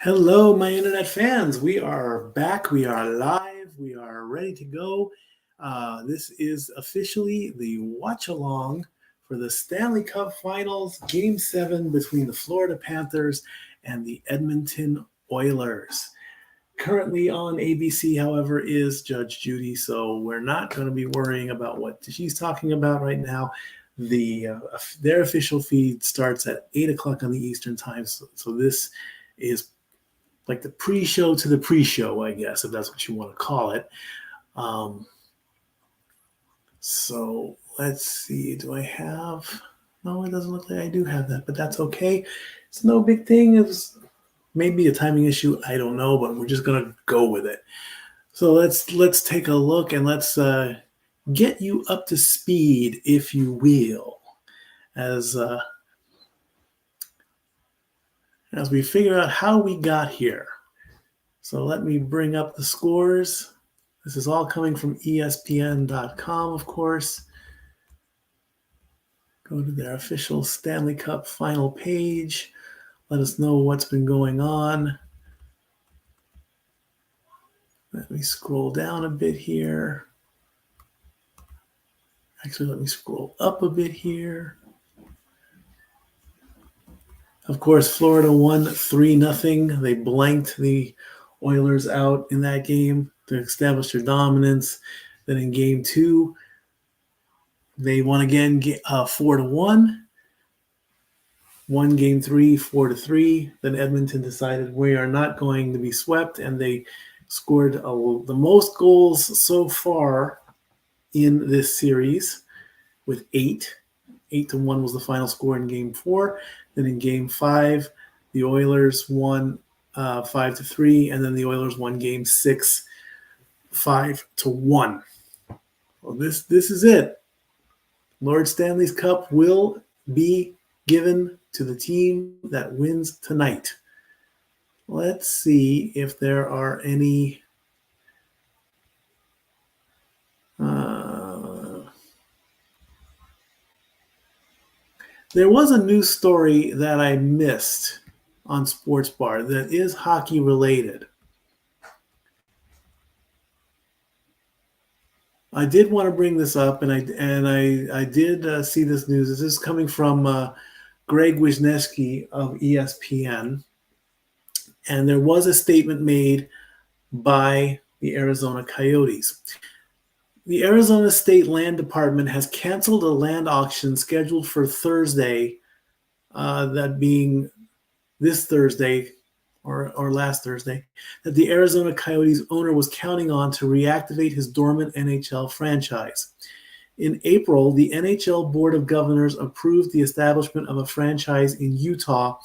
Hello, my internet fans. We are back. We are live. We are ready to go. This is officially the watch along for the Stanley Cup Finals, Game 7 between the Florida Panthers and the Edmonton Oilers. Currently on ABC, however, is Judge Judy, so we're not going to be worrying about what she's talking about right now. Their official feed starts at 8 o'clock on the Eastern time, so this is like the pre-show to the pre-show, I guess, if that's what you want to call it. So let's see. Do I have? No, it doesn't look like I do have that, but that's okay. It's no big thing. It's maybe a timing issue. I don't know, but we're just gonna go with it. So let's take a look and let's get you up to speed, if you will, as we figure out how we got here. So let me bring up the scores. This is all coming from ESPN.com, of course. Go to their official Stanley Cup final page. Let us know what's been going on. Let me scroll down a bit here. Actually, let me scroll up a bit here. Of course, Florida won 3-0. They blanked the Oilers out in that game to establish their dominance. Then in Game 2, they won again 4-1. Won Game 3, 4-3. Then Edmonton decided we are not going to be swept, and they scored the most goals so far in this series with 8. 8-1 was the final score in Game 4. Then in Game 5, the Oilers won 5-3, and then the Oilers won Game 6, 5-1. Well, this is it. Lord Stanley's Cup will be given to the team that wins tonight. Let's see if there are any there was a news story that I missed on Sports Bar that is hockey related. I did want to bring this up, and I did see this news. This is coming from Greg Wisniewski of ESPN, and there was a statement made by the Arizona Coyotes. The Arizona State Land Department has canceled a land auction scheduled for Thursday, that being this Thursday or last Thursday, that the Arizona Coyotes owner was counting on to reactivate his dormant NHL franchise. In April, the NHL Board of Governors approved the establishment of a franchise in Utah,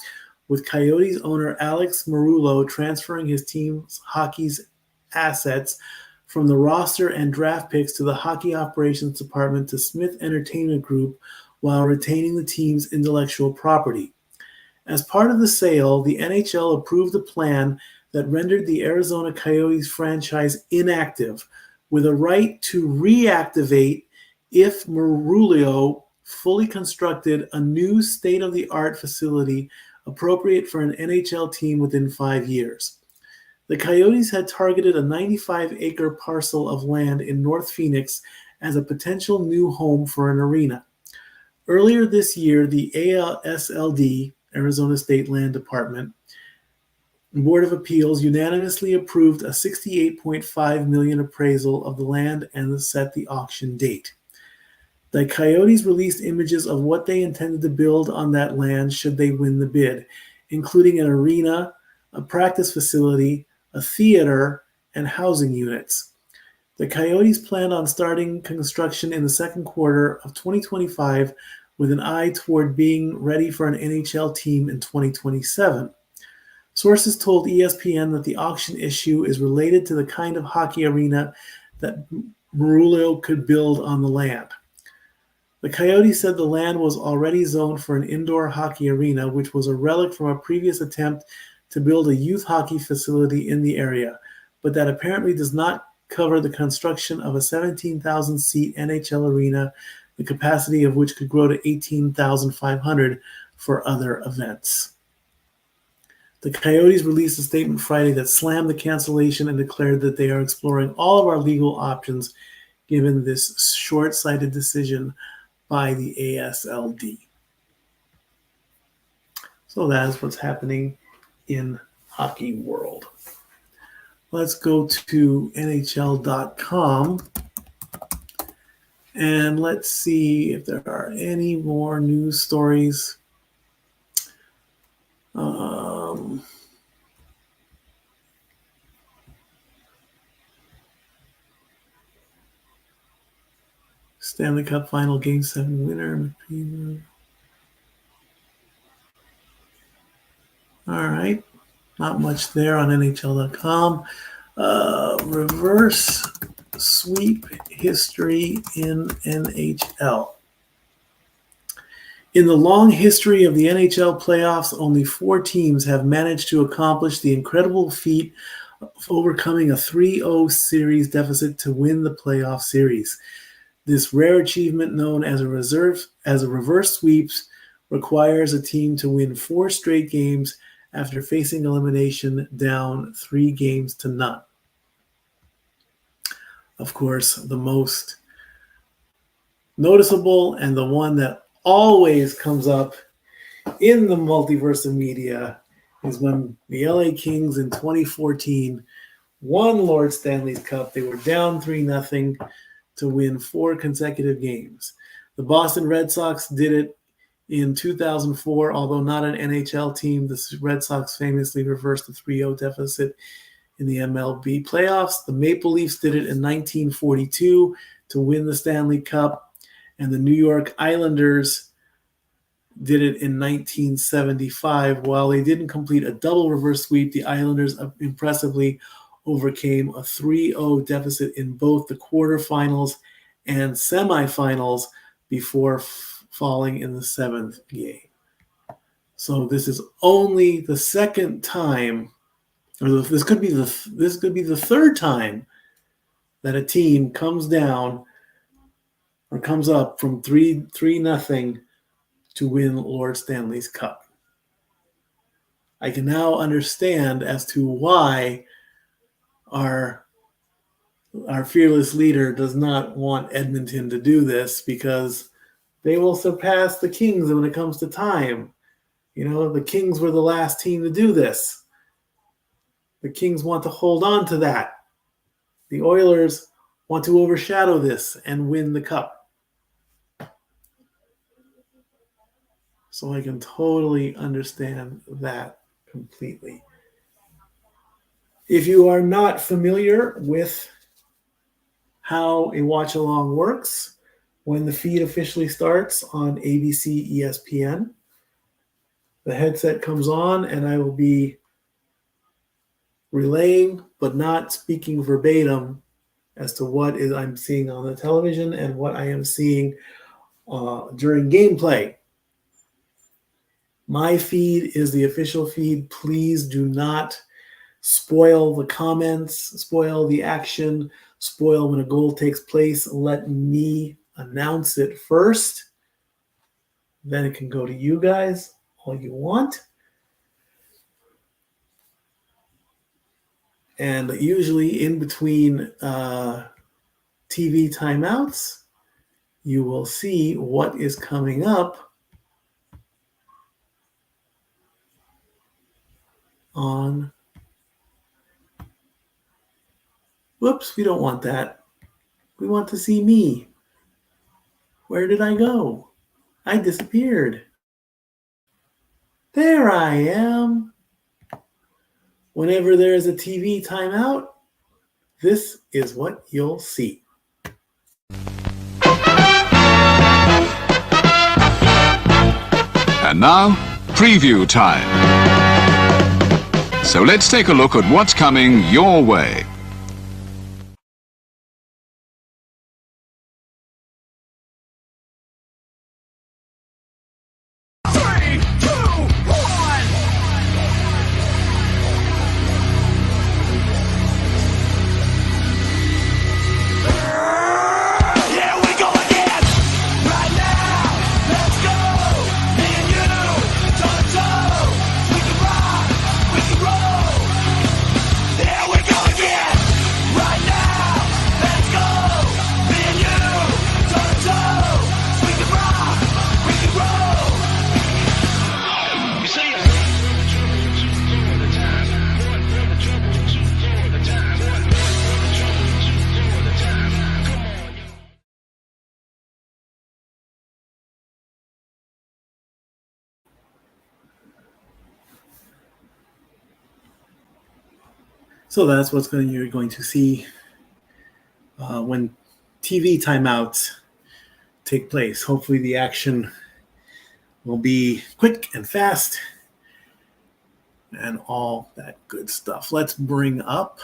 with Coyotes owner Alex Marullo transferring his team's hockey's assets from the roster and draft picks to the hockey operations department to Smith Entertainment Group while retaining the team's intellectual property. As part of the sale, the NHL approved a plan that rendered the Arizona Coyotes franchise inactive, with a right to reactivate if Marullo fully constructed a new state-of-the-art facility appropriate for an NHL team within 5 years. The Coyotes had targeted a 95-acre parcel of land in North Phoenix as a potential new home for an arena. Earlier this year, the ASLD, Arizona State Land Department, Board of Appeals unanimously approved a $68.5 million appraisal of the land and set the auction date. The Coyotes released images of what they intended to build on that land should they win the bid, including an arena, a practice facility, a theater, and housing units. The Coyotes planned on starting construction in the second quarter of 2025 with an eye toward being ready for an NHL team in 2027. Sources told ESPN that the auction issue is related to the kind of hockey arena that Marullo could build on the land. The Coyotes said the land was already zoned for an indoor hockey arena, which was a relic from a previous attempt to build a youth hockey facility in the area, but that apparently does not cover the construction of a 17,000-seat NHL arena, the capacity of which could grow to 18,500 for other events. The Coyotes released a statement Friday that slammed the cancellation and declared that they are exploring all of our legal options given this short-sighted decision by the ASLD. So that is what's happening in hockey world. Let's go to NHL.com and let's see if there are any more news stories. Stanley Cup Final Game 7 winner. All right. Not much there on NHL.com. Reverse sweep history in NHL. In the long history of the NHL playoffs, only 4 teams have managed to accomplish the incredible feat of overcoming a 3-0 series deficit to win the playoff series. This rare achievement, known as a reverse sweeps, requires a team to win 4 straight games after facing elimination down 3-0. Of course, the most noticeable and the one that always comes up in the multiverse of media is when the LA Kings in 2014 won Lord Stanley's Cup. They were down 3-0 to win 4 consecutive games. The Boston Red Sox did it in 2004, although not an NHL team. The Red Sox famously reversed the 3-0 deficit in the MLB playoffs. The Maple Leafs did it in 1942 to win the Stanley Cup. And the New York Islanders did it in 1975. While they didn't complete a double reverse sweep, the Islanders impressively overcame a 3-0 deficit in both the quarterfinals and semifinals before falling in the 7th game. So this is only the second time, or this could be the 3rd time that a team comes down or comes up from 3-0 to win Lord Stanley's Cup. I can now understand as to why our fearless leader does not want Edmonton to do this, because they will surpass the Kings when it comes to time. You know, the Kings were the last team to do this. The Kings want to hold on to that. The Oilers want to overshadow this and win the Cup. So I can totally understand that completely. If you are not familiar with how a watch-along works, when the feed officially starts on ABC ESPN, the headset comes on and I will be relaying but not speaking verbatim as to what I'm seeing on the television and what I am seeing during gameplay. My feed is the official feed. Please do not spoil the comments, spoil the action, spoil when a goal takes place. Let me announce it first. Then it can go to you guys all you want. And usually in between TV timeouts, you will see what is coming up on. Whoops, we don't want that. We want to see me. Where did I go? I disappeared. There I am. Whenever there is a TV timeout, this is what you'll see. And now, preview time. So let's take a look at what's coming your way. We can rock, we So that's what you're going to see when TV timeouts take place. Hopefully the action will be quick and fast and all that good stuff. Let's bring up.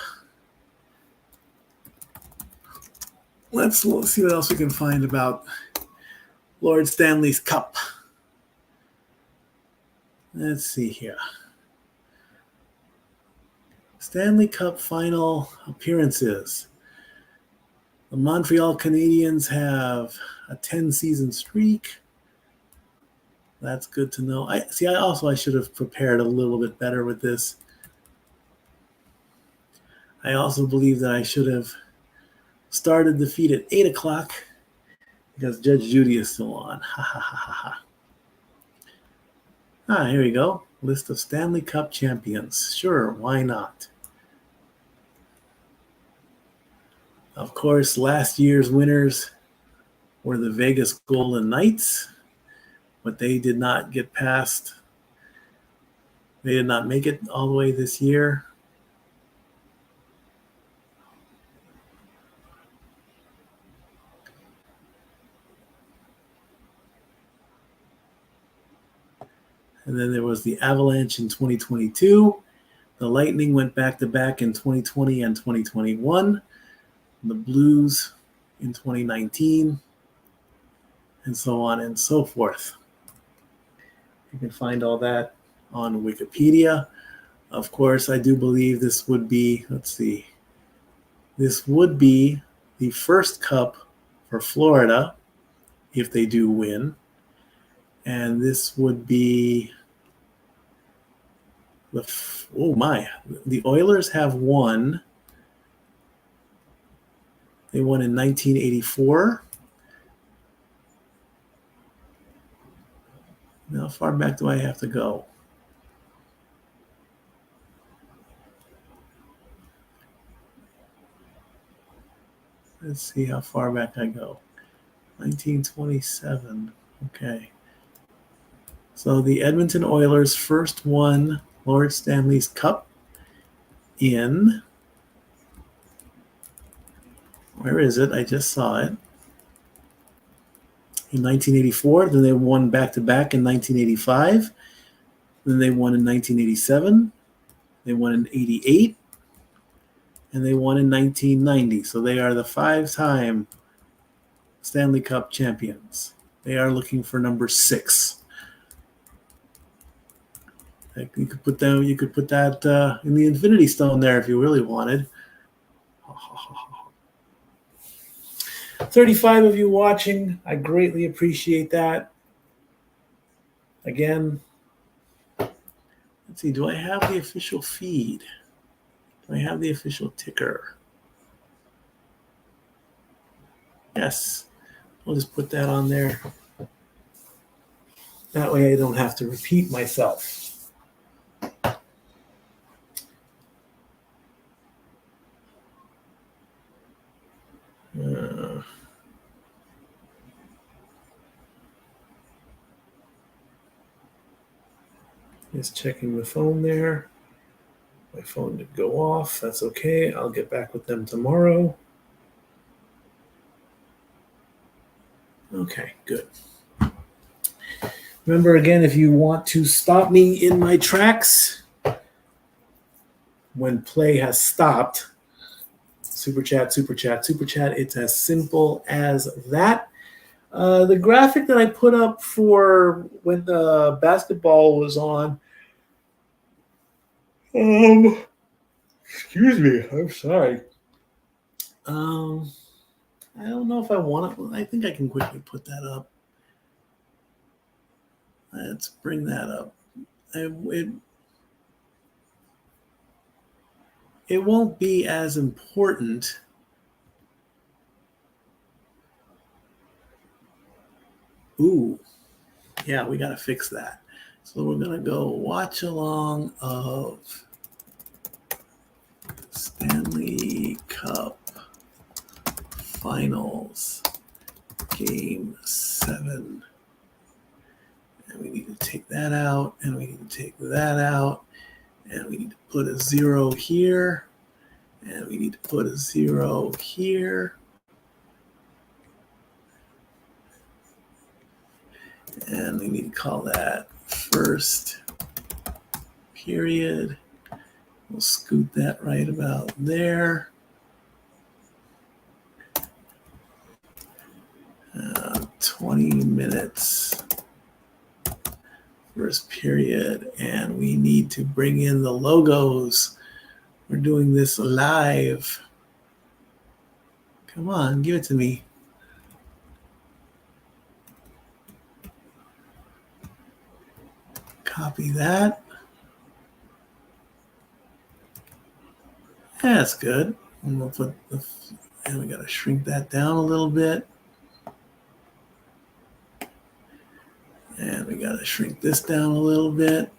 Let's see what else we can find about Lord Stanley's Cup. Let's see here. Stanley Cup final appearances. The Montreal Canadiens have a 10-season streak. That's good to know. I should have prepared a little bit better with this. I also believe that I should have started the feed at 8 o'clock because Judge Judy is still on. Ha ha ha ha ha. Here we go. List of Stanley Cup champions. Sure, why not? Of course, last year's winners were the Vegas Golden Knights, but they did not get past. They did not make it all the way this year. And then there was the Avalanche in 2022. The Lightning went back-to-back in 2020 and 2021. The Blues in 2019, and so on and so forth. You can find all that on Wikipedia. Of course, I do believe this would be, this would be the first cup for Florida if they do win. And this would be the Oilers have won. They won in 1984. How far back do I have to go? Let's see how far back I go. 1927. Okay. So the Edmonton Oilers first won Lord Stanley's Cup in... Where is it? I just saw it. In 1984. Then they won back-to-back in 1985. Then they won in 1987. They won in 88. And they won in 1990. So they are the 5-time Stanley Cup champions. They are looking for number 6. You could put that in the Infinity Stone there if you really wanted. 35 of you watching. I greatly appreciate that. Again, let's see. Do I have the official feed? Do I have the official ticker? Yes. I'll just put that on there. That way I don't have to repeat myself. Just checking the phone there. My phone did go off. That's okay. I'll get back with them tomorrow. Okay, good. Remember, again, if you want to stop me in my tracks when play has stopped, super chat, super chat, super chat. It's as simple as that. The graphic that I put up for when the basketball was on, excuse me, I'm sorry. I don't know if I want it. I think I can quickly put that up. Let's bring that up. It won't be as important. Ooh, yeah, we got to fix that. So we're going to go watch along of Stanley Cup Finals Game 7. And we need to take that out, and we need to take that out, and we need to put a 0 here, And we need to put a 0 here. And we need to call that first period. We'll scoot that right about there. 20 minutes. First period. And we need to bring in the logos. We're doing this live. Come on, give it to me. Copy that. That's good. And we'll put and we gotta shrink that down a little bit. And we gotta shrink this down a little bit.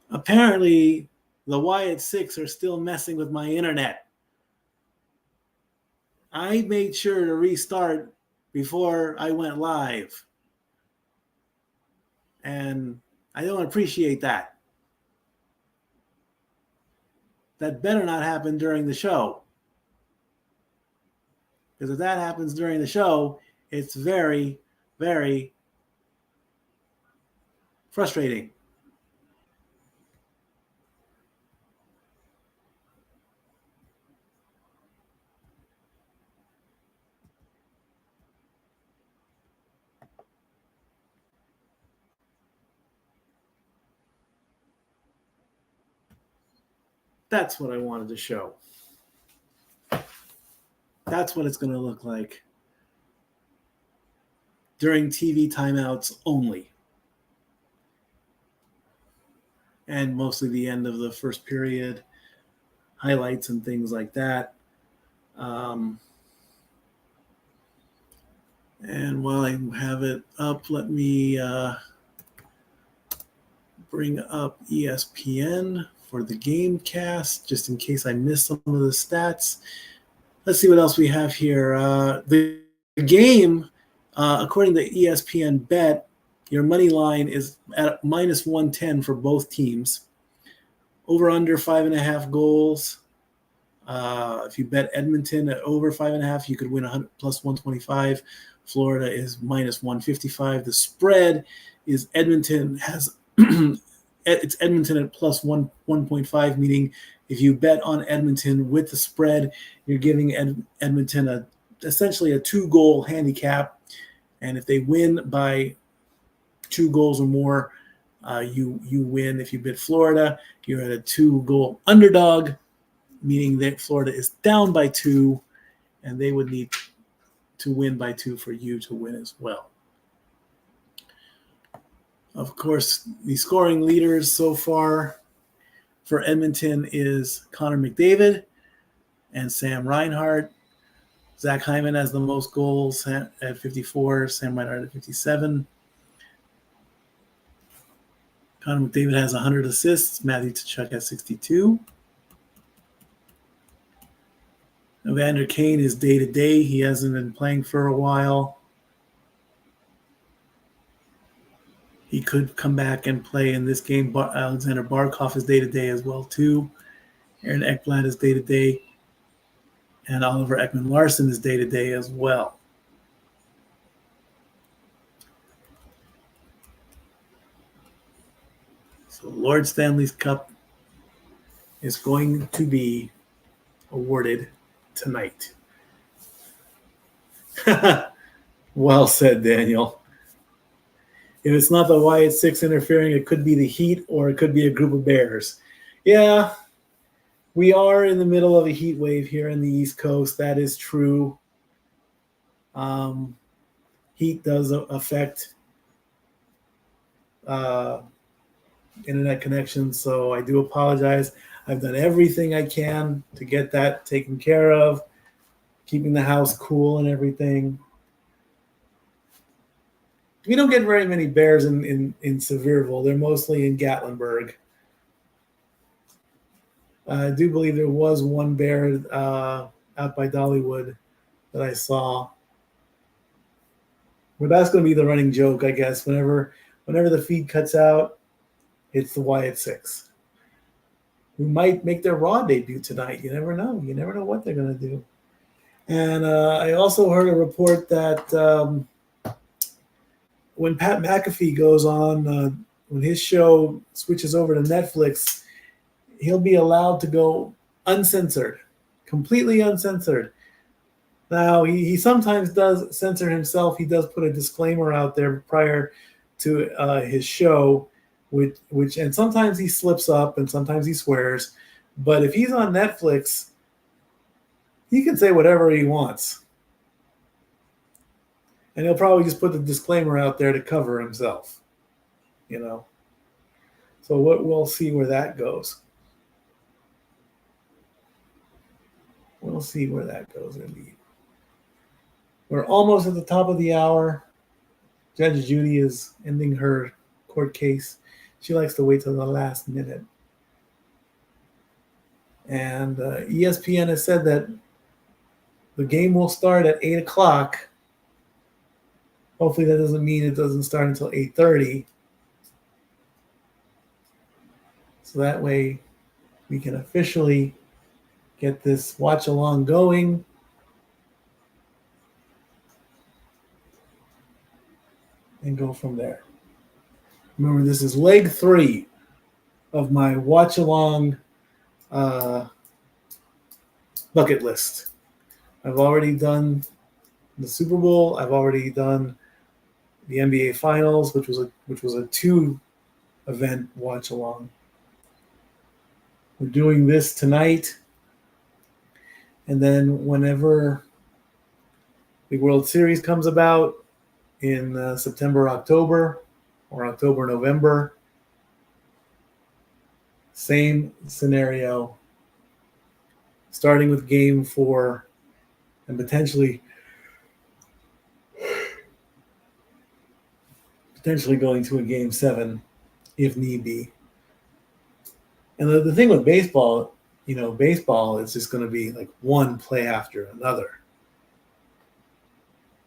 Apparently, the Wyatt 6 are still messing with my internet. I made sure to restart before I went live. And I don't appreciate that. That better not happen during the show. Because if that happens during the show, it's very, very frustrating. That's what I wanted to show. That's what it's going to look like during TV timeouts only. And mostly the end of the first period, highlights and things like that. And while I have it up, let me bring up ESPN for the game cast, just in case I missed some of the stats. Let's see what else we have here. The game, according to ESPN Bet, your money line is at minus 110 for both teams. Over under 5.5 goals. If you bet Edmonton at over 5.5, you could win 100 plus 125. Florida is minus 155. The spread is Edmonton has it's Edmonton at plus 1.5, meaning if you bet on Edmonton with the spread, you're giving Edmonton essentially a 2-goal handicap. And if they win by 2 goals or more, you win. If you bet Florida, you're at a 2-goal underdog, meaning that Florida is down by 2, and they would need to win by 2 for you to win as well. Of course, the scoring leaders so far for Edmonton is Connor McDavid and Sam Reinhart. Zach Hyman has the most goals at 54, Sam Reinhart at 57. Connor McDavid has 100 assists, Matthew Tkachuk has 62. Evander Kane is day-to-day. He hasn't been playing for a while. He could come back and play in this game. Alexander Barkov is day-to-day as well, too. Aaron Ekblad is day-to-day. And Oliver Ekman-Larsson is day-to-day as well. So Lord Stanley's Cup is going to be awarded tonight. Well said, Daniel. If it's not the Wyatt Six interfering, it could be the Heat or it could be a group of Bears. Yeah, we are in the middle of a heat wave here in the East Coast. That is true. Heat does affect internet connections, so I do apologize. I've done everything I can to get that taken care of, keeping the house cool and everything. We don't get very many bears in Sevierville. They're mostly in Gatlinburg. I do believe there was one bear out by Dollywood that I saw. But that's going to be the running joke, I guess. Whenever the feed cuts out, it's the Wyatt Six, who might make their Raw debut tonight. You never know. You never know what they're going to do. And I also heard a report that when Pat McAfee goes on, when his show switches over to Netflix, he'll be allowed to go uncensored, completely uncensored. Now, he sometimes does censor himself. He does put a disclaimer out there prior to his show, which and sometimes he slips up and sometimes he swears. But if he's on Netflix, he can say whatever he wants. And he'll probably just put the disclaimer out there to cover himself, you know. So we'll see where that goes. We'll see where that goes, indeed. We're almost at the top of the hour. Judge Judy is ending her court case. She likes to wait till the last minute. And ESPN has said that the game will start at 8 o'clock. Hopefully that doesn't mean it doesn't start until 8:30. So that way we can officially get this watch along going. And go from there. Remember, this is leg 3 of my watch along bucket list. I've already done the Super Bowl. I've already done the NBA Finals, which was a 2-event watch along. We're doing this tonight, and then whenever the World Series comes about in September, October, or October, November, same scenario. Starting with Game 4 and potentially going to a Game 7 if need be. And the thing with baseball, baseball is just going to be like one play after another.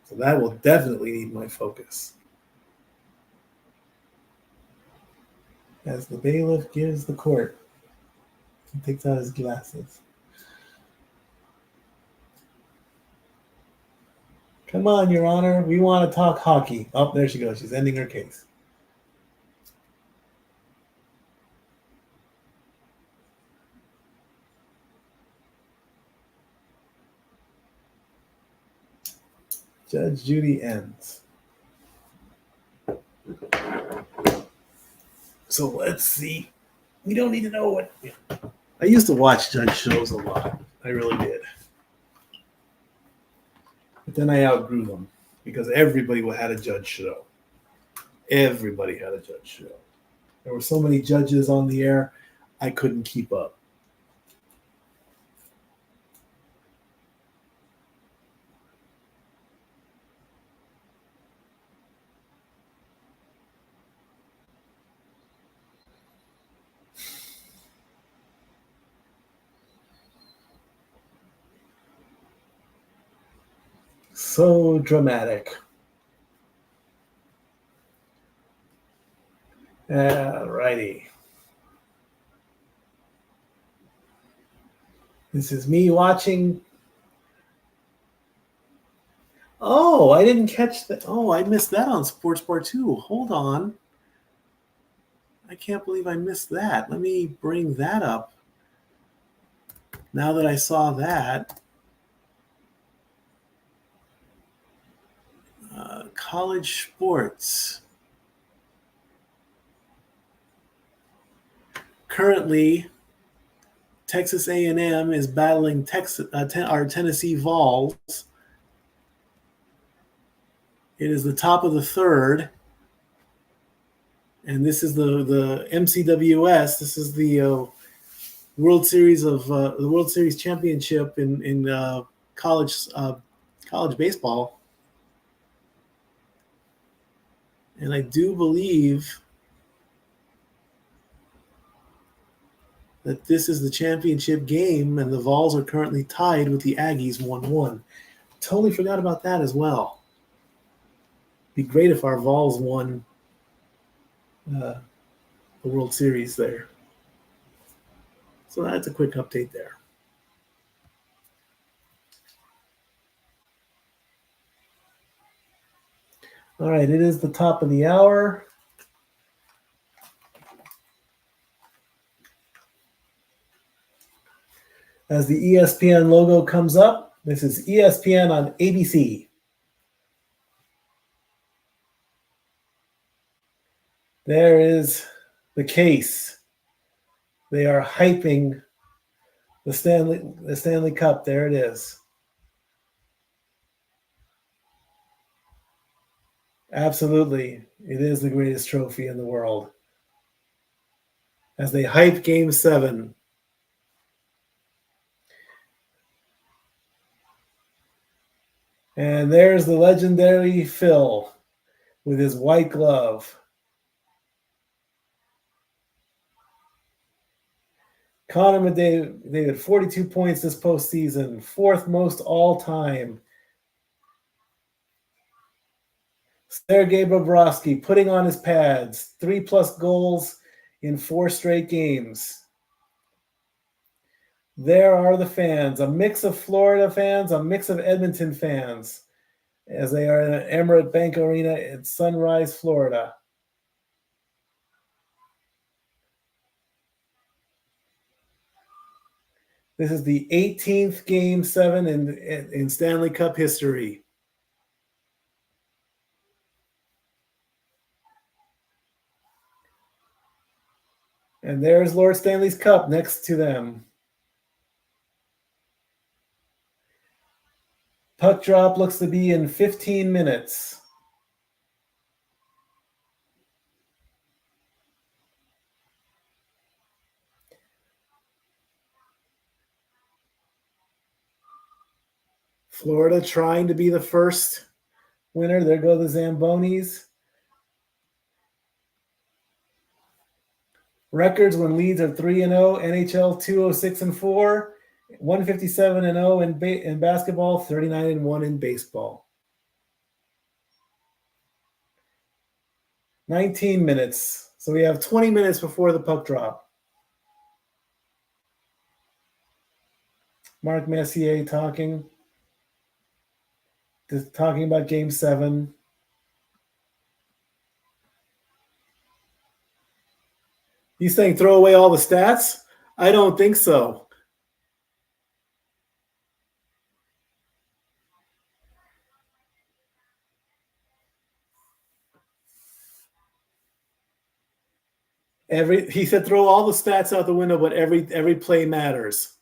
So that will definitely need my focus. As the bailiff gives the court, he takes out his glasses. Come on, Your Honor. We want to talk hockey. Oh, there she goes. She's ending her case. Judge Judy ends. So let's see. We don't need to know what. I used to watch judge shows a lot. I really did. But then I outgrew them because everybody had a judge show. Everybody had a judge show. There were so many judges on the air, I couldn't keep up. So dramatic. Alrighty. This is me watching. Oh, I didn't catch that. Oh, I missed that on Sports Bar 2. Hold on. I can't believe I missed that. Let me bring that up. Now that I saw that. College sports. Currently, Texas A&M is battling our Tennessee Vols. It is the top of the third, and this is the MCWS. This is the World Series Championship in college baseball. And I do believe that this is the championship game, and the Vols are currently tied with the Aggies 1-1. Totally forgot about that as well. Be great if our Vols won the World Series there. So that's a quick update there. All right, it is the top of the hour. As the ESPN logo comes up, this is ESPN on ABC. There is the case. They are hyping the Stanley Cup. There it is. Absolutely, it is the greatest trophy in the world. As they hype Game 7. And there's the legendary Phil with his white glove. Connor McDavid, 42 points this postseason, fourth most all time. Sergei Bobrovsky putting on his pads, 3+ goals in 4 straight games. There are the fans, a mix of Florida fans, a mix of Edmonton fans, as they are in Emirates Bank Arena in Sunrise, Florida. This is the 18th Game 7 in Stanley Cup history. And there's Lord Stanley's Cup next to them. Puck drop looks to be in 15 minutes. Florida trying to be the first winner. There go the Zambonis. Records when leads are 3-0, NHL 206-4, 157-0 in basketball, 39-1 in baseball. 19 minutes. So we have 20 minutes before the puck drop. Mark Messier talking about Game 7. He's saying throw away all the stats? I don't think so. He said throw all the stats out the window, but every play matters.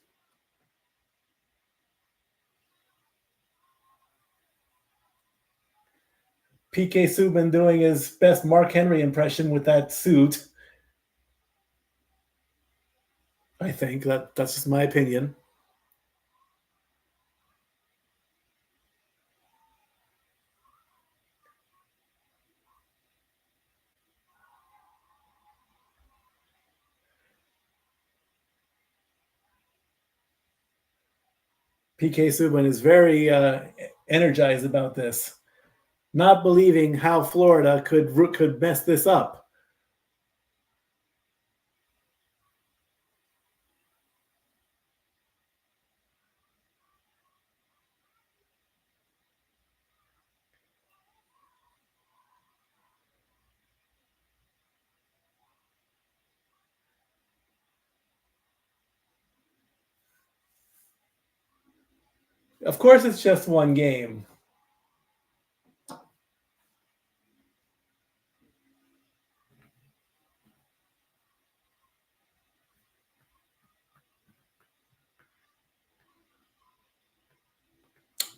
PK Subban doing his best Mark Henry impression with that suit. I think that's just my opinion. PK Subban is very energized about this, not believing how Florida could mess this up. Of course, it's just one game.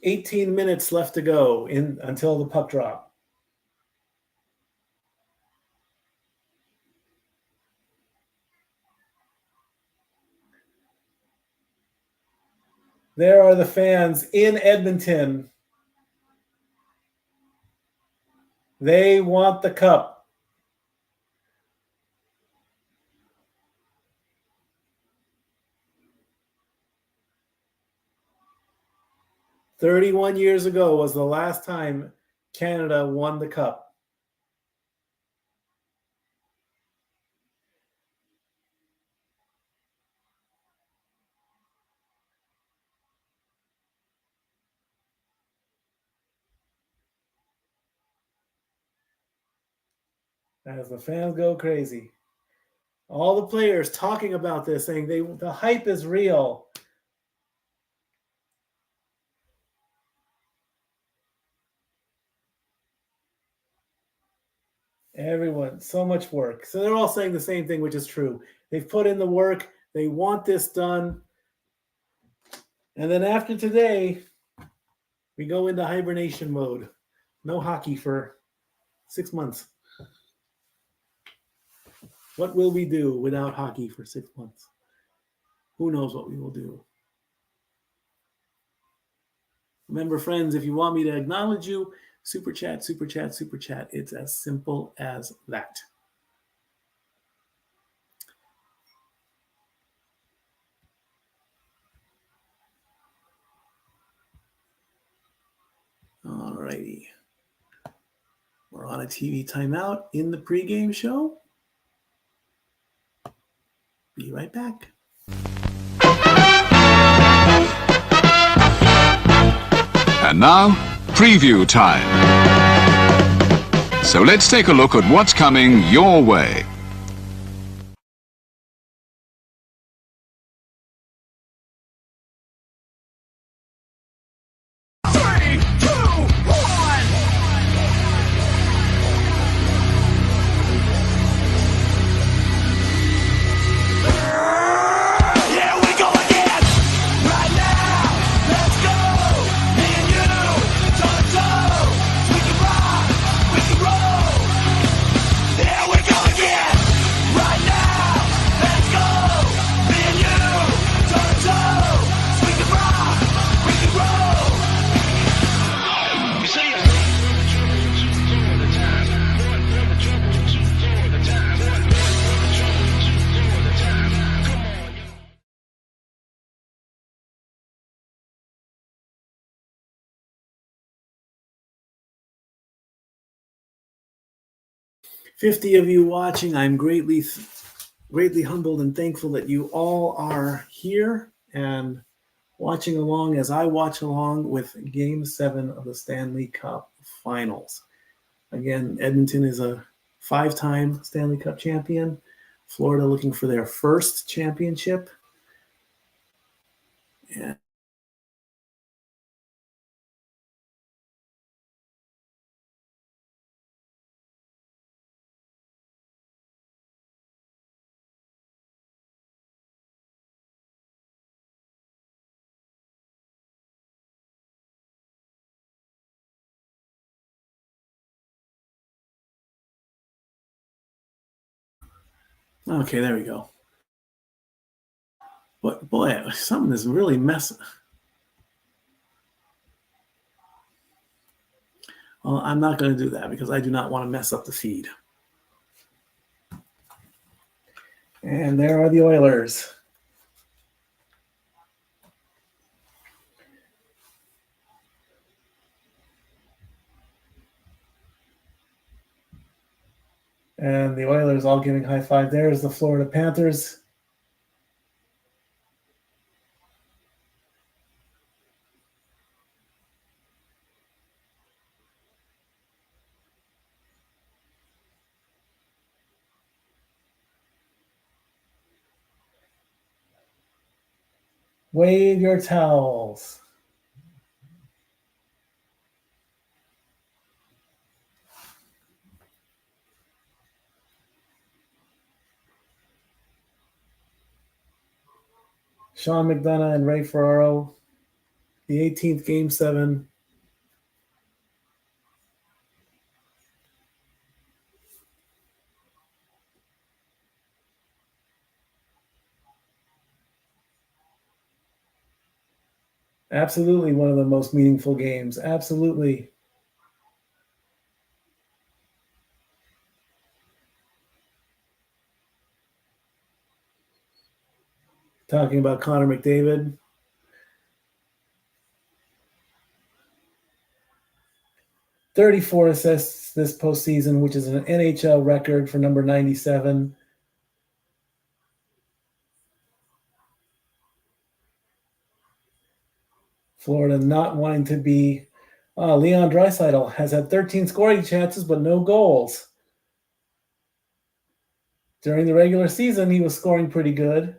"18 minutes left to go until the puck drop." There are the fans in Edmonton. They want the cup. "31 years ago was the last time Canada won the cup." As the fans go crazy. All the players talking about this, saying the hype is real. Everyone, so much work. So they're all saying the same thing, which is true. They've put in the work. They want this done. And then after today, we go into hibernation mode. No hockey for 6 months. What will we do without hockey for 6 months? Who knows what we will do? Remember, friends, if you want me to acknowledge you, super chat, super chat, super chat. It's as simple as that. All righty. We're on a TV timeout in the pregame show. Be right back. And now, preview time. So let's take a look at what's coming your way. "50 of you watching. I'm greatly humbled and thankful that you all are here and watching along as I watch along with Game 7 of the Stanley Cup Finals. Again, Edmonton is a 5-time Stanley Cup champion. Florida looking for their first championship. And Okay, there we go. But boy, something is really messing. Well, I'm not going to do that because I do not want to mess up the feed. And there are the Oilers. And the Oilers all giving high five. There's the Florida Panthers. Wave your towels. Sean McDonough and Ray Ferraro, the 18th Game 7. Absolutely one of the most meaningful games. Absolutely. Talking about Connor McDavid. "34 assists this postseason, which is an NHL record for number 97. Florida not wanting to be. Leon Draisaitl has had 13 scoring chances, but no goals. During the regular season, he was scoring pretty good.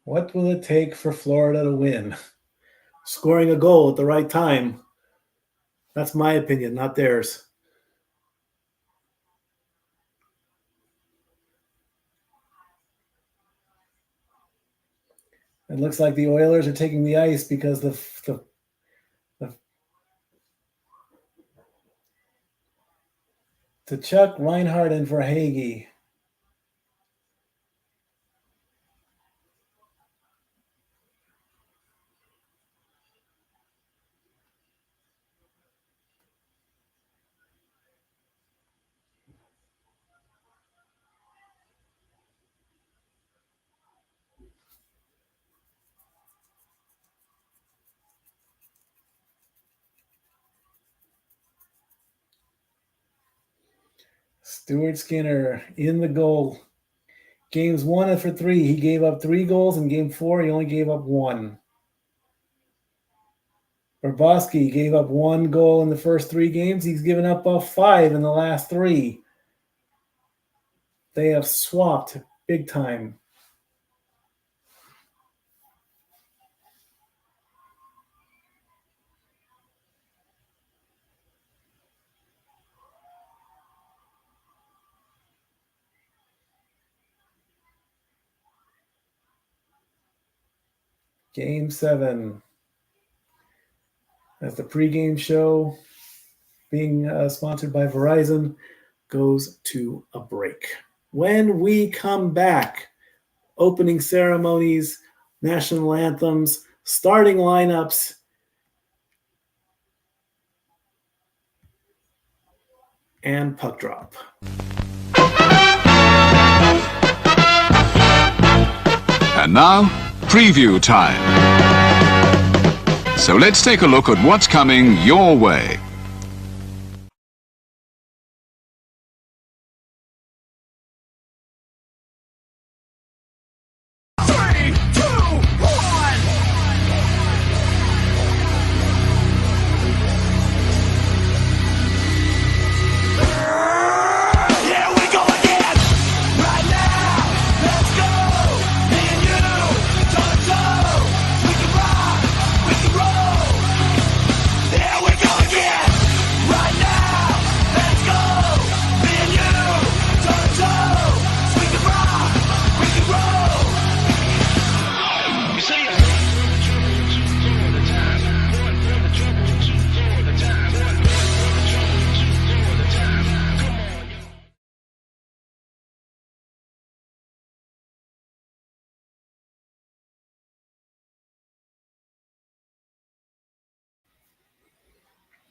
What will it take for Florida to win? Scoring a goal at the right time. That's my opinion, not theirs. It looks like the Oilers are taking the ice because to Chuck, Reinhardt, and Verhaeghe. Stuart Skinner in the goal. Games 1 for 3. He gave up 3 goals. In Game 4, he only gave up 1. Bobrovsky gave up 1 goal in the first 3 games. He's given up 5 in the last 3. They have swapped big time. Game 7. As the pregame show being sponsored by Verizon goes to a break. When we come back, opening ceremonies, national anthems, starting lineups, and puck drop. And now, preview time. So let's take a look at what's coming your way.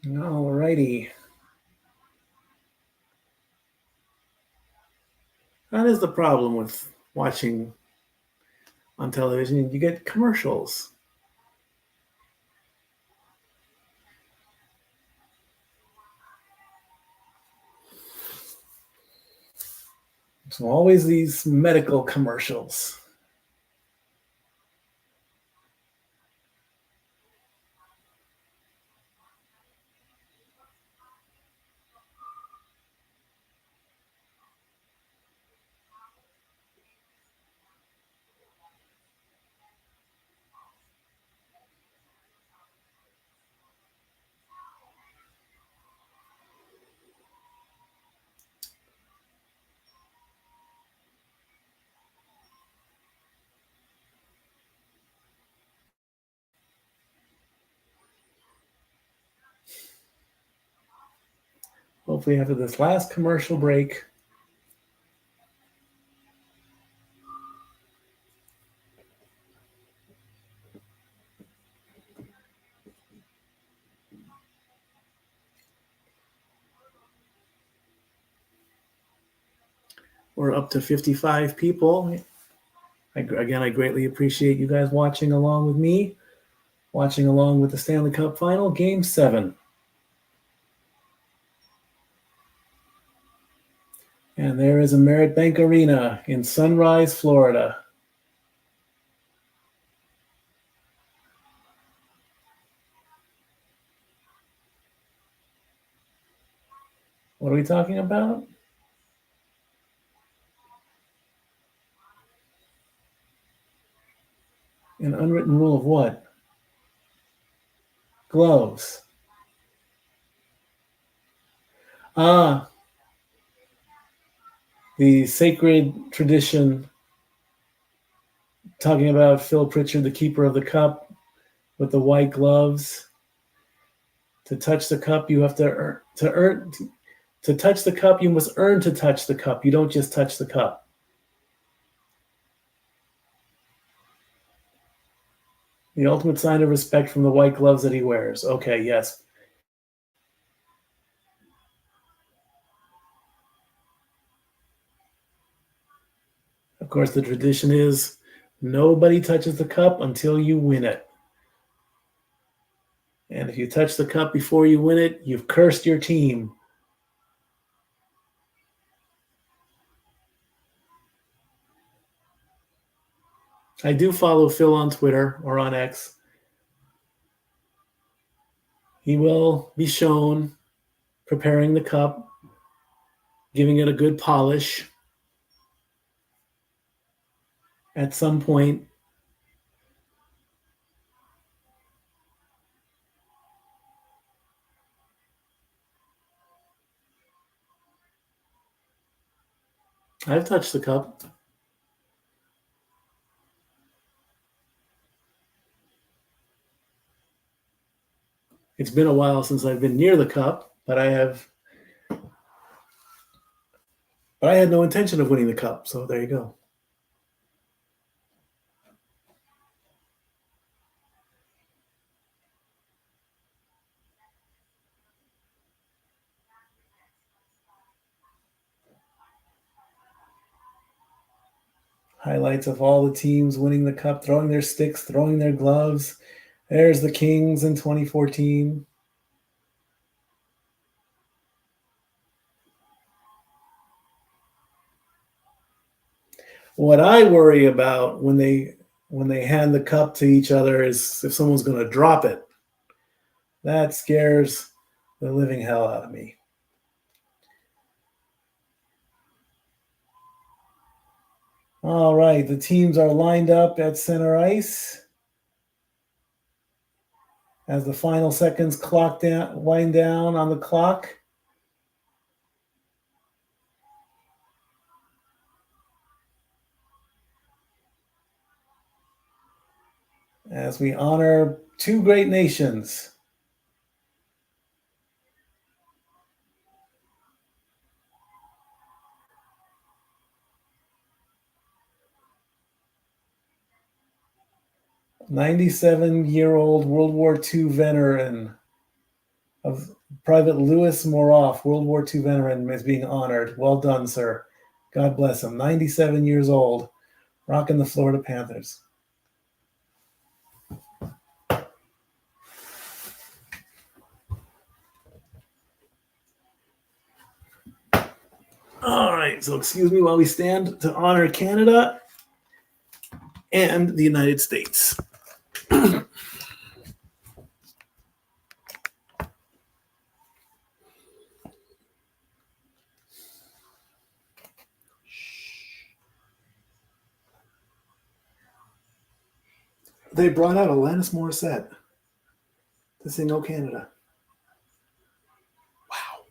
All righty. That is the problem with watching on television. You get commercials. So always these medical commercials. Hopefully after this last commercial break, we're up to 55 people. I greatly appreciate you guys watching along with me, watching along with the Stanley Cup Final, Game 7. And there is a Merritt Bank Arena in Sunrise, Florida. What are we talking about? An unwritten rule of what? Gloves. Ah, the sacred tradition talking about Phil Pritchard, the keeper of the cup, with the white gloves. To touch the cup, you have to earn. To touch the cup, you must earn to touch the cup. You don't just touch the cup. The ultimate sign of respect from the white gloves that he wears. Okay, yes. Of course, the tradition is nobody touches the cup until you win it. And if you touch the cup before you win it, you've cursed your team. I do follow Phil on Twitter or on X. He will be shown preparing the cup, giving it a good polish at some point. I've touched the cup. It's been a while since I've been near the cup, but I had no intention of winning the cup, so there you go. Highlights of all the teams winning the cup, throwing their sticks, throwing their gloves. There's the Kings in 2014. What I worry about when they hand the cup to each other is if someone's going to drop it. That scares the living hell out of me. All right, the teams are lined up at center ice as the final seconds wind down on the clock. As we honor two great nations. '97-year-old World War II veteran of Private Louis Moroff, World War II veteran, is being honored. Well done, sir. God bless him. 97 years old, rocking the Florida Panthers. All right, so excuse me while we stand to honor Canada and the United States. They brought out Alanis Morissette to sing "O Canada." Wow.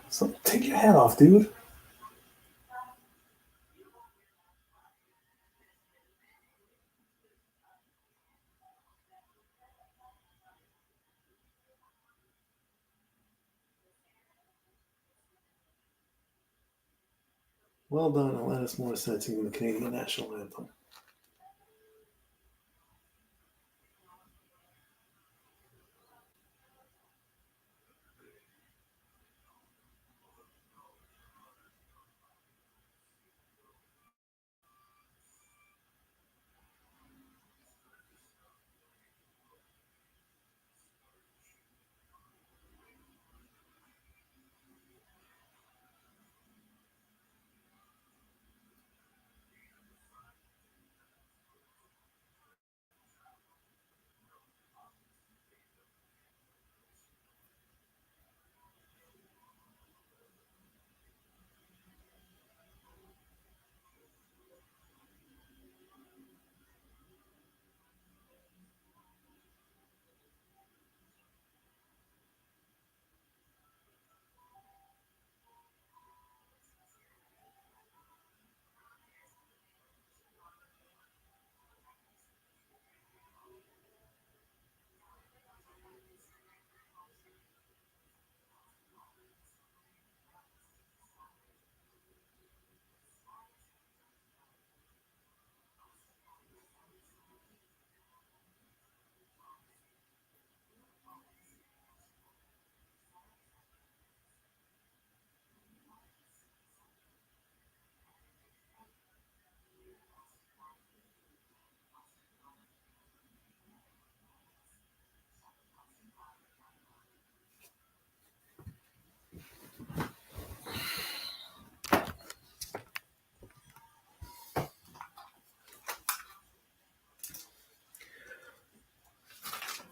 So take your hat off, dude. Well done, Alanis Morissette singing the Canadian national anthem.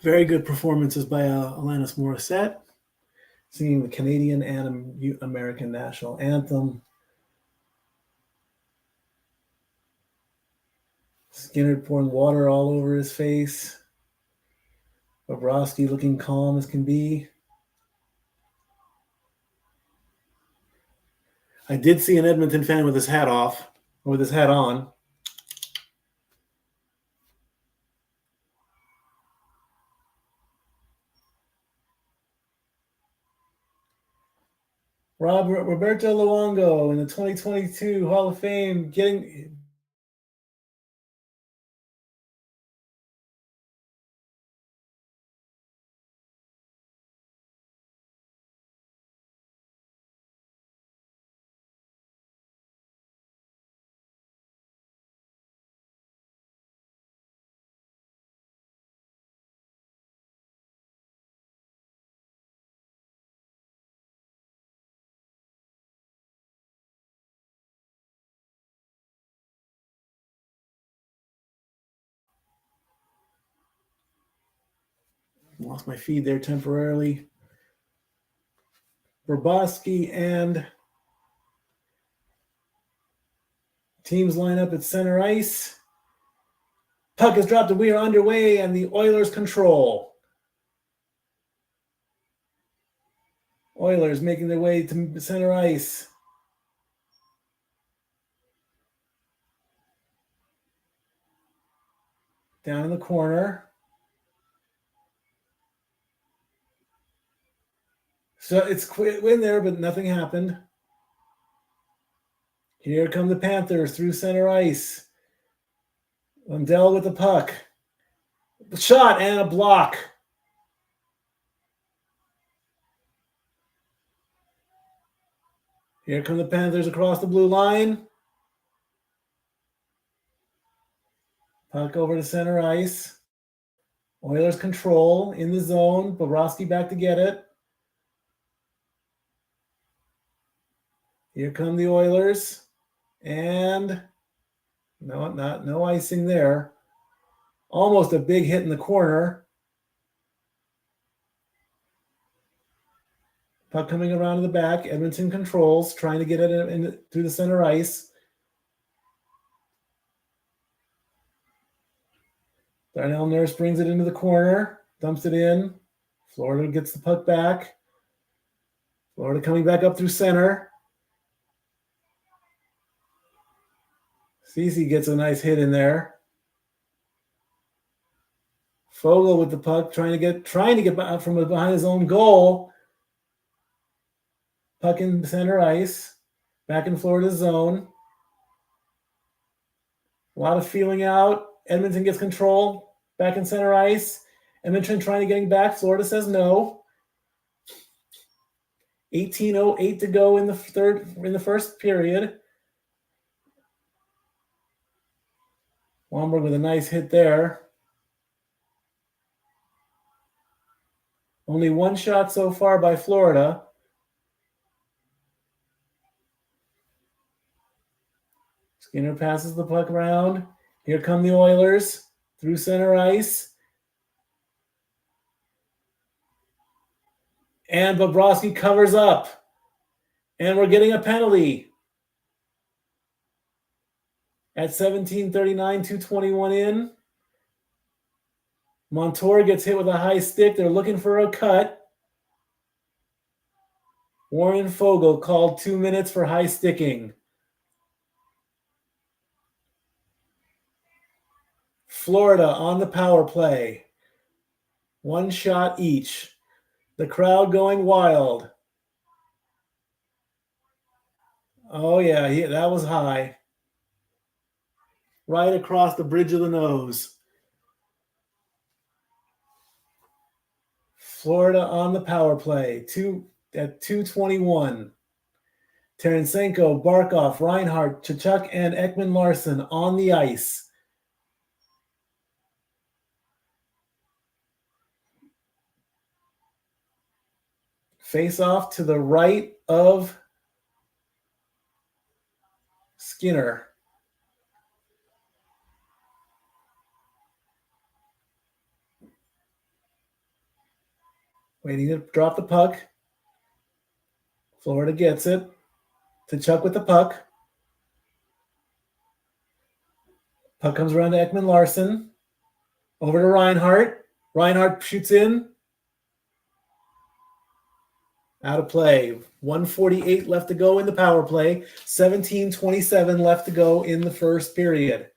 Very good performances by Alanis Morissette, singing the Canadian and American national anthem. Skinner pouring water all over his face. Bobrovsky looking calm as can be. I did see an Edmonton fan with his hat off, or with his hat on. Roberto Luongo in the 2022 Hall of Fame getting Lost my feed there temporarily. Bobrovsky and teams line up at center ice. Puck is dropped and we are underway, and the Oilers control. Oilers making their way to center ice. Down in the corner. So it's in there, but nothing happened. Here come the Panthers through center ice. Lundell with the puck. Shot and a block. Here come the Panthers across the blue line. Puck over to center ice. Oilers control in the zone. Bobrovsky back to get it. Here come the Oilers. And no icing there. Almost a big hit in the corner. Puck coming around to the back. Edmonton controls, trying to get it through the center ice. Darnell Nurse brings it into the corner, dumps it in. Florida gets the puck back. Florida coming back up through center. Cece gets a nice hit in there. Fogle with the puck, trying to get back from behind his own goal. Puck in center ice, back in Florida's zone. A lot of feeling out. Edmonton gets control, back in center ice. Edmonton trying to get back. Florida says no. 18:08 to go in the first period. Womberg with a nice hit there. Only one shot so far by Florida. Skinner passes the puck around. Here come the Oilers through center ice. And Bobrovsky covers up. And we're getting a penalty. At 17:39, 2:21 in. Montour gets hit with a high stick. They're looking for a cut. Warren Fogle called 2 minutes for high sticking. Florida on the power play. One shot each. The crowd going wild. Oh, yeah, that was high. Right across the bridge of the nose. Florida on the power play. At 2:21. Tarasenko, Barkov, Reinhart, Tkachuk, and Ekman-Larsson on the ice. Face off to the right of Skinner. Waiting to drop the puck. Florida gets it. Tkachuk with the puck. Puck comes around to Ekman-Larsson. Over to Reinhart. Reinhart shoots in. Out of play. 1:48 left to go in the power play. 17:27 left to go in the first period.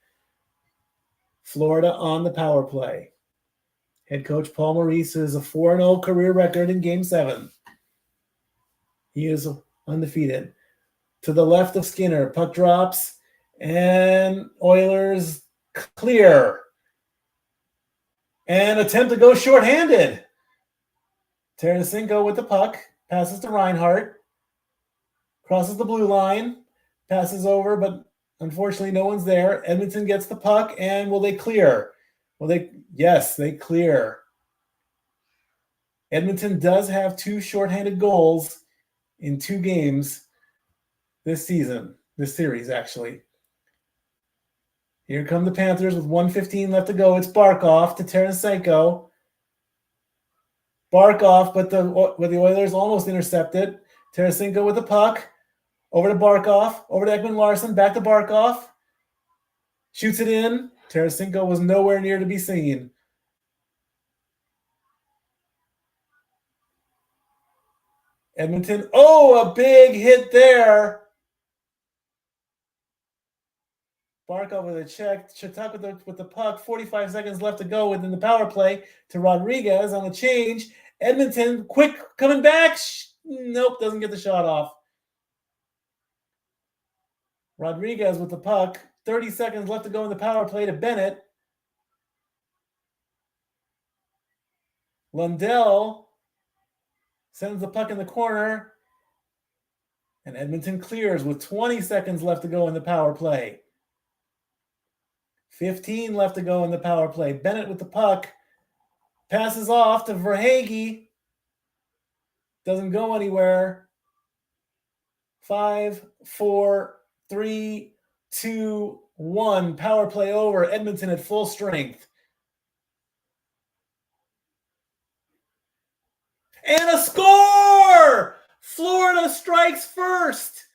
Florida on the power play. Head coach Paul Maurice has a 4-0 career record in Game 7. He is undefeated. To the left of Skinner. Puck drops. And Oilers clear. And attempt to go shorthanded. Tarasenko with the puck. Passes to Reinhart. Crosses the blue line. Passes over, but unfortunately no one's there. Edmonton gets the puck, and will they clear? Yes, they clear. Edmonton does have 2 shorthanded goals in 2 games this series, actually. Here come the Panthers with 1:15 left to go. It's Barkov to Tarasenko. Barkov, but the Oilers almost intercepted. Tarasenko with the puck. Over to Barkov. Over to Ekman Larsson. Back to Barkov. Shoots it in. Tarasenko was nowhere near to be seen. Edmonton. Oh, a big hit there. Barkov with a check. Chetuk with the puck. 45 seconds left to go within the power play to Rodriguez on the change. Edmonton, quick, coming back. Nope, doesn't get the shot off. Rodriguez with the puck. 30 seconds left to go in the power play to Bennett. Lundell sends the puck in the corner. And Edmonton clears with 20 seconds left to go in the power play. 15 left to go in the power play. Bennett with the puck. Passes off to Verhaeghe. Doesn't go anywhere. 5, 4, 3, 2, 1. Power play over. Edmonton at full strength. And a score! Florida strikes first.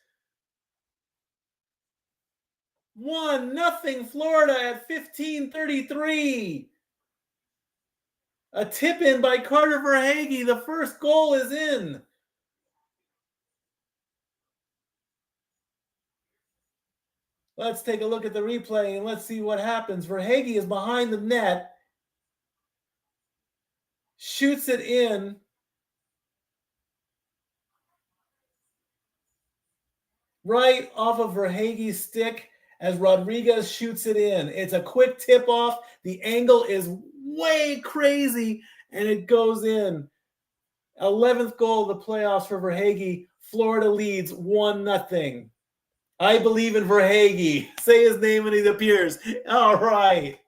1-0 Florida at 15:33. A tip in by Carter Verhaeghe. The first goal is in. Let's take a look at the replay and let's see what happens. Verhaeghe is behind the net. Shoots it in. Right off of Verhaeghe's stick as Rodriguez shoots it in. It's a quick tip off. The angle is way crazy and it goes in. 11th goal of the playoffs for Verhaeghe. Florida leads 1-0. I believe in Verhaeghe. Say his name when he appears. All right.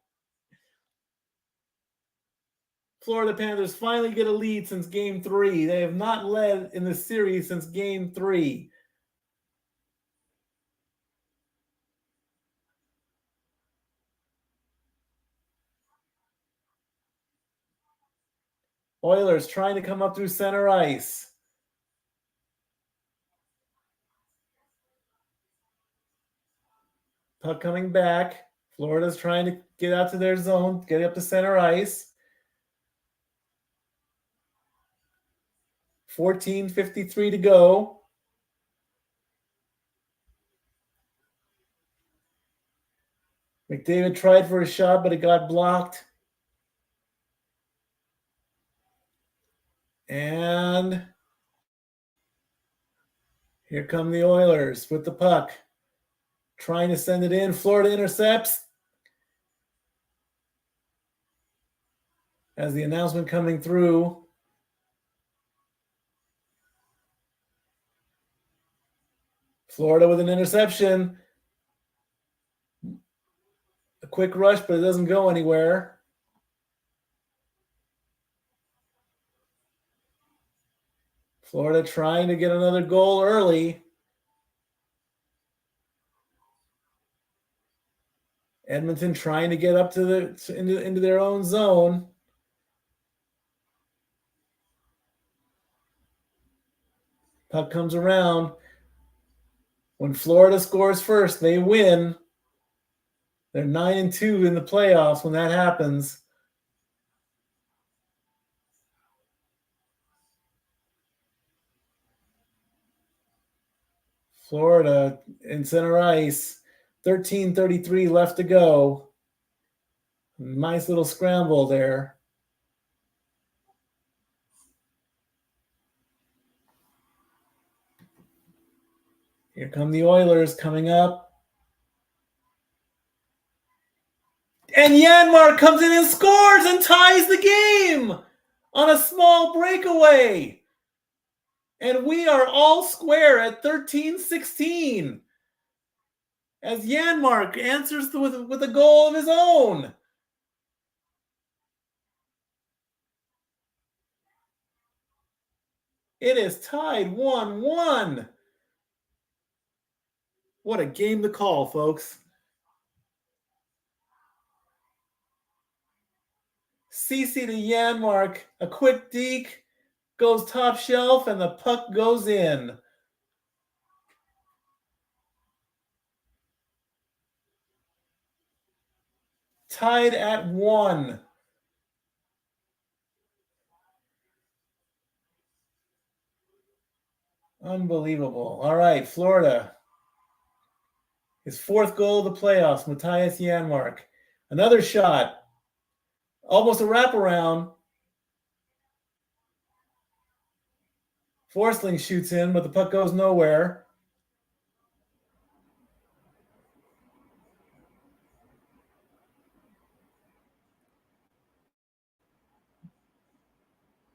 Florida Panthers finally get a lead since Game 3. They have not led in the series since Game 3. Oilers trying to come up through center ice. Puck coming back. Florida's trying to get out to their zone, get up to center ice. 14:53 to go. McDavid tried for a shot, but it got blocked. And here come the Oilers with the puck. Trying to send it in. Florida intercepts. As the announcement coming through. Florida with an interception. A quick rush, but it doesn't go anywhere. Florida trying to get another goal early. Edmonton trying to get up to into their own zone. Puck comes around. When Florida scores first, they win. They're 9-2 in the playoffs when that happens. Florida in center ice. 13:33 left to go. Nice little scramble there. Here come the Oilers coming up. And Janmark comes in and scores and ties the game on a small breakaway. And we are all square at 13-16. As Janmark answers with a goal of his own. It is tied 1-1. What a game to call, folks. CC to Janmark. A quick deke. Goes top shelf, and the puck goes in. Tied at 1. Unbelievable. All right, Florida. His 4th goal of the playoffs, Matthias Janmark. Another shot. Almost a wraparound. Forsling shoots in, but the puck goes nowhere.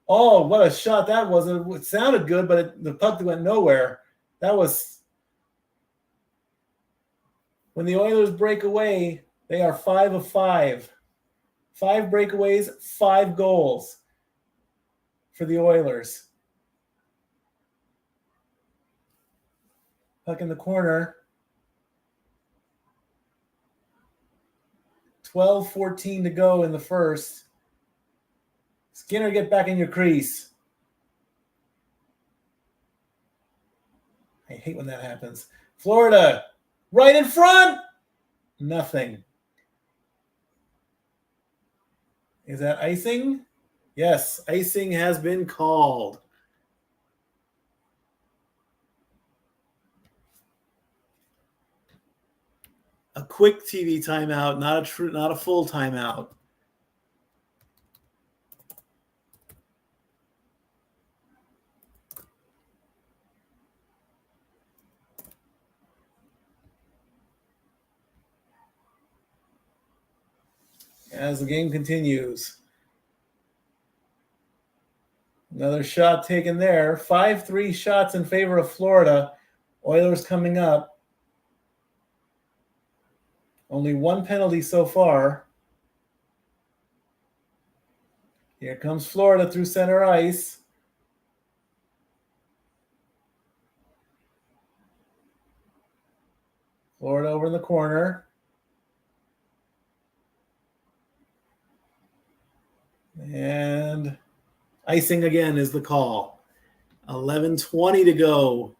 Oh, what a shot that was. It sounded good, but the puck went nowhere. That was... When the Oilers break away, they are 5 of 5. 5 breakaways, 5 goals for the Oilers. Puck in the corner. 12:14 to go in the first. Skinner, get back in your crease. I hate when that happens. Florida, right in front. Nothing. Is that icing? Yes, icing has been called. A quick TV timeout, not a full timeout. As the game continues. Another shot taken there. 5-3 shots in favor of Florida. Oilers coming up. Only 1 penalty so far. Here comes Florida through center ice. Florida over in the corner. And icing again is the call. 11:20 to go.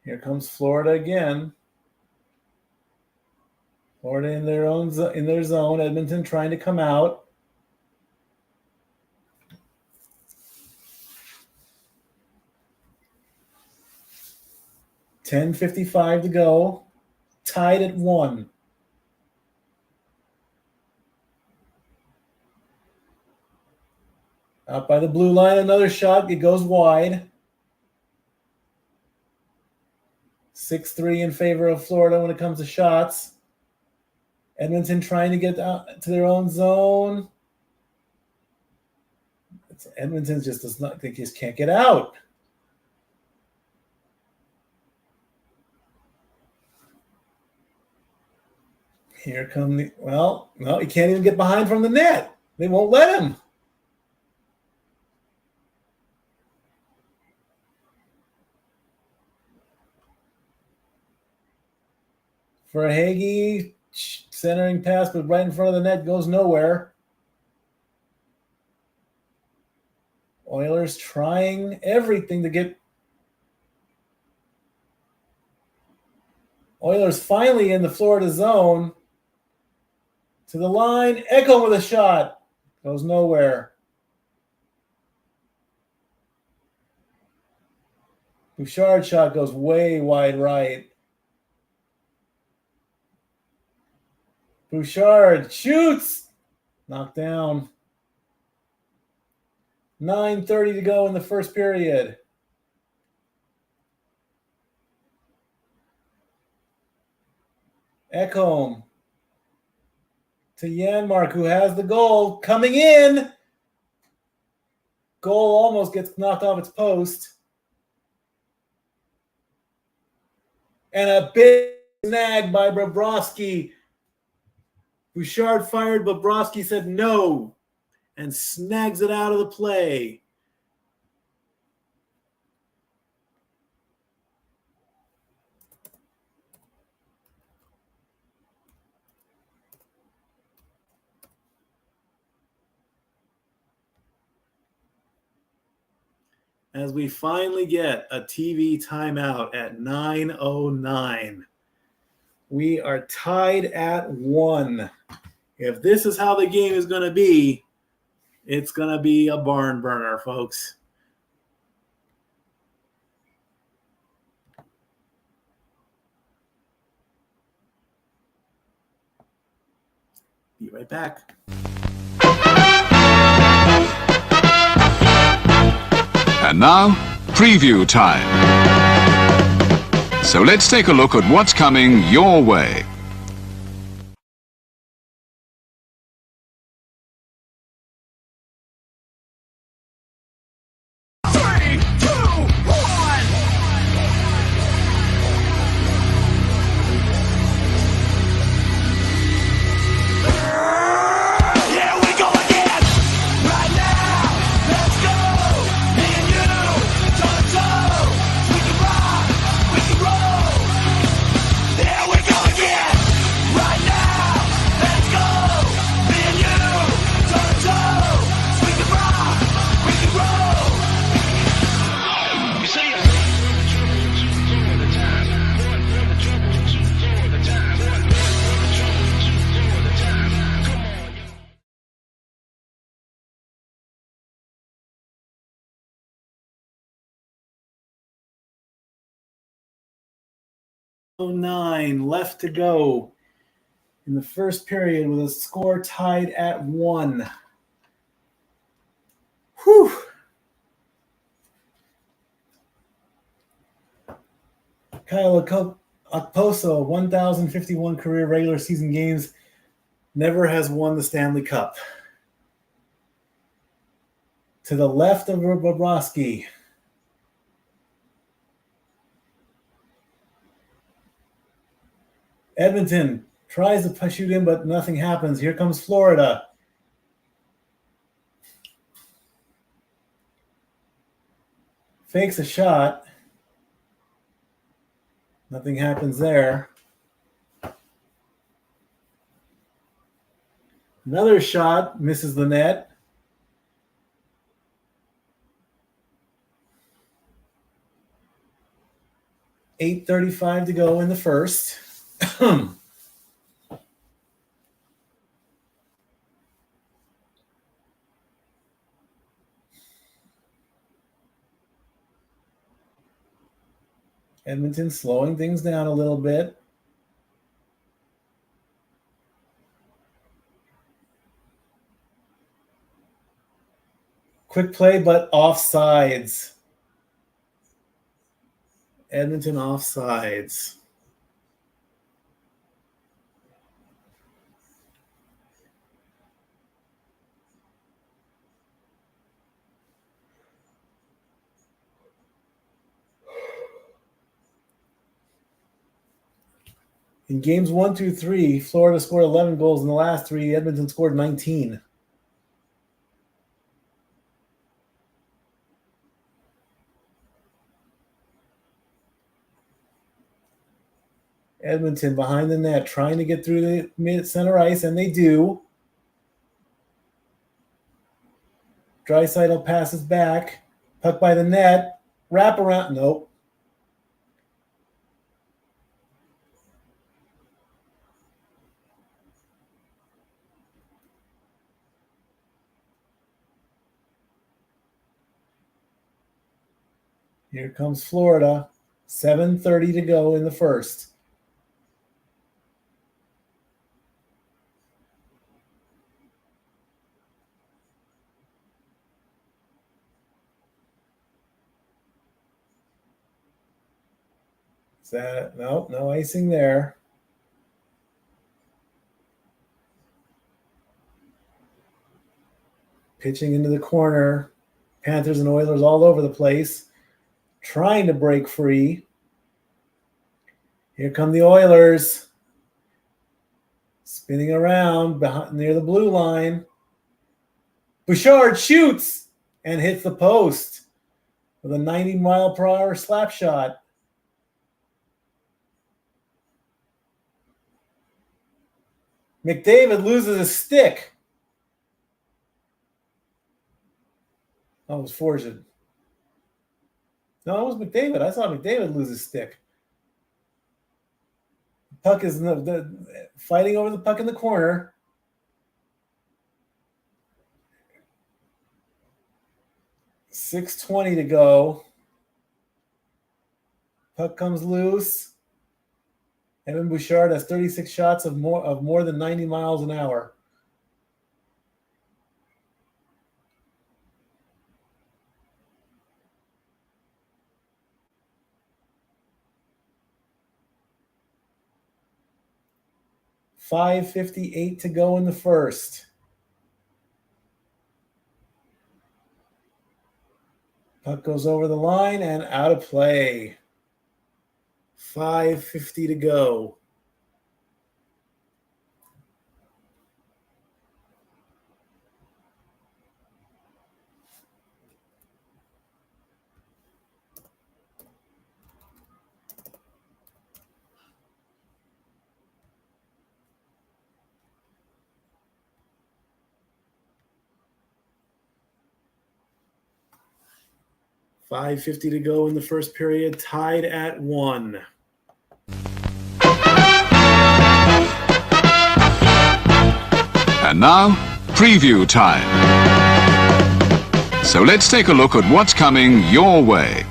Here comes Florida again. Florida in their zone. Edmonton trying to come out. $10:55 to go. Tied at 1. Out by the blue line, another shot. It goes wide. 6-3 in favor of Florida when it comes to shots. Edmonton trying to get out to their own zone. Edmonton just does not think he just can't get out. Here come the he can't even get behind from the net. They won't let him. For a Hagee, centering pass, but right in front of the net goes nowhere. Oilers trying everything to get. Oilers finally in the Florida zone. To the line. Ekholm with a shot. Goes nowhere. Bouchard's shot goes way wide right. Bouchard shoots. Knocked down. 9:30 to go in the first period. Ekholm. to Janmark, who has the goal coming in. Goal almost gets knocked off its post. And a big snag by Bobrovsky. Bouchard fired, Bobrovsky said no and snags it out of the play. As we finally get a TV timeout at 9:09. We are tied at 1. If this is how the game is going to be, it's going to be a barn burner, folks. Be right back. And now, preview time. So let's take a look at what's coming your way. .09 left to go in the first period with a score tied at 1. Whew. Kyle Okposo, 1,051 career regular season games, never has won the Stanley Cup. To the left of Bobrovsky. Edmonton tries to shoot in, but nothing happens. Here comes Florida. Fakes a shot. Nothing happens there. Another shot misses the net. .35 to go in the first. Edmonton slowing things down a little bit. Quick play, but offsides. Edmonton offsides. In games 1, 2, 3, Florida scored 11 goals. In the last 3, Edmonton scored 19. Edmonton behind the net, trying to get through the mid-center ice, and they do. Draisaitl passes back. Puck by the net. Wrap around. Nope. Here comes Florida. 7:30 to go in the first. Is that no icing there. Pitching into the corner. Panthers and Oilers all over the place, trying to break free. Here come the Oilers. Spinning around near the blue line. Bouchard shoots and hits the post with a 90-mile-per-hour slap shot. McDavid loses a stick. Oh, it was Forged. No, it was McDavid. I saw McDavid lose his stick. Puck is fighting over the puck in the corner. .620 to go. Puck comes loose. Evan Bouchard has 36 shots of more than 90 miles an hour. .558 to go in the first. Puck goes over the line and out of play. .550 to go. .550 to go in the first period, tied at 1. And now, preview time. So let's take a look at what's coming your way.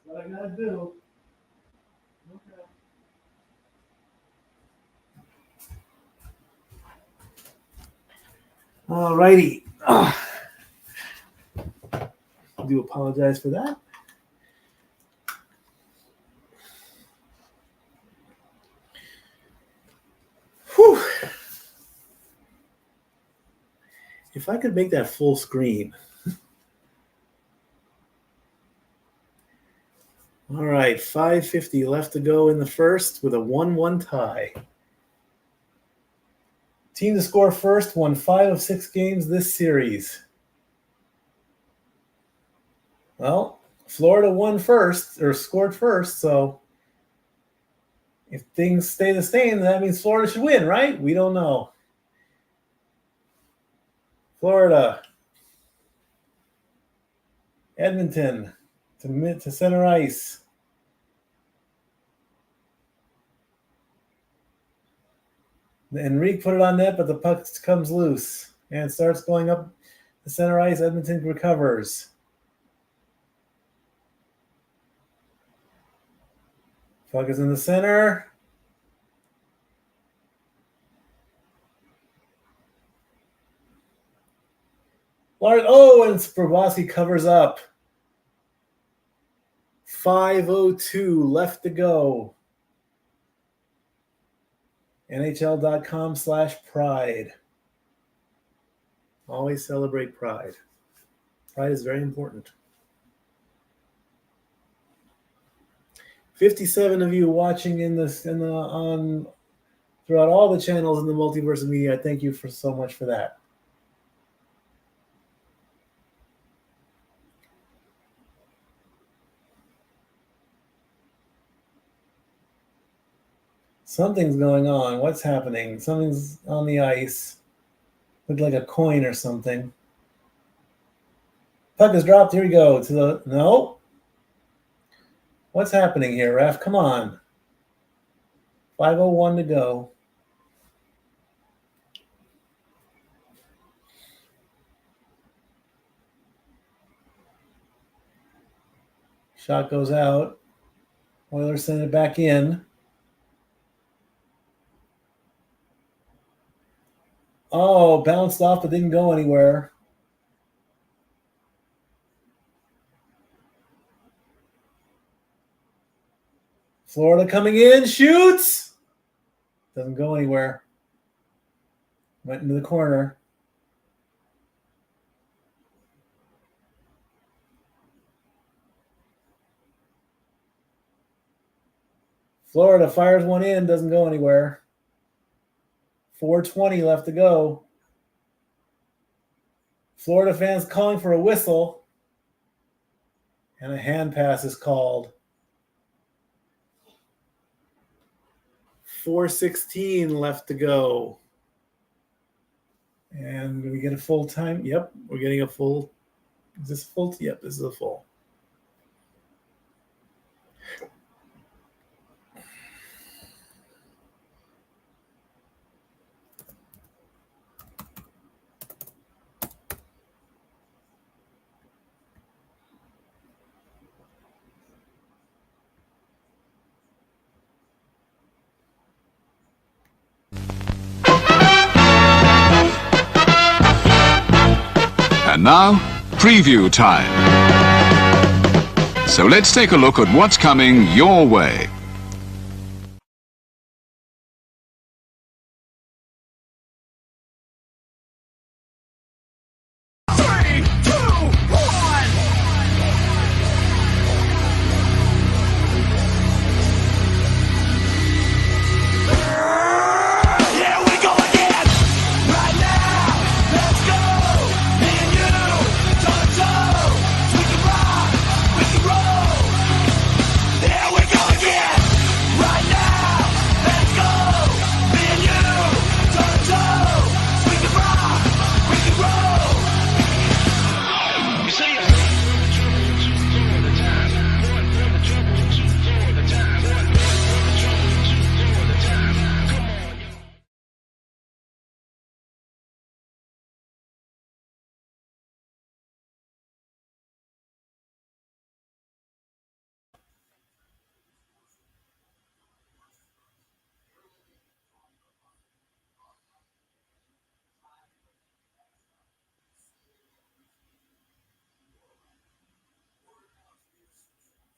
What I gotta do. Okay. All righty. I do apologize for that. Whew. If I could make that full screen. All right, .550 left to go in the first with a 1-1 tie. Team to score first won 5 of 6 games this series. Well, Florida won first, or scored first, so if things stay the same, that means Florida should win, right? We don't know. Florida. Edmonton to center ice. Enrique put it on net, but the puck comes loose and starts going up the center ice. Edmonton recovers. Puck is in the center. And Sprabowski covers up. 5:02 left to go. NHL.com/pride. Always celebrate pride. Pride is very important. 57 of you watching throughout all the channels in the Multiverse of Media. I thank you so much for that. Something's going on. What's happening? Something's on the ice. Looked like a coin or something. Puck is dropped. Here we go. To the no. What's happening here, ref? Come on. 5:01 to go. Shot goes out. Oilers send it back in. Oh, bounced off but didn't go anywhere. Florida coming in, shoots. Doesn't go anywhere. Went into the corner. Florida fires one in, doesn't go anywhere. 4:20 left to go. Florida fans calling for a whistle. And a hand pass is called. 4:16 left to go. And do we get a full time? Yep, we're getting a full. Is this full? Yep, this is a full. And now, preview time. So let's take a look at what's coming your way.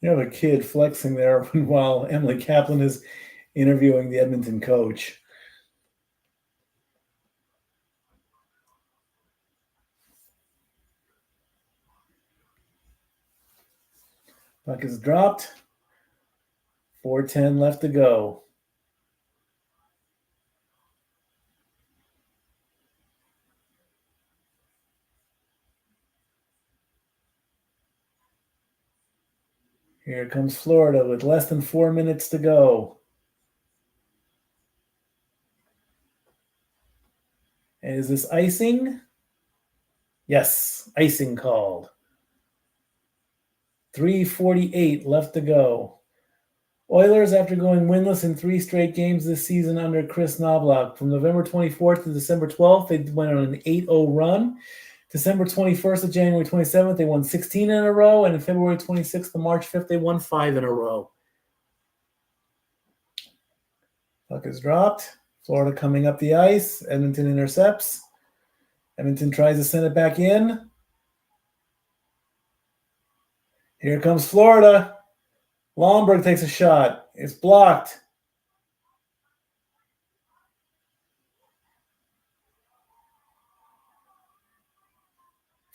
You have a kid flexing there while Emily Kaplan is interviewing the Edmonton coach. Puck is dropped. 4:10 left to go. Here comes Florida with less than 4 minutes to go. And is this icing? Yes, icing called. 3:48 left to go. Oilers, after going winless in 3 straight games this season under Chris Knobloch, from November 24th to December 12th, they went on an 8-0 run. December 21st to January 27th, they won 16 in a row, and in February 26th to March 5th, they won 5 in a row. Puck is dropped. Florida coming up the ice. Edmonton intercepts. Edmonton tries to send it back in. Here comes Florida. Lomberg takes a shot. It's blocked.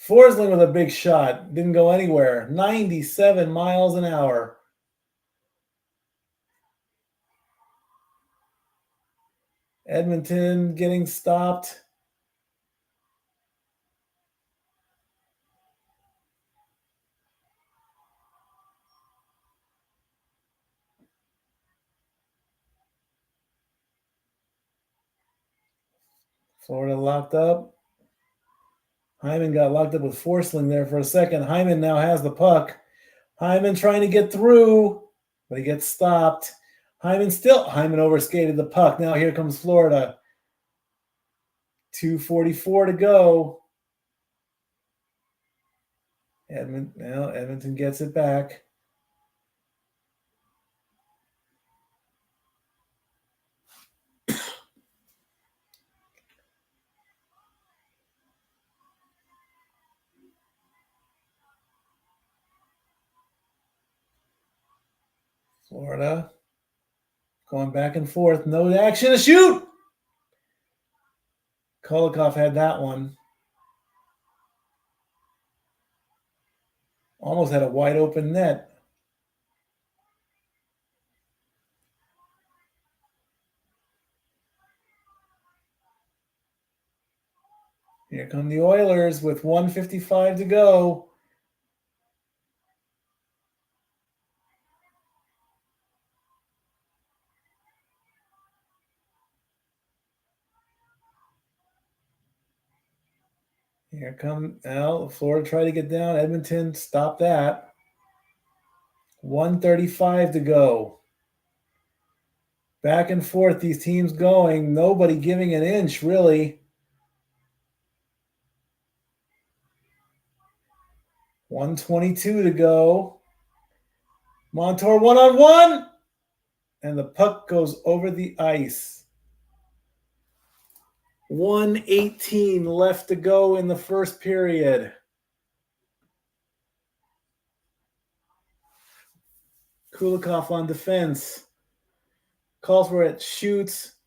Forsling with a big shot. Didn't go anywhere. 97 miles an hour. Edmonton getting stopped. Florida locked up. Hyman got locked up with Forsling there for a second. Hyman now has the puck. Hyman trying to get through, but he gets stopped. Hyman overskated the puck. Now here comes Florida. 2:44 to go. Edmonton gets it back. Florida going back and forth. No action to shoot. Kulikov had that one. Almost had a wide open net. Here come the Oilers with 1:55 to go. Here come Florida tried to get down. Edmonton stopped that. 1:35 to go. Back and forth, these teams going. Nobody giving an inch, really. 1:22 to go. Montour one-on-one. And the puck goes over the ice. 1:18 left to go in the first period. Kulikov on defense. Calls for it, shoots.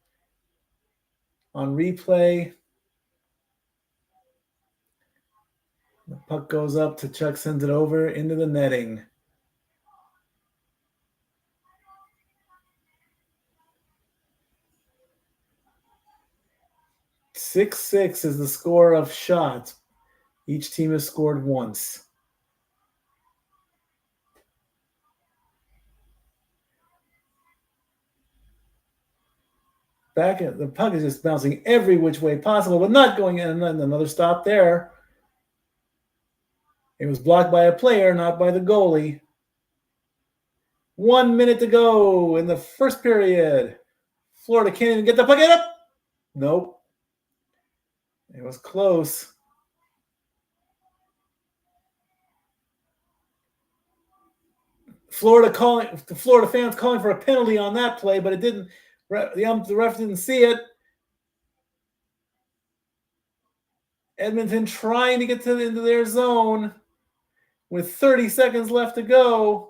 On replay. The puck goes up. Tkachuk sends it over into the netting. 6-6 is the score of shots. Each team has scored once. The puck is just bouncing every which way possible, but not going in. Another stop there. It was blocked by a player, not by the goalie. 1 minute to go in the first period. Florida can't even get the puck up. Nope. It was close. The Florida fans calling for a penalty on that play, but it didn't. The ref didn't see it. Edmonton trying to get into their zone with 30 seconds left to go.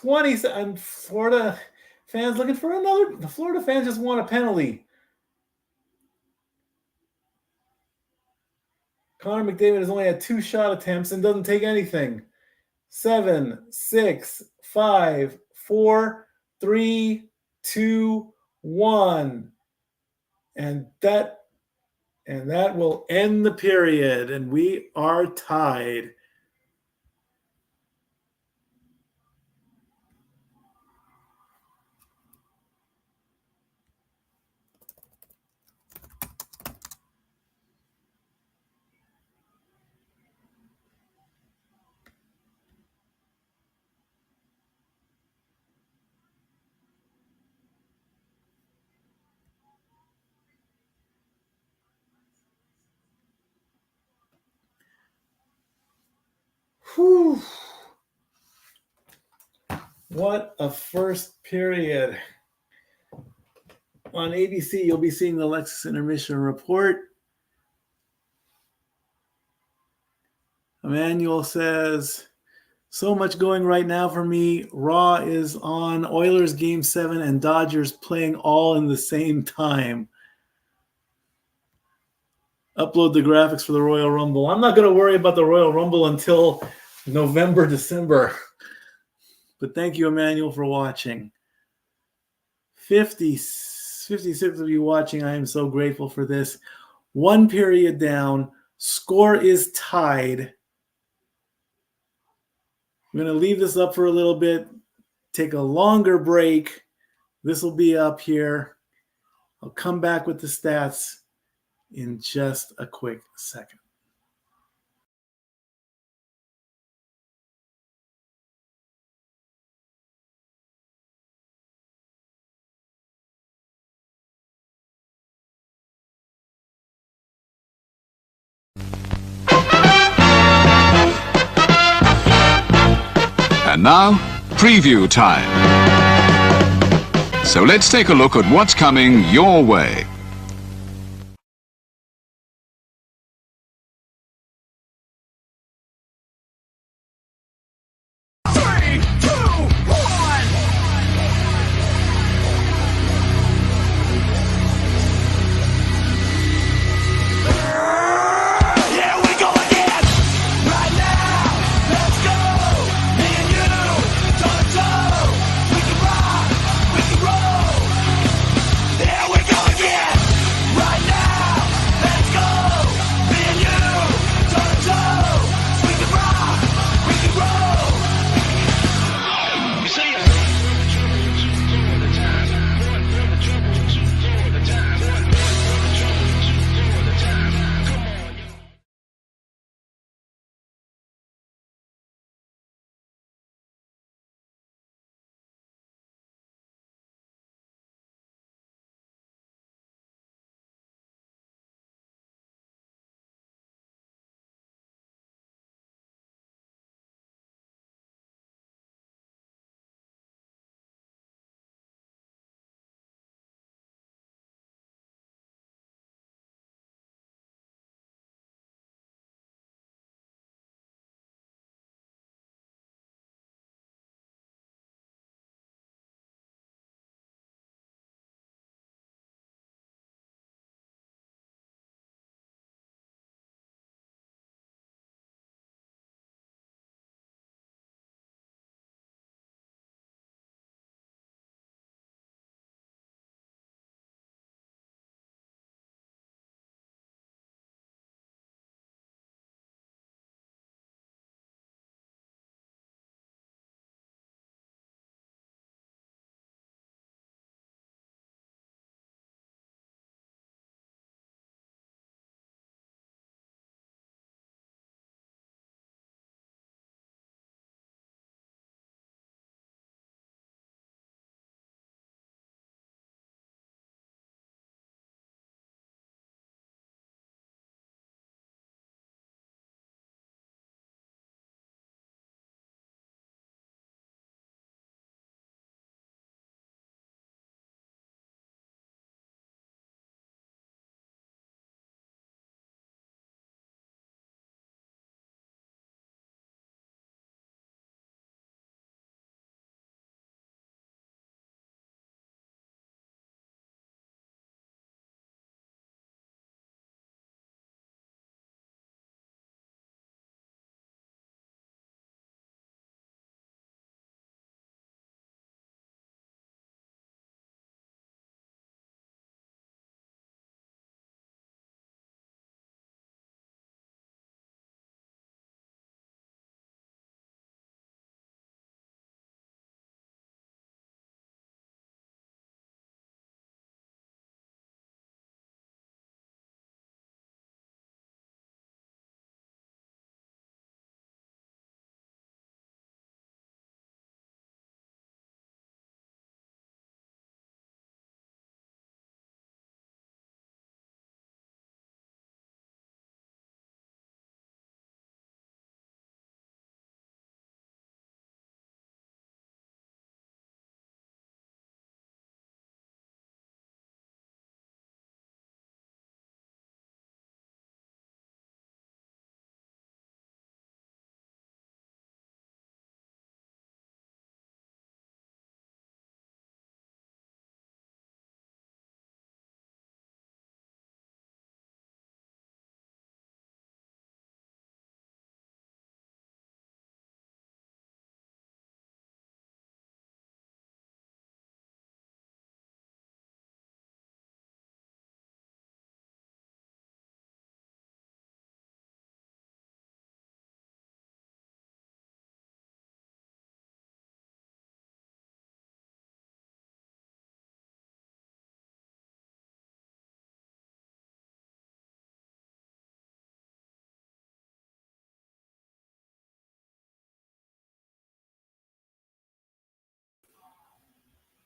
And Florida fans looking for another. The Florida fans just want a penalty. Connor McDavid has only had 2 shot attempts and doesn't take anything. 7, 6, 5, 4, 3, 2, 1. And that will end the period, and we are tied. Whew. What a first period. On ABC, you'll be seeing the Lexus Intermission Report. Emmanuel says, so much going right now for me. Raw is on. Oilers Game 7 and Dodgers playing all in the same time. Upload the graphics for the Royal Rumble. I'm not going to worry about the Royal Rumble until November, December. But thank you, Emmanuel, for watching. 56 of you watching. I am so grateful for this. 1 period down. Score is tied. I'm going to leave this up for a little bit, take a longer break. This will be up here. I'll come back with the stats in just a quick second. And now, preview time. So let's take a look at what's coming your way. Here we go again!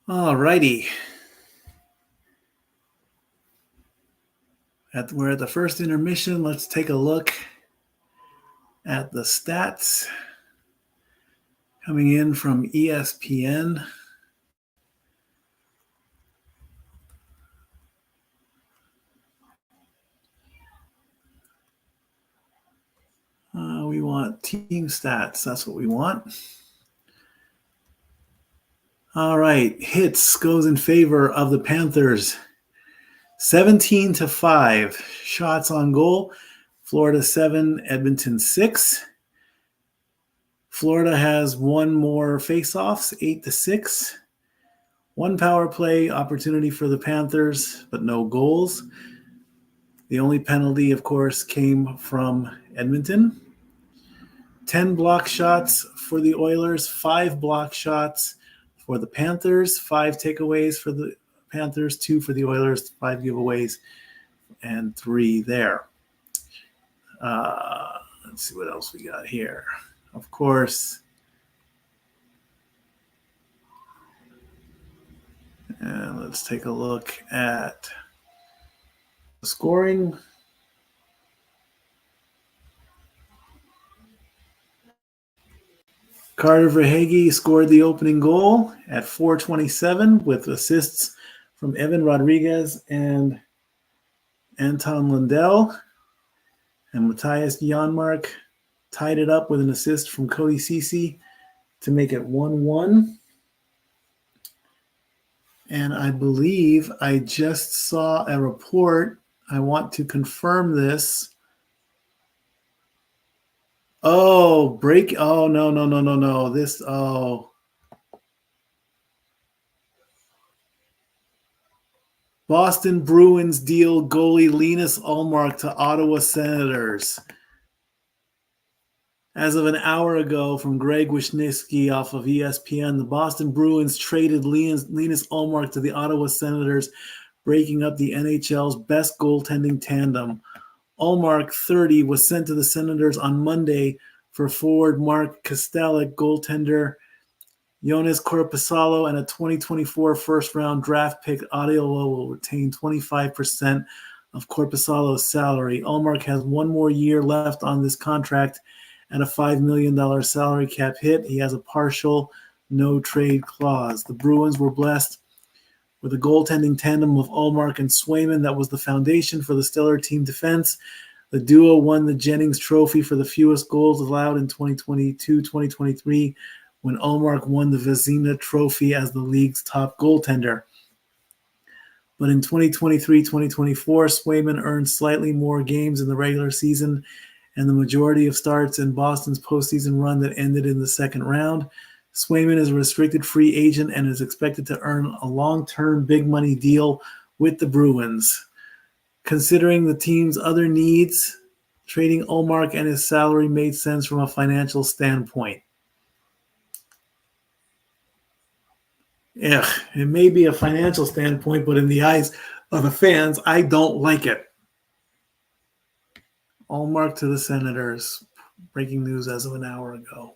All righty. We're at the first intermission. Let's take a look at the stats coming in from ESPN. We want team stats. That's what we want. All right. Hits goes in favor of the Panthers. 17-5. Shots on goal. Florida 7, Edmonton 6. Florida has one more faceoffs, 8-6. One power play opportunity for the Panthers, but no goals. The only penalty, of course, came from Edmonton. 10 block shots for the Oilers, 5 block shots for the Panthers, 5 takeaways for the Panthers, 2 for the Oilers, 5 giveaways, and 3 there. Let's see what else we got here. Of course, and let's take a look at the scoring. Carter Verhaeghe scored the opening goal at 4:27 with assists from Evan Rodriguez and Anton Lundell. And Matthias Janmark tied it up with an assist from Cody Ceci to make it 1-1. And I believe I just saw a report. I want to confirm this. Oh, break. Oh, no. This, oh. Boston Bruins deal goalie Linus Ullmark to Ottawa Senators. As of an hour ago from Greg Wisniewski off of ESPN, the Boston Bruins traded Linus Ullmark to the Ottawa Senators, breaking up the NHL's best goaltending tandem. Ullmark, 30, was sent to the Senators on Monday for forward Mark Kastelic, goaltender Jonas Korpisalo, and a 2024 first-round draft pick. Ottawa will retain 25% of Korpisalo's salary. Ullmark has one more year left on this contract and a $5 million salary cap hit. He has a partial no-trade clause. The Bruins were blessed with a goaltending tandem of Ullmark and Swayman that was the foundation for the stellar team defense. The duo won the Jennings Trophy for the fewest goals allowed in 2022-2023 when Ullmark won the Vezina Trophy as the league's top goaltender. But in 2023-2024, Swayman earned slightly more games in the regular season and the majority of starts in Boston's postseason run that ended in the second round. Swayman is a restricted free agent and is expected to earn a long-term big money deal with the Bruins. Considering the team's other needs, trading Ullmark and his salary made sense from a financial standpoint. Yeah, it may be a financial standpoint, but in the eyes of the fans, I don't like it. Ullmark to the Senators. Breaking news as of an hour ago.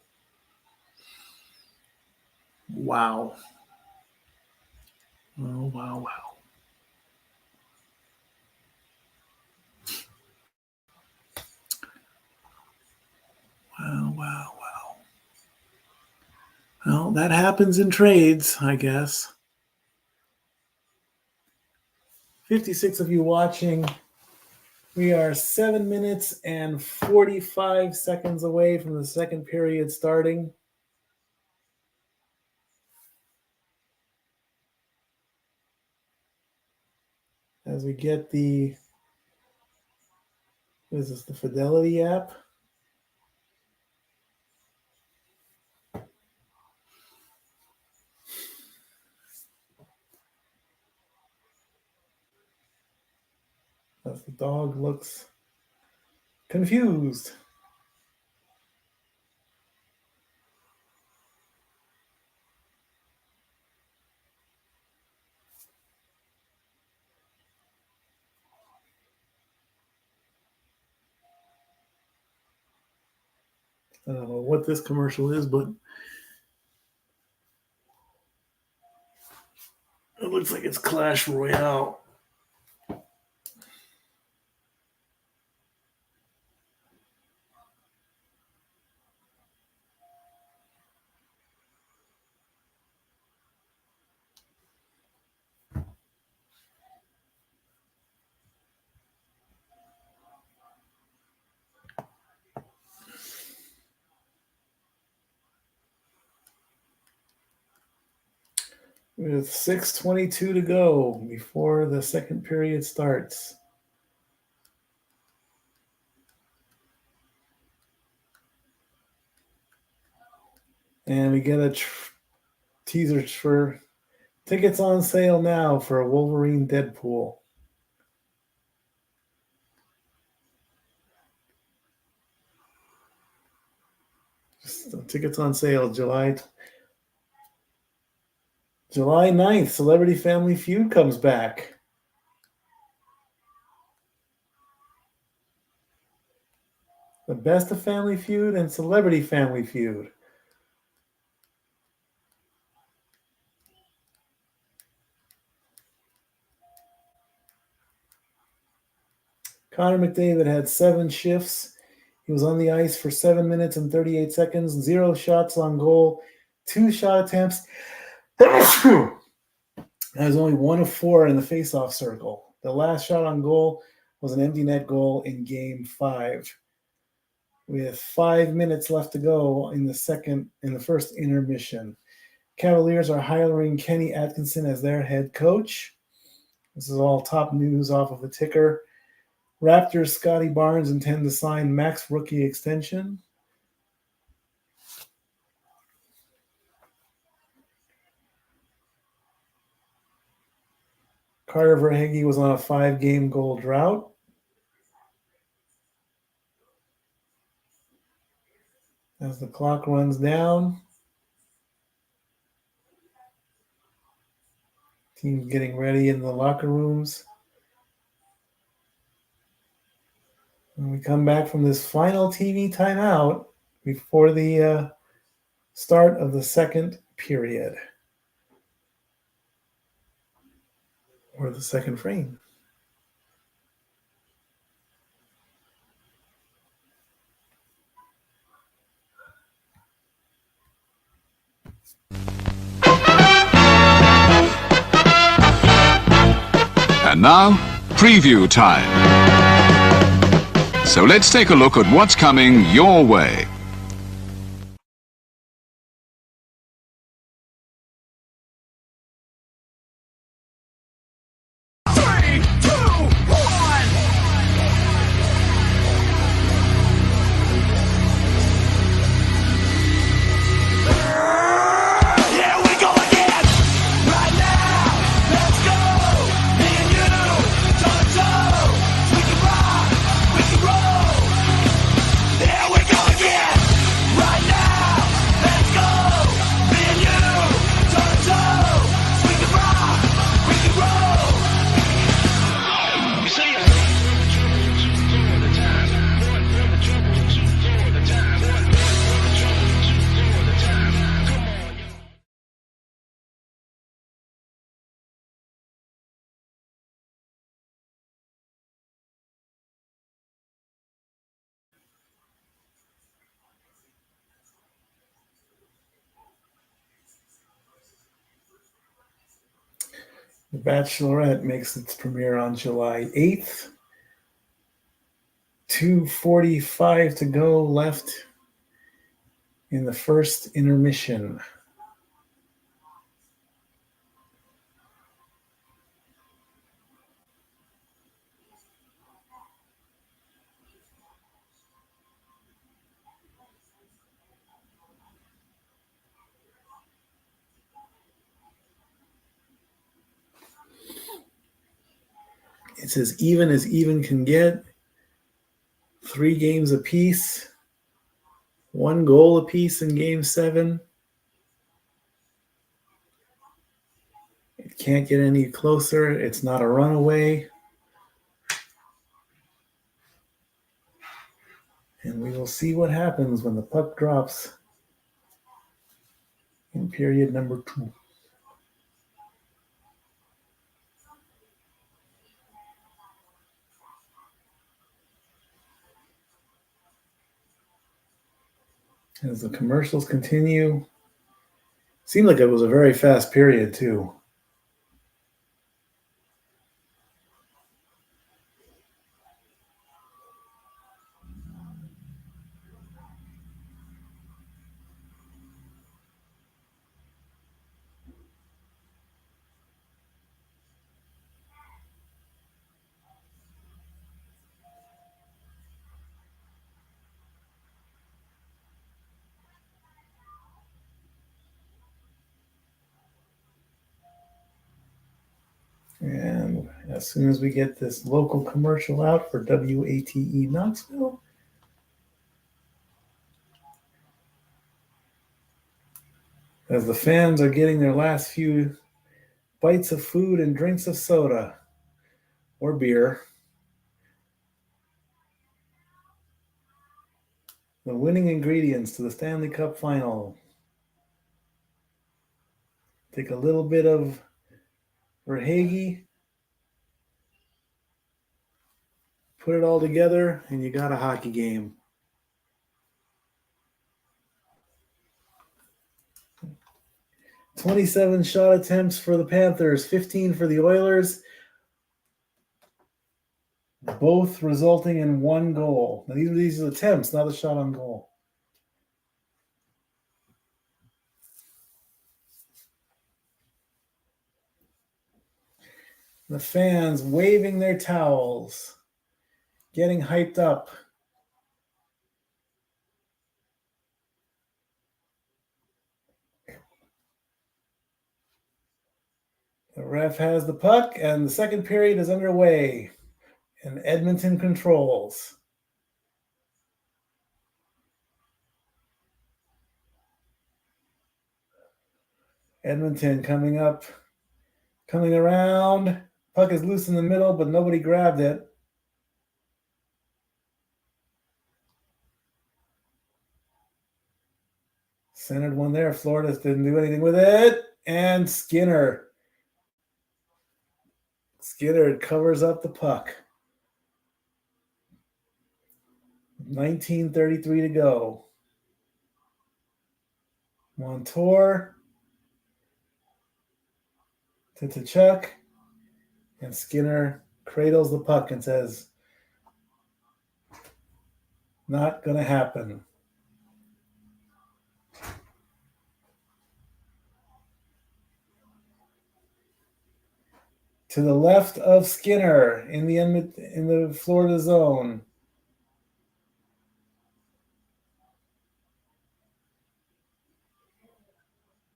Wow. Oh, wow. Wow. Well, that happens in trades, I guess. 56 of you watching. We are 7 minutes and 45 seconds away from the second period starting. As we get the Fidelity app? As the dog looks confused. I don't know what this commercial is, but It looks like it's Clash Royale. With 6:22 to go before the second period starts. And we get a teaser for tickets on sale now for Wolverine Deadpool. Tickets on sale July 9th. Celebrity Family Feud comes back. The Best of Family Feud and Celebrity Family Feud. Connor McDavid had 7 shifts. He was on the ice for 7 minutes and 38 seconds, 0 shots on goal, 2 shot attempts. That was only 1 of 4 in the faceoff circle. The last shot on goal was an empty net goal in Game 5. With 5 minutes left to go in the first intermission. Cavaliers are hiring Kenny Atkinson as their head coach. This is all top news off of the ticker. Raptors Scotty Barnes intend to sign max rookie extension. Carter Verhaeghe was on a 5-game goal drought. As the clock runs down, teams getting ready in the locker rooms. When we come back from this final TV timeout before the start of the second period. Or the second frame. And now, preview time. So let's take a look at what's coming your way. The Bachelorette makes its premiere on July 8th. 2:45 to go left in the first intermission. It's as even can get. 3 games apiece. 1 goal apiece in Game 7. It can't get any closer. It's not a runaway. And we will see what happens when the puck drops in period number 2. As the commercials continue. Seemed like it was a very fast period, too. And as soon as we get this local commercial out for WATE Knoxville, as the fans are getting their last few bites of food and drinks of soda or beer, the winning ingredients to the Stanley Cup Final. Take a little bit of Verhage, put it all together, and you got a hockey game. "27 shot attempts for the Panthers, 15 for the Oilers, both resulting in 1 goal." Now, these are attempts, not a shot on goal. The fans waving their towels, getting hyped up. The ref has the puck, and the second period is underway, and Edmonton controls. Edmonton coming up, coming around. Puck is loose in the middle, but nobody grabbed it. Centered one there. Florida didn't do anything with it. And Skinner covers up the puck. 19:33 to go. Montour to Tkachuk, and Skinner cradles the puck and says, "Not going to happen." To the left of Skinner in the Florida zone.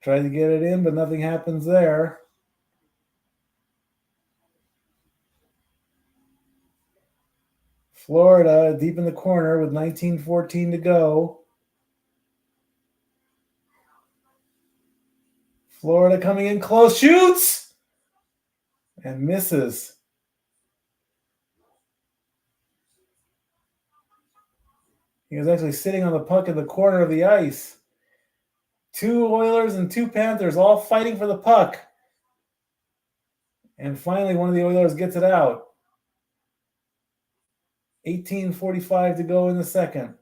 Tried to get it in, but nothing happens there. Florida deep in the corner with 19:14 to go. Florida coming in close, shoots and misses. He was actually sitting on the puck in the corner of the ice. 2 Oilers and 2 Panthers all fighting for the puck. And finally, one of the Oilers gets it out. 18:45 to go in the second.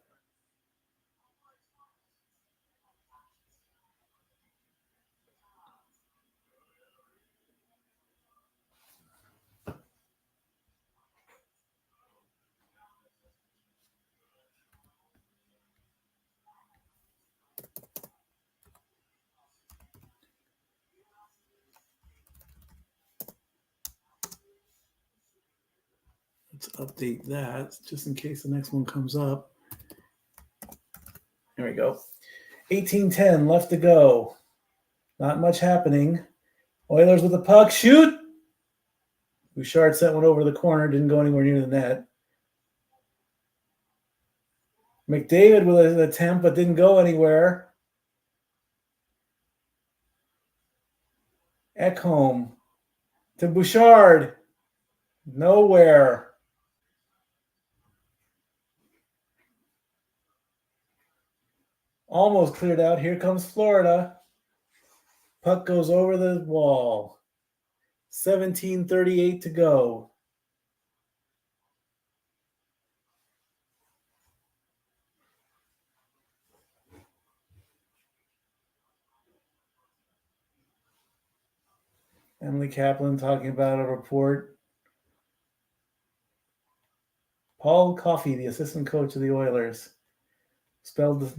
Let's update that just in case the next one comes up. There we go. 18:10 left to go. Not much happening. Oilers with the puck. Shoot! Bouchard sent one over the corner. Didn't go anywhere near the net. McDavid with an attempt, but didn't go anywhere. Ekholm to Bouchard. Nowhere. Almost cleared out. Here comes Florida. Puck goes over the wall. 17:38 to go. Emily Kaplan talking about a report. Paul Coffey, the assistant coach of the Oilers, spelled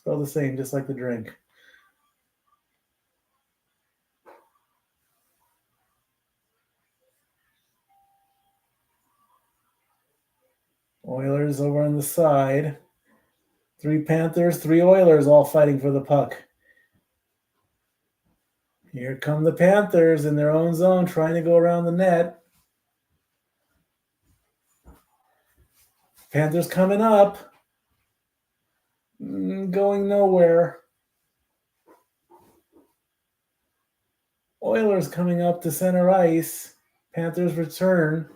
the same, just like the drink. Oilers over on the side. 3 Panthers, 3 Oilers, all fighting for the puck. Here come the Panthers in their own zone, trying to go around the net. Panthers coming up. Going nowhere. Oilers coming up to center ice. Panthers return.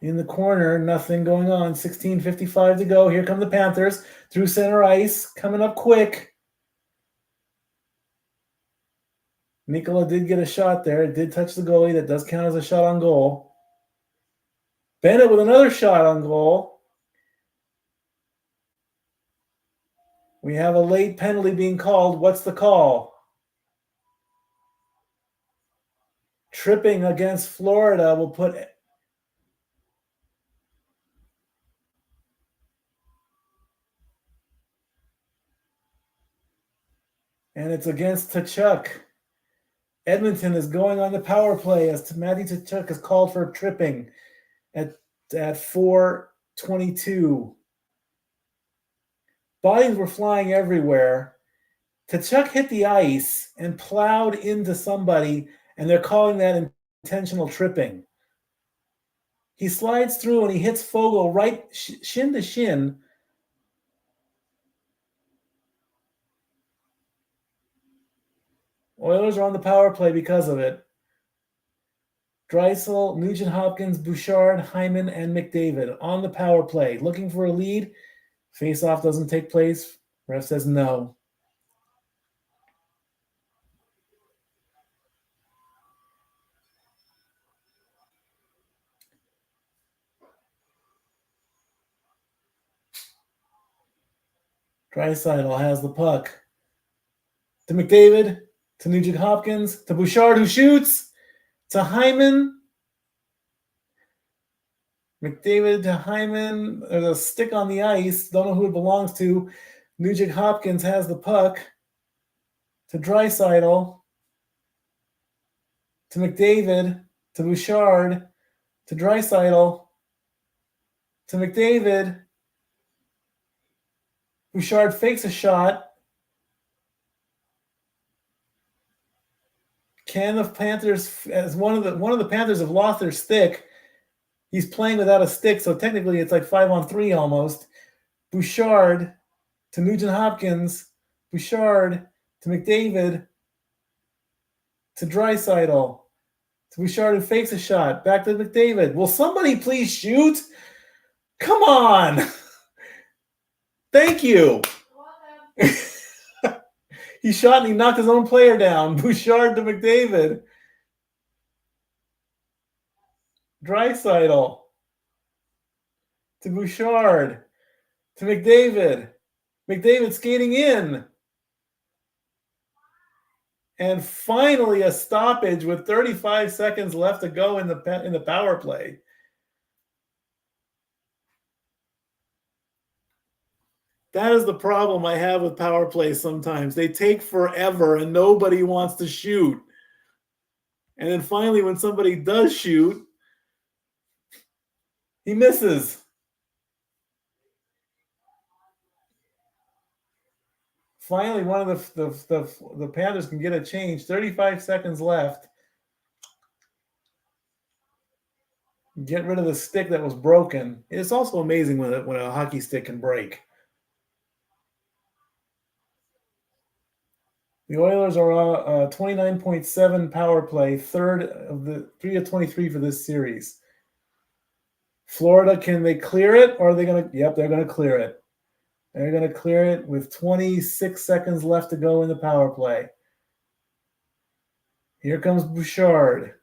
In the corner, nothing going on. 16:55 to go. Here come the Panthers through center ice, coming up quick. Nikola did get a shot there. It did touch the goalie. That does count as a shot on goal. Bennett with another shot on goal. We have a late penalty being called. What's the call? Tripping against Florida will put... And it's against Tkachuk. Edmonton is going on the power play as Matthew Tkachuk is called for tripping at 4:22. Bodies were flying everywhere. Tkachuk hit the ice and plowed into somebody, and they're calling that intentional tripping. He slides through and he hits Fogle right shin to shin. Oilers are on the power play because of it. Draisaitl, Nugent-Hopkins, Bouchard, Hyman, and McDavid on the power play. Looking for a lead. Face-off doesn't take place. Ref says no. Draisaitl has the puck. To McDavid, to Nugent-Hopkins, to Bouchard who shoots, to Hyman. McDavid to Hyman. There's a stick on the ice. Don't know who it belongs to. Nugent-Hopkins has the puck. To Draisaitl. To McDavid. To Bouchard. To Draisaitl. To McDavid. Bouchard fakes a shot. Can the Panthers, as one of the Panthers have lost their stick. He's playing without a stick, so technically it's like 5-on-3 almost. Bouchard to Nugent-Hopkins. Bouchard to McDavid. To Draisaitl. To Bouchard who fakes a shot. Back to McDavid. Will somebody please shoot? Come on. Thank you. He shot and he knocked his own player down. Bouchard to McDavid. Draisaitl to Bouchard to McDavid. McDavid skating in. And finally a stoppage with 35 seconds left to go in the power play. That is the problem I have with power plays sometimes. They take forever and nobody wants to shoot. And then finally when somebody does shoot, he misses. Finally, one of the Panthers can get a change. 35 seconds left. Get rid of the stick that was broken. It's also amazing when a hockey stick can break. The Oilers are on 29.7 power play, third of the 3 of 23 for this series. Florida, can they clear it, or are they going to? Yep, they're going to clear it. They're going to clear it with 26 seconds left to go in the power play. Here comes Bouchard.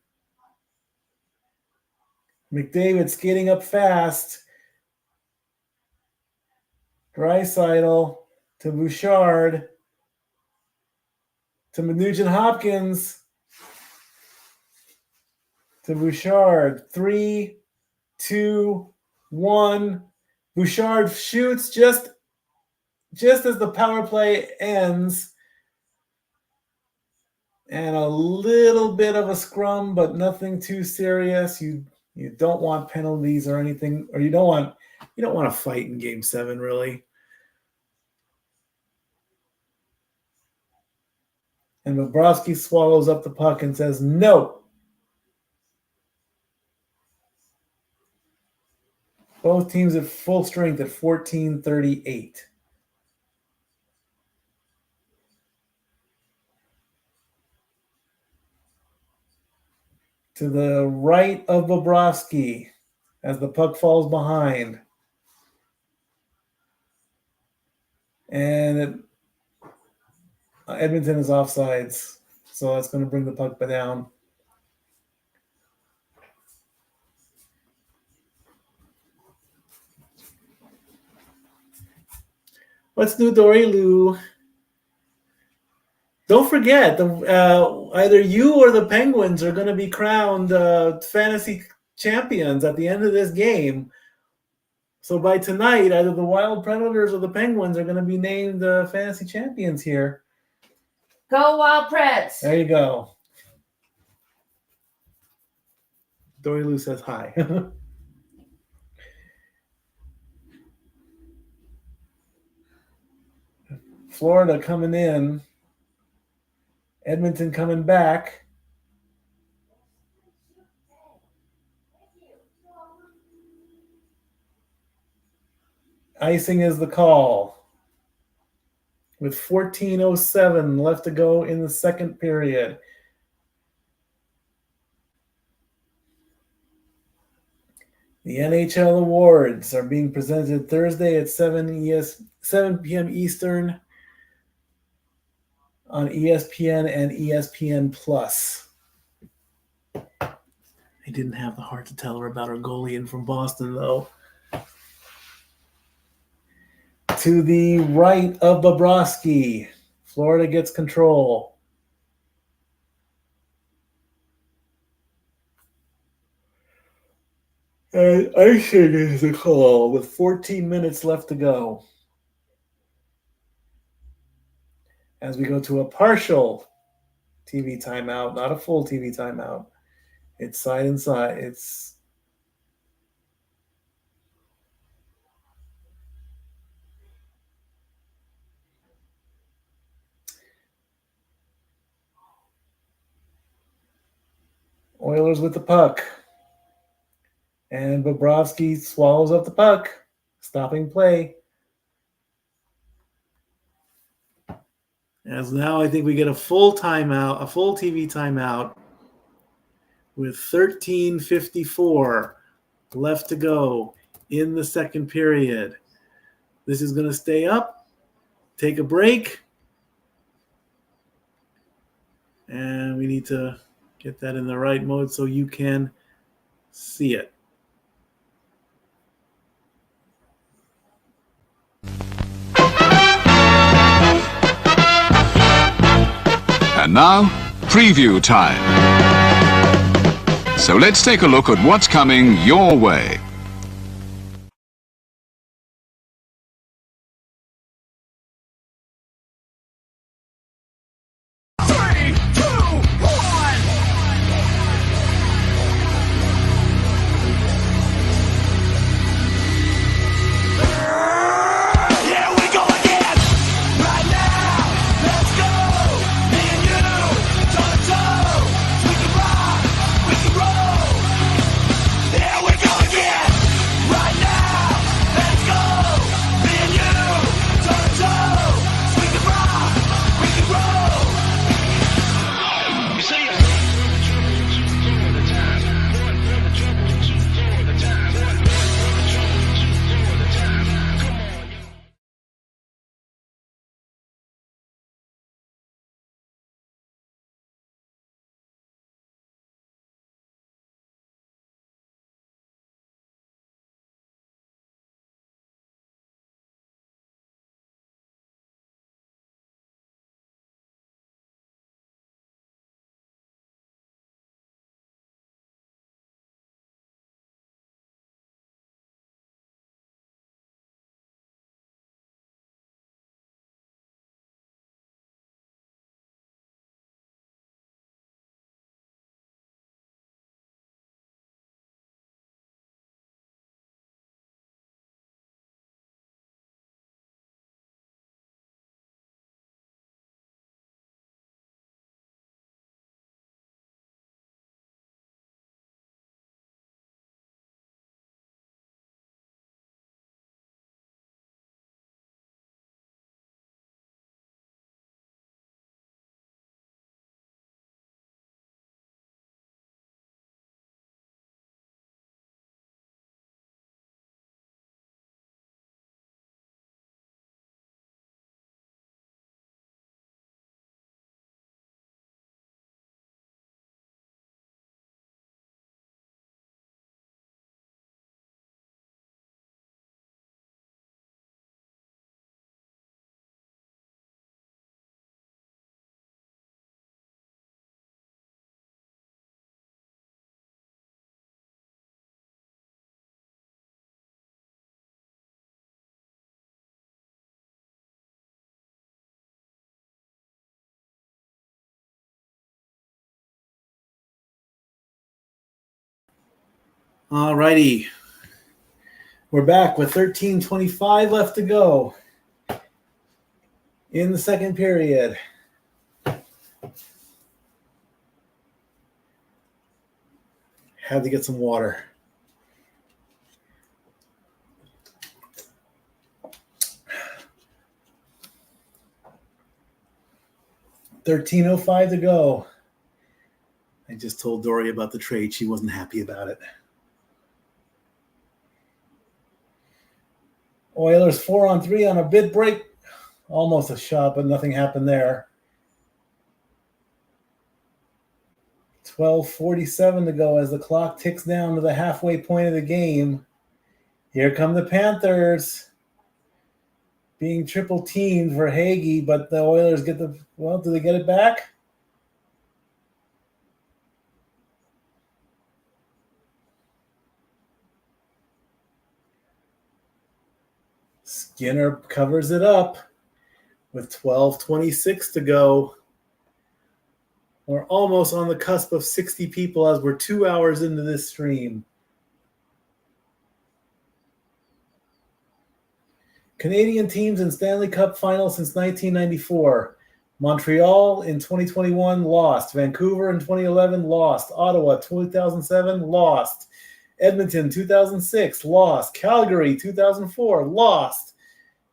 McDavid skating up fast. Draisaitl to Bouchard. to Nugent Hopkins to Bouchard. 3, 2, 1. Bouchard shoots just as the power play ends. And a little bit of a scrum, but nothing too serious. You don't want penalties or anything, or you don't want to fight in Game 7, really. And Bobrovsky swallows up the puck and says, no. Both teams at full strength at 14:38. To the right of Bobrovsky as the puck falls behind. And Edmonton is offsides, so that's going to bring the puck down. What's new, Dory Lou? Don't forget, either you or the Penguins are going to be crowned fantasy champions at the end of this game. So by tonight, either the Wild Predators or the Penguins are going to be named fantasy champions here. Go Wild Preds! There you go. Dory Lou says hi. Florida coming in. Edmonton coming back. Icing is the call. With 14:07 left to go in the second period. The NHL awards are being presented Thursday at 7 p.m. Eastern on ESPN and ESPN Plus. I didn't have the heart to tell her about our goalie in from Boston, though. To the right of Bobrovsky, Florida gets control. And icing is the call with 14 minutes left to go. As we go to a partial TV timeout, not a full TV timeout. It's side and side. It's Oilers with the puck. And Bobrovsky swallows up the puck, stopping play. As now I think we get a full timeout, a full TV timeout with 13:54 left to go in the second period. This is going to stay up, take a break, and we need to get that in the right mode so you can see it. And now, preview time. So let's take a look at what's coming your way. Here we go again! All righty. We're back with 13:25 left to go in the second period. Had to get some water. $13:05 to go. I just told Dory about the trade. She wasn't happy about it. Oilers 4-on-3 on a bid break. Almost a shot, but nothing happened there. 12:47 to go as the clock ticks down to the halfway point of the game. Here come the Panthers being triple teamed for Hagee, but the Oilers get do they get it back? Skinner covers it up with 12:26 to go. We're almost on the cusp of 60 people as we're 2 hours into this stream. Canadian teams in Stanley Cup Finals since 1994. Montreal in 2021 lost. Vancouver in 2011 lost. Ottawa 2007 lost. Edmonton 2006 lost. Calgary 2004 lost.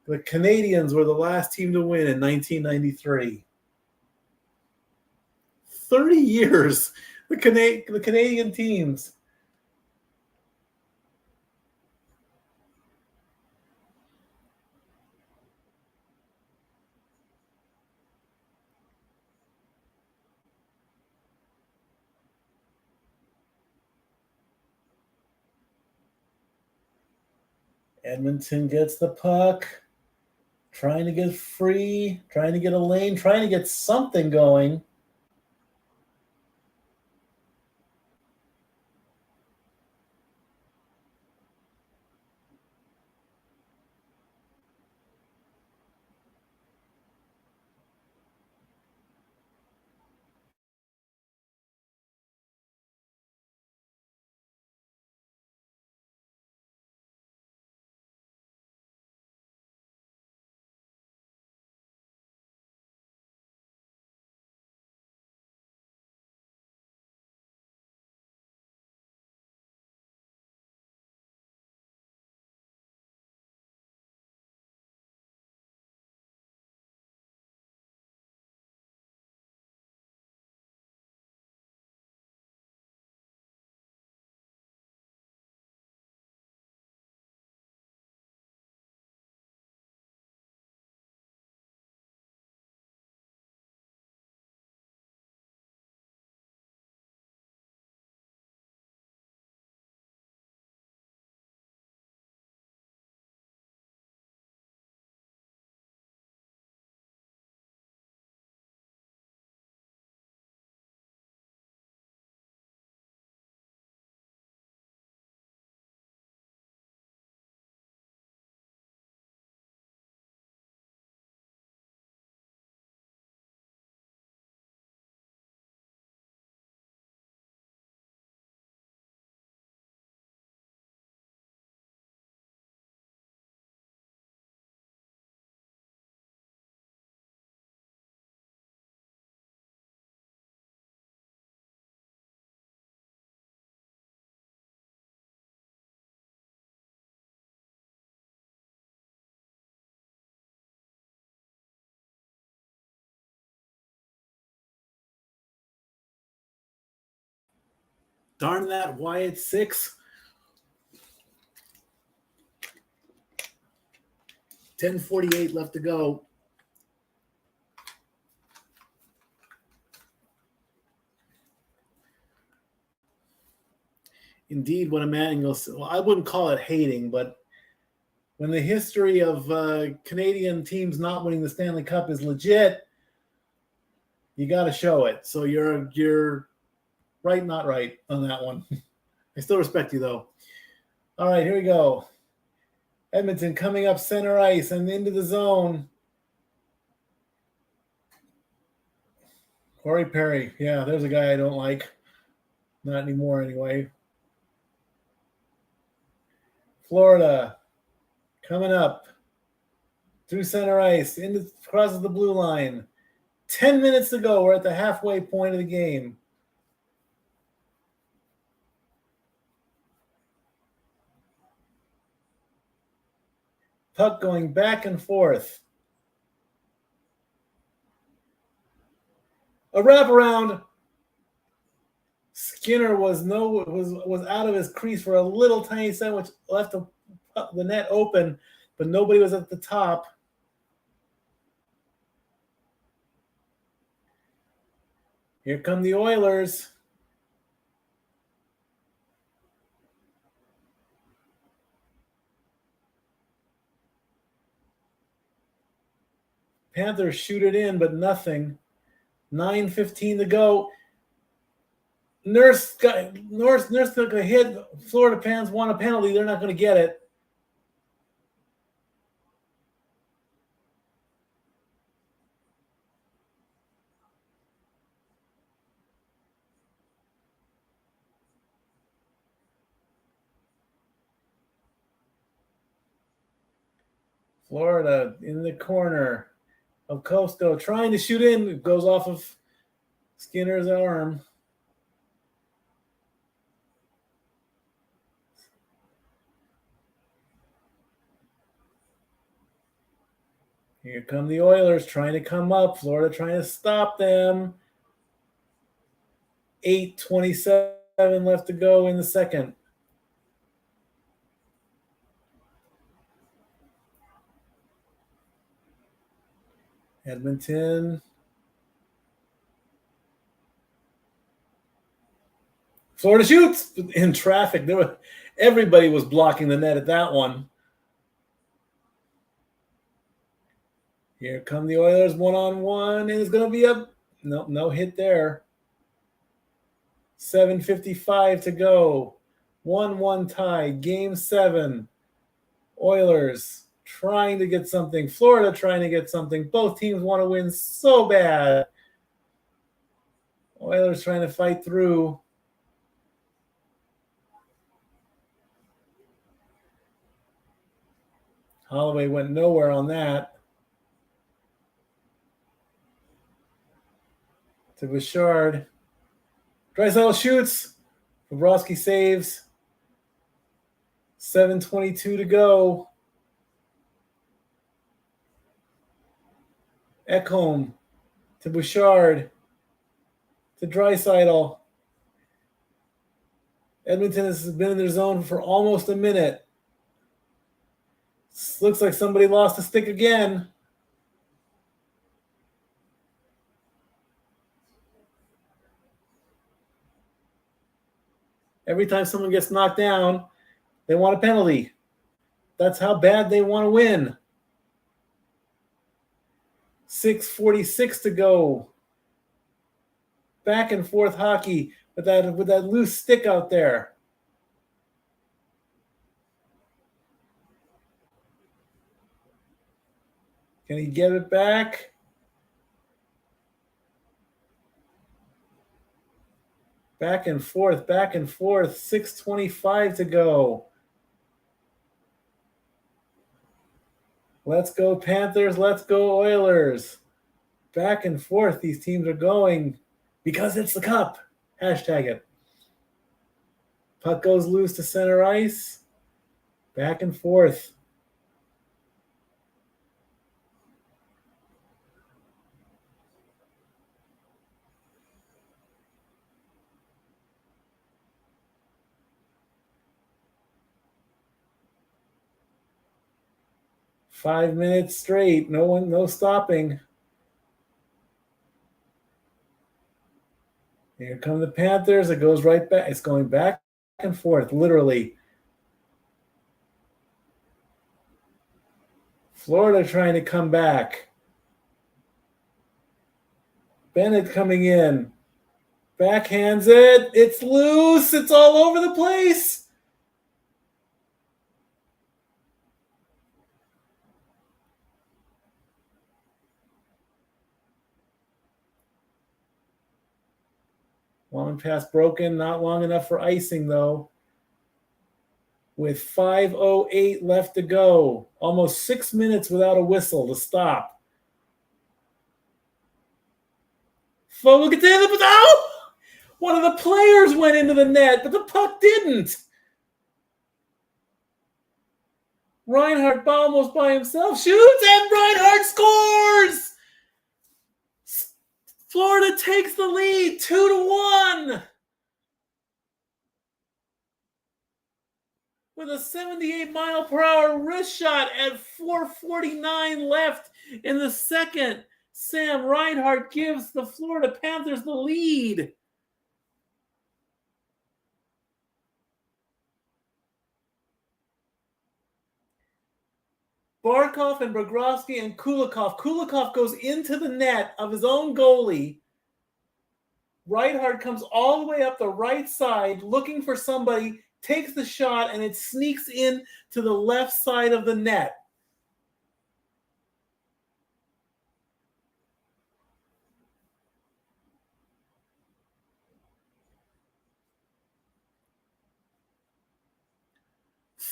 The Canadians were the last team to win in 1993. 30 years, the Canadian teams. Edmonton gets the puck, trying to get free, trying to get a lane, trying to get something going. Darn that, why it's 6. 10:48 left to go. Indeed, when a man goes, well, I wouldn't call it hating, but when the history of Canadian teams not winning the Stanley Cup is legit, you got to show it. So you're right, not right on that one. I still respect you, though. All right, here we go. Edmonton coming up center ice and into the zone. Corey Perry. Yeah, there's a guy I don't like. Not anymore, anyway. Florida coming up through center ice, crosses the blue line. 10 minutes to go. We're at the halfway point of the game. Puck going back and forth. A wraparound. Skinner was out of his crease for a little tiny second, which left the net open, but nobody was at the top. Here come the Oilers. Panthers shoot it in, but nothing. 9:15 to go. Nurse got a hit. Florida Panthers want a penalty. They're not going to get it. Florida in the corner of Costo trying to shoot in. It goes off of Skinner's arm. Here come the Oilers trying to come up. Florida trying to stop them. 8:27 left to go in the second. Edmonton. Florida shoots in traffic. Everybody was blocking the net at that one. Here come the Oilers one-on-one, and it's going to be no hit there. 7:55 to go. 1-1 tie. Game 7. Oilers trying to get something. Florida trying to get something. Both teams want to win so bad. Oilers trying to fight through. Holloway went nowhere on that. To Bouchard. Draisaitl shoots. Bobrovsky saves. 7:22 to go. Ekholm to Bouchard. To Draisaitl. Edmonton has been in their zone for almost a minute. Looks like somebody lost a stick again. Every time someone gets knocked down, they want a penalty. That's how bad they want to win. 6:46 to go. Back and forth hockey with that loose stick out there. Can he get it back? Back and forth, 6:25 to go. Let's go Panthers, let's go Oilers. Back and forth, these teams are going because it's the cup. Hashtag it. Puck goes loose to center ice. Back and forth. Five minutes straight. No stopping. Here come the Panthers. It goes right back. It's going back and forth, literally. Florida trying to come back. Bennett coming in. Backhands it. It's loose. It's all over the place. Long pass broken, not long enough for icing, though. with 5:08 left to go. Almost 6 minutes without a whistle to stop. Look at that. Oh! One of the players went into the net, but the puck didn't. Reinhart almost by himself shoots, and Reinhart scores! Florida takes the lead 2-1. With a 78-mile-per-hour wrist shot at 4:49 left in the second, Sam Reinhart gives the Florida Panthers the lead. Barkov and Bobrovsky and Kulikov. Kulikov goes into the net of his own goalie. Reinhart comes all the way up the right side looking for somebody, takes the shot, and it sneaks in to the left side of the net.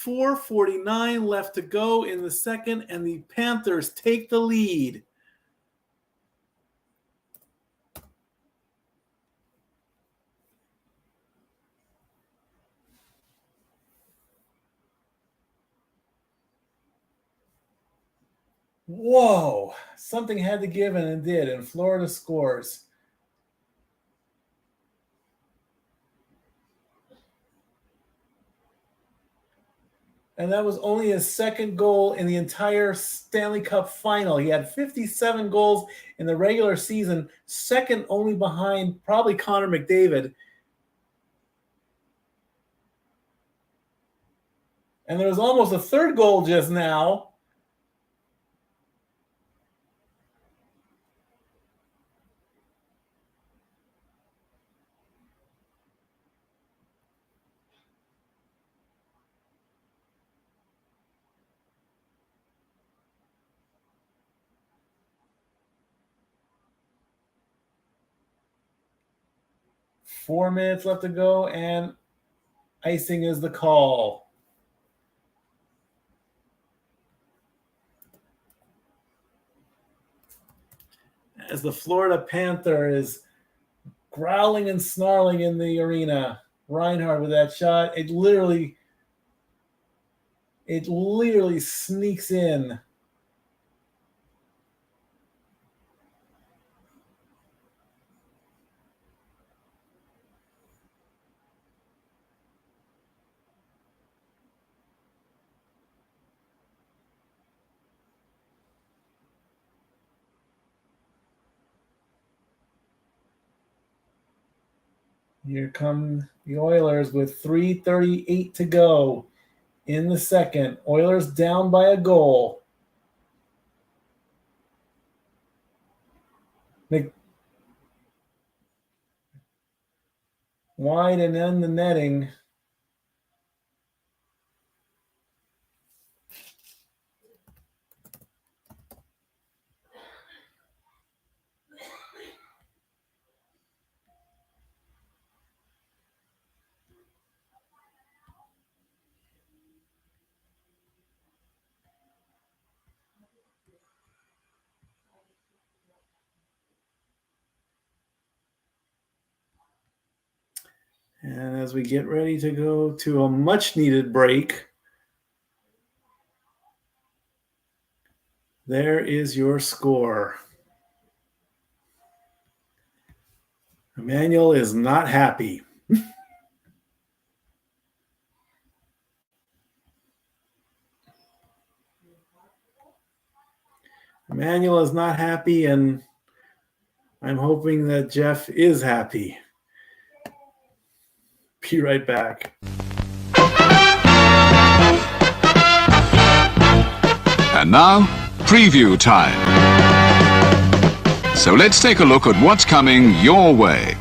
.449 left to go in the second, and the Panthers take the lead. Whoa, something had to give, and it did, and Florida scores. And that was only his second goal in the entire Stanley Cup final. He had 57 goals in the regular season, second only behind probably Connor McDavid. And there was almost a third goal just now. Four minutes left to go, and icing is the call. As the Florida Panther is growling and snarling in the arena, Reinhart with that shot, it literally sneaks in. Here come the Oilers with 3:38 to go in the second. Oilers down by a goal. Wide and in the netting. And as we get ready to go to a much-needed break, there is your score. Emmanuel is not happy. Emmanuel is not happy, and I'm hoping that Jeff is happy. Be right back. And now, preview time. So let's take a look at what's coming your way.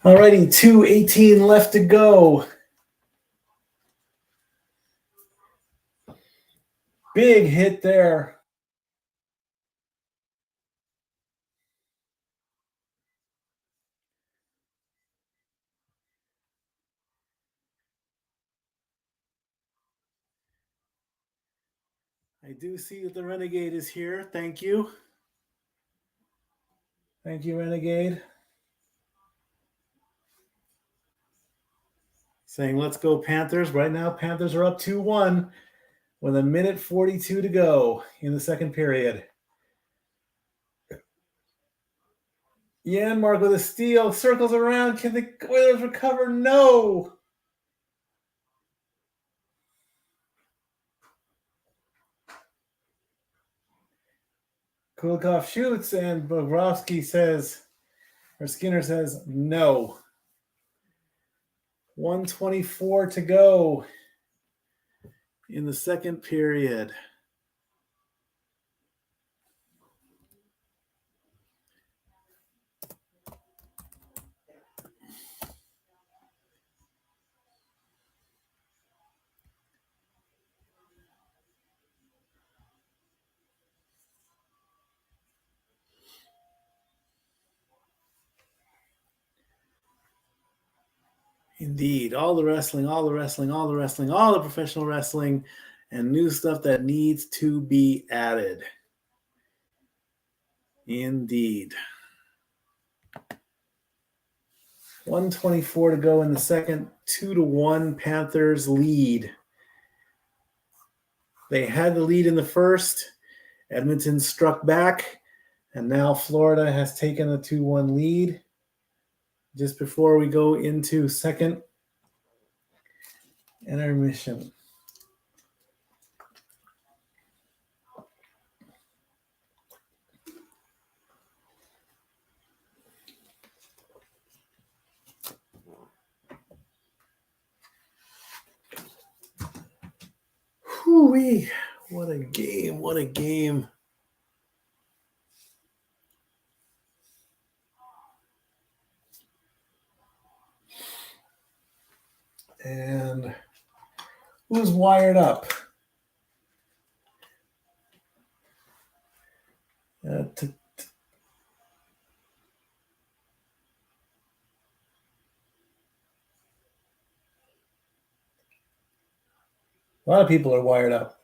Alrighty, 2:18 left to go. Big hit there. I do see that the Renegade is here. Thank you. Thank you, Renegade. Saying, let's go Panthers. Right now, Panthers are up 2-1 with 1:42 to go in the second period. Janmark with a steal. Circles around. Can the Oilers recover? No. Kulikov shoots, and Bobrovsky says, or Skinner says, no. 1:24 to go In the second period. Indeed, all the wrestling, all the wrestling, all the wrestling, all the professional wrestling, and new stuff that needs to be added. Indeed. 1:24 to go in the second. 2-1 Panthers lead. They had the lead in the first. Edmonton struck back, and now Florida has taken a 2-1 lead. Just before we go into second intermission. Whoo-wee. What a game. What a game. And who's wired up? A lot of people are wired up.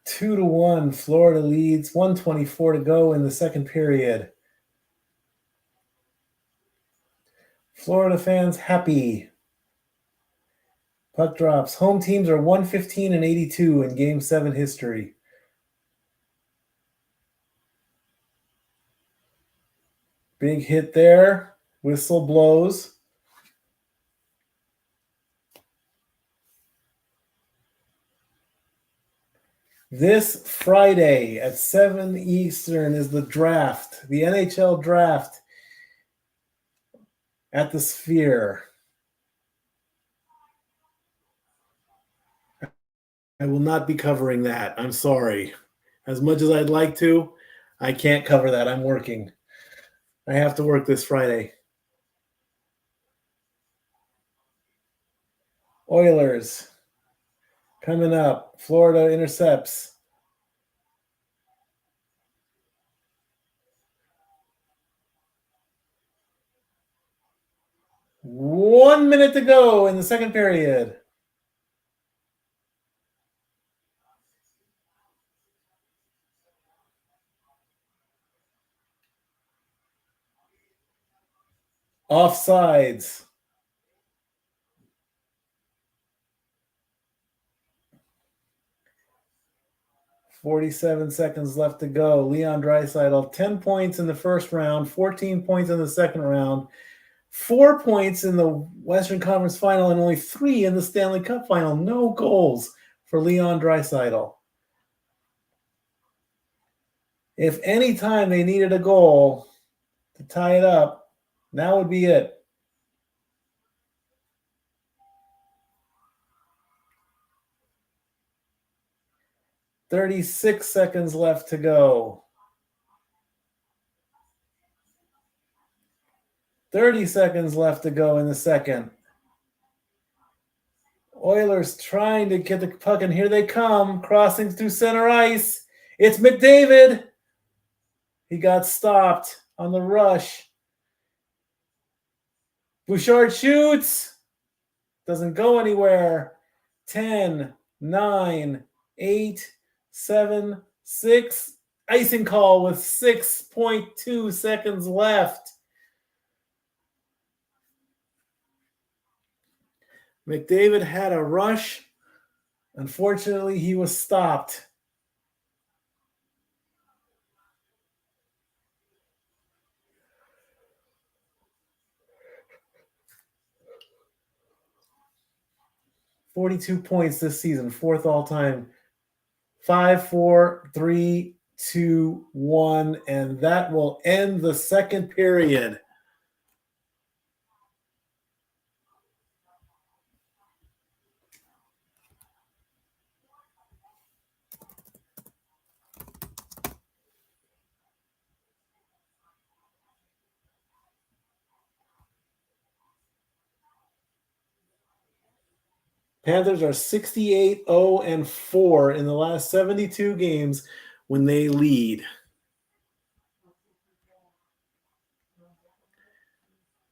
Two to one, Florida leads. 1:24 to go in the second period. Florida fans happy. Puck drops. Home teams are 115 and 82 in Game 7 history. Big hit there. Whistle blows. This Friday at 7 Eastern is the draft, the NHL draft at the Sphere. I will not be covering that. I'm sorry. As much as I'd like to, I can't cover that. I'm working. I have to work this Friday. Oilers coming up. Florida intercepts. One minute to go in the second period. Offsides. .47 seconds left to go. Leon Draisaitl, 10 points in the first round, 14 points in the second round, 4 points in the Western Conference Final, and only 3 in the Stanley Cup Final. No goals for Leon Draisaitl. If any time they needed a goal to tie it up, now would be it. 36 seconds left to go. 30 seconds left to go in the second. Oilers trying to get the puck, and here they come, crossing through center ice. It's McDavid. He got stopped on the rush. Bouchard shoots. Doesn't go anywhere. 10, 9, 8, 7, 6. Icing call with 6.2 seconds left. McDavid had a rush. Unfortunately, he was stopped. "42 points this season, fourth all time. 5, 4, 3, 2, 1, and that will end the second period. Panthers are 68-0-4 in the last 72 games when they lead.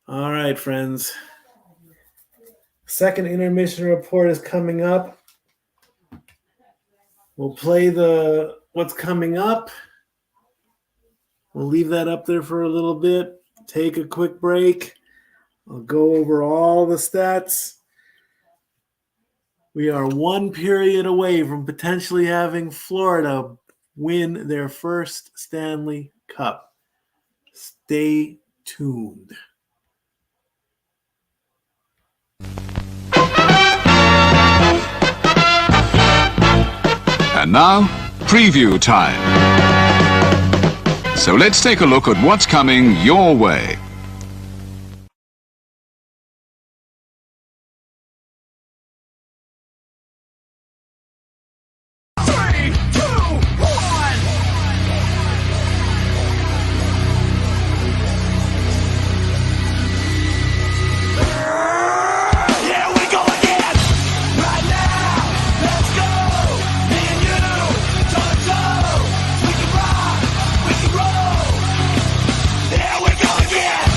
All right, friends. Second intermission report is coming up. We'll play what's coming up. We'll leave that up there for a little bit. Take a quick break. I'll go over all the stats. We are one period away from potentially having Florida win their first Stanley Cup. Stay tuned. And now, preview time. So let's take a look at what's coming your way. Here we go again!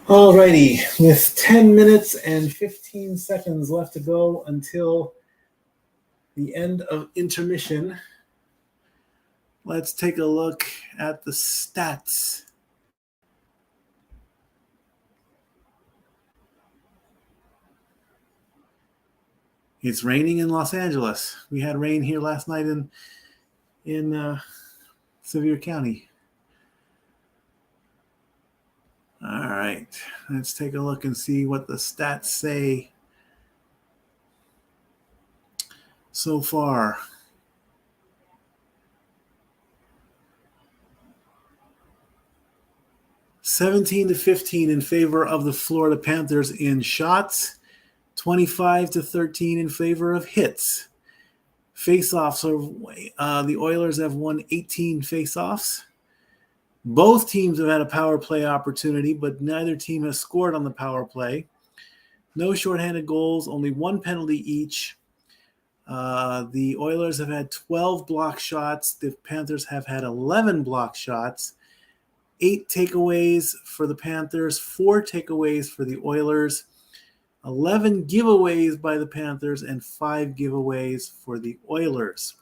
Alrighty, with 10 minutes and 15 seconds left to go until the end of intermission, let's take a look at the stats. It's raining in Los Angeles. We had rain here last night in Sevier County. All right, let's take a look and see what the stats say so far. (17-15) in favor of the Florida Panthers in shots, 25-13 in favor of hits. Face-offs are the Oilers have won 18 face-offs. Both teams have had a power play opportunity, but neither team has scored on the power play. No shorthanded goals, only one penalty each. The Oilers have had 12 block shots. The Panthers have had 11 block shots. 8 takeaways for the Panthers, 4 takeaways for the Oilers, 11 giveaways by the Panthers, and 5 giveaways for the Oilers.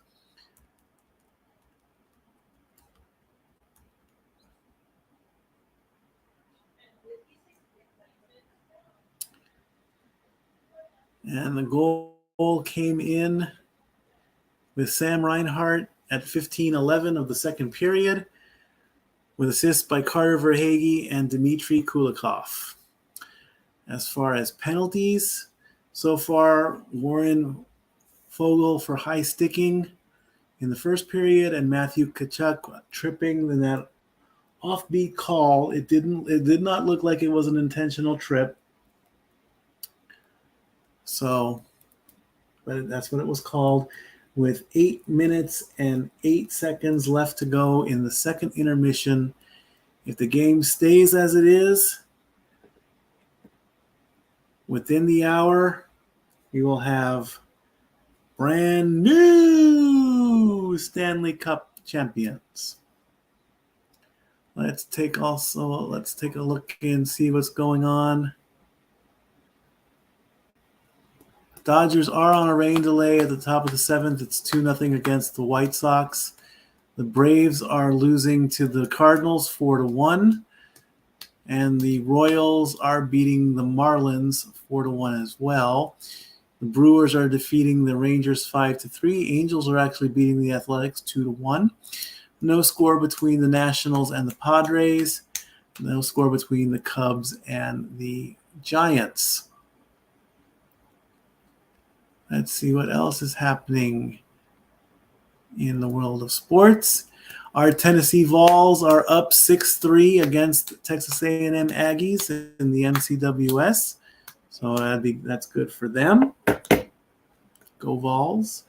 And the goal came in with Sam Reinhart at 15:11 of the second period, with assists by Carter Verhaeghe and Dmitry Kulikov. As far as penalties, so far, Warren Foegele for high sticking in the first period, and Matthew Tkachuk tripping in that offbeat call. It did not look like it was an intentional trip. So, but that's what it was called. With 8 minutes and 8 seconds left to go in the second intermission, if the game stays as it is, within the hour, we will have brand new Stanley Cup champions. Let's take a look and see what's going on. Dodgers are on a rain delay at the top of the 7th. It's 2-0 against the White Sox. The Braves are losing to the Cardinals 4-1. And the Royals are beating the Marlins 4-1 as well. The Brewers are defeating the Rangers 5-3. Angels are actually beating the Athletics 2-1. No score between the Nationals and the Padres. No score between the Cubs and the Giants. Let's see what else is happening in the world of sports. Our Tennessee Vols are up 6-3 against Texas A&M Aggies in the MCWS. So that's good for them. Go Vols.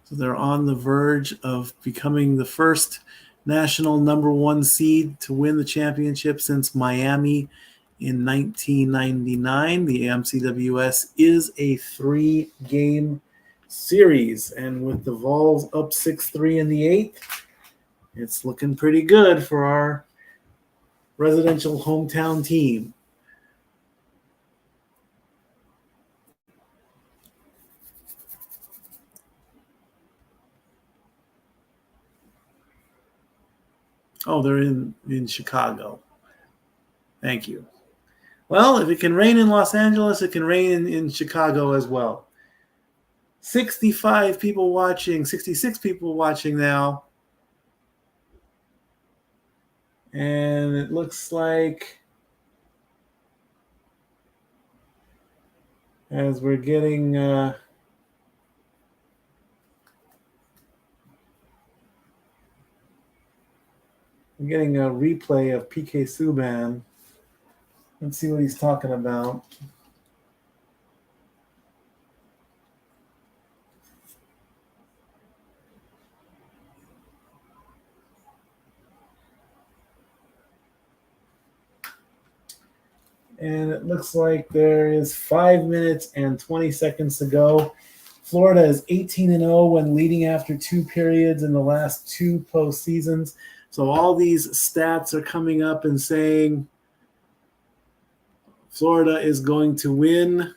So they're on the verge of becoming the first national number 1 seed to win the championship since Miami in 1999. The MCWS is a 3-game series, and with the Vols up 6-3 in the 8th, it's looking pretty good for our residential hometown team. Oh, they're in Chicago. Thank you. Well, if it can rain in Los Angeles, it can rain in Chicago as well. 65 people watching, 66 people watching now. And it looks like as we're getting I'm getting a replay of PK Subban. Let's see what he's talking about. And it looks like there is 5 minutes and 20 seconds to go. Florida is 18-0 when leading after 2 periods in the last 2 postseasons. So all these stats are coming up and saying Florida is going to win.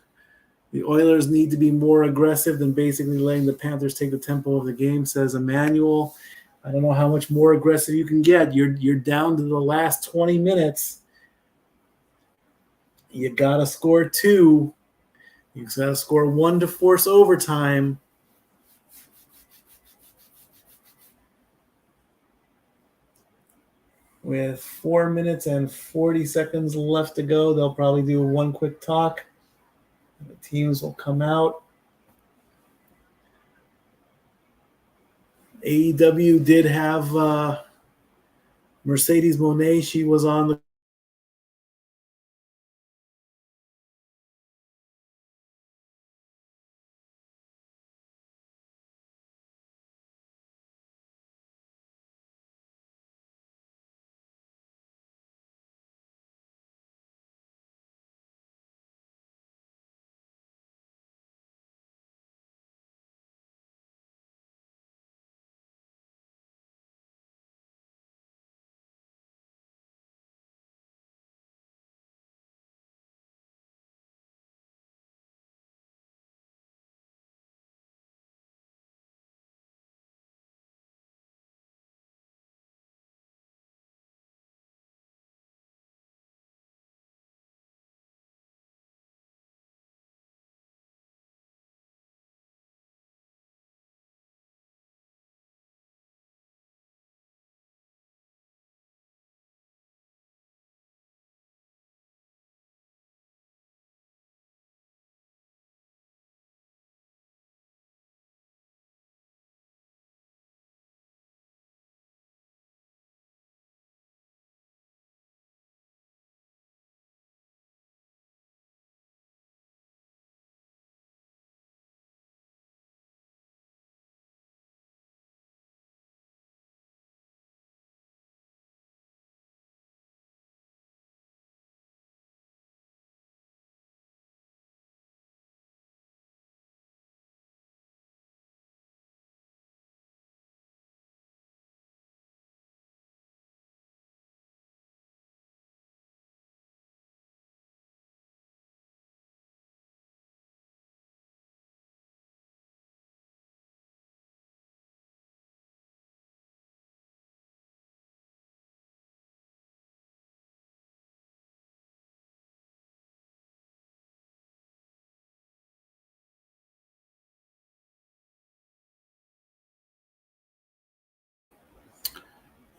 The Oilers need to be more aggressive than basically letting the Panthers take the tempo of the game, says Emmanuel. I don't know how much more aggressive you can get. You're down to the last 20 minutes. You got to score 2. You got to score 1 to force overtime. With 4 minutes and 40 seconds left to go, they'll probably do one quick talk. The teams will come out. AEW did have Mercedes Moné. She was on the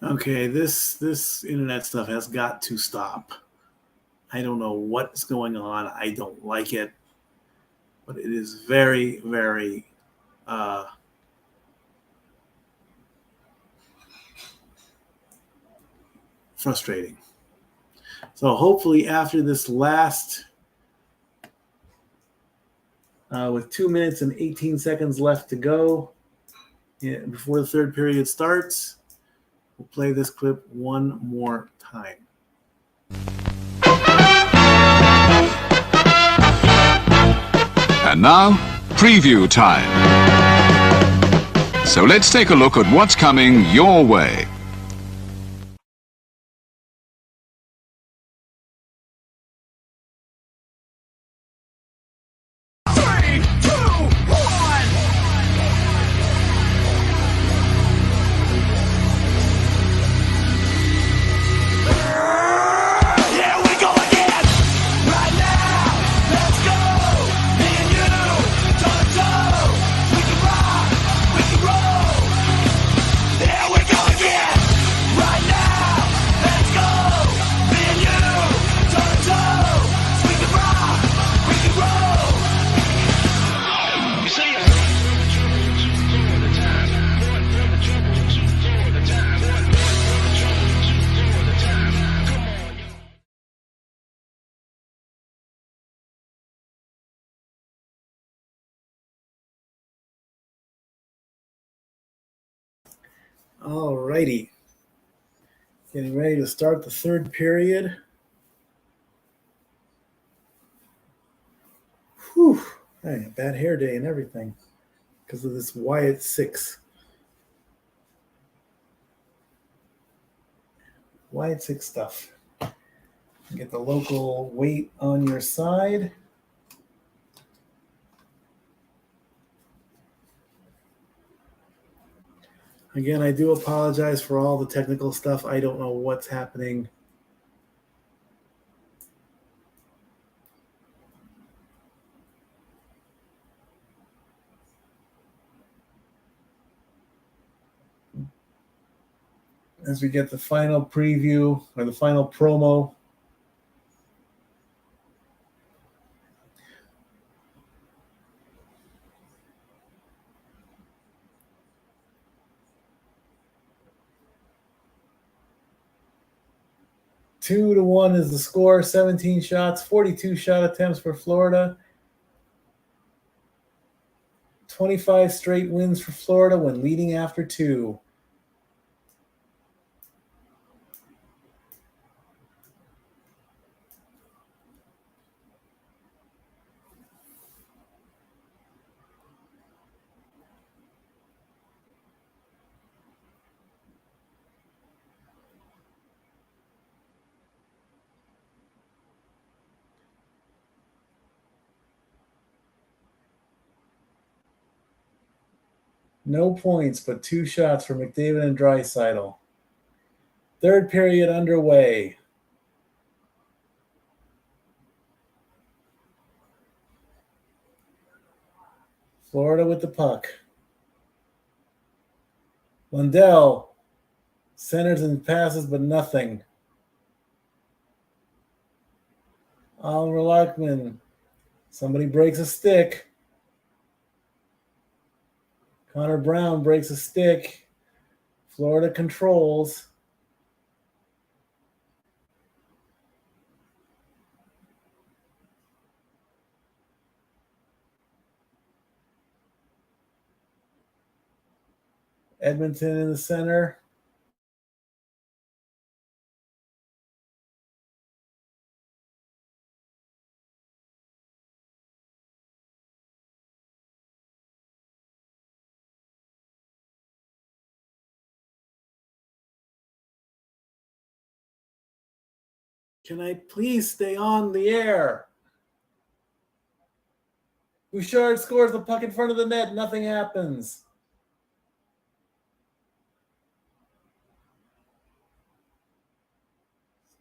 Okay, this internet stuff has got to stop. I don't know what's going on. I don't like it, but it is very, very frustrating. So hopefully after this last, with 2 minutes and 18 seconds left to go, before the third period starts, we'll play this clip one more time. And now, preview time. So let's take a look at what's coming your way. All righty. Getting ready to start the third period. Whew. Hey, a bad hair day and everything because of this Wyatt 6. Wyatt 6 stuff. Get the local weight on your side. Again, I do apologize for all the technical stuff. I don't know what's happening. As we get the final preview or the final promo. Two to 1 is the score. 17 shots, 42 shot attempts for Florida. 25 straight wins for Florida when leading after 2. No points, but 2 shots for McDavid and Draisaitl. Third period underway. Florida with the puck. Lundell centers and passes, but nothing. Oliver Luckman. Somebody breaks a stick. Connor Brown breaks a stick. Florida controls. Edmonton in the center. Can I please stay on the air? Bouchard scores the puck in front of the net. Nothing happens.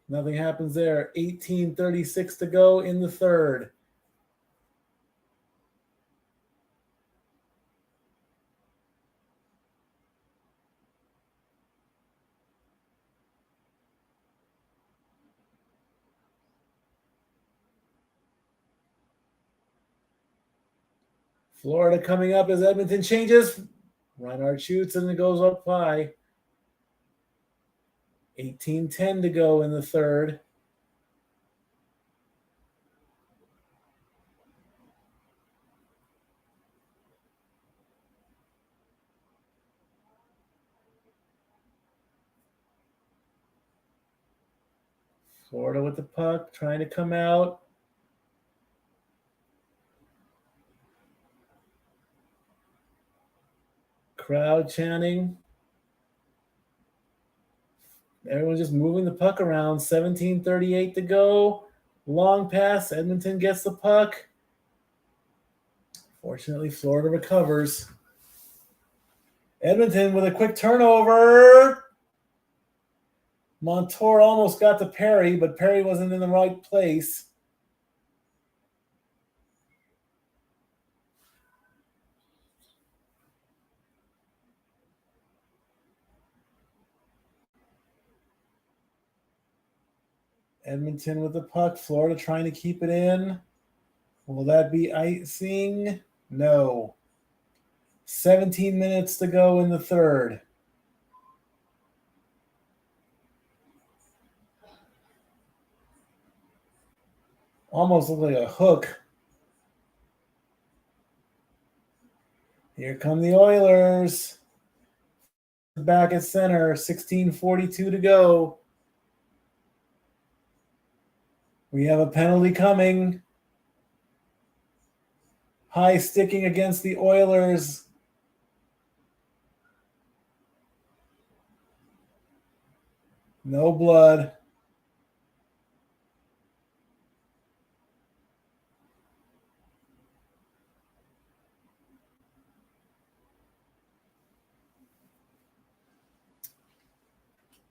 Nothing happens there. 18:36 to go in the third. Florida coming up as Edmonton changes. Reinhardt shoots and it goes up high. 18:10 to go in the third. Florida with the puck, trying to come out. Crowd chanting. Everyone's just moving the puck around. 17:38 to go. Long pass. Edmonton gets the puck. Fortunately, Florida recovers. Edmonton with a quick turnover. Montour almost got to Perry, but Perry wasn't in the right place. Edmonton with the puck. Florida trying to keep it in. Will that be icing? No. 17 minutes to go in the third. Almost looked like a hook. Here come the Oilers. Back at center. 16:42 to go. We have a penalty coming. High sticking against the Oilers. No blood.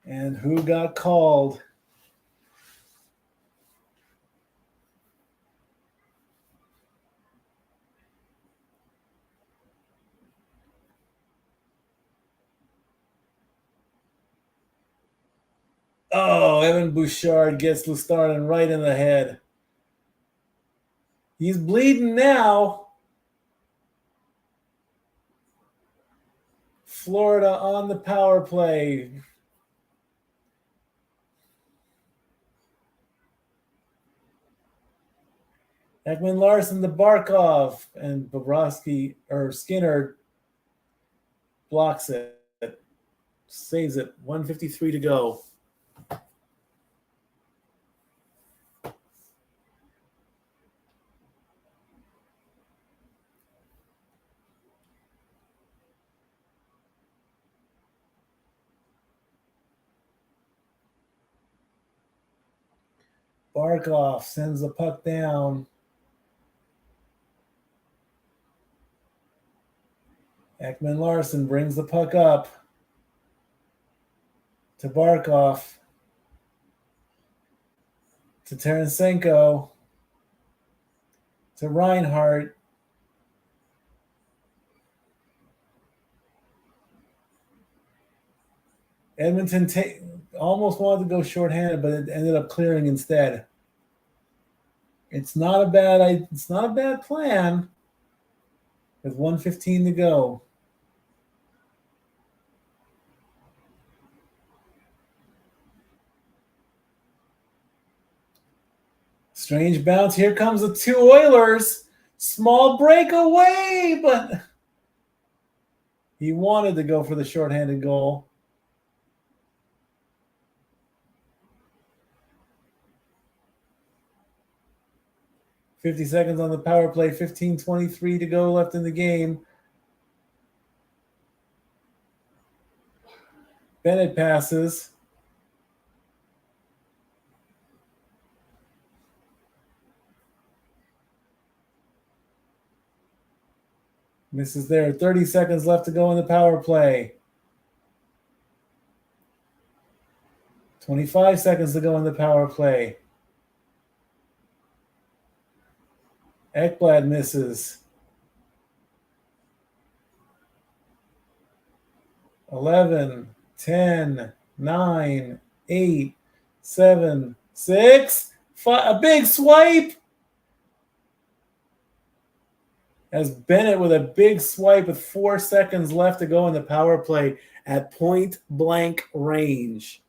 And who got called? Oh, Evan Bouchard gets Lustarden right in the head. He's bleeding now. Florida on the power play. Ekman Larson to Barkov, and Bobrovsky or Skinner blocks it. Saves it. 1:53 to go. Barkov sends the puck down. Ekman Larson brings the puck up to Barkov, to Tarasenko, to Reinhart. Edmonton almost wanted to go shorthanded, but it ended up clearing instead. It's not a bad plan. With 1:15 to go. Strange bounce. Here comes the two Oilers. Small breakaway, but he wanted to go for the shorthanded goal. $50 seconds on the power play, 15:23 to go left in the game. Bennett passes. Misses there. 30 seconds left to go in the power play. 25 seconds to go in the power play. Ekblad misses. 11, 10, 9, 8, 7, 6, 5. A big swipe. As Bennett with a big swipe with 4 seconds left to go in the power play at point blank range.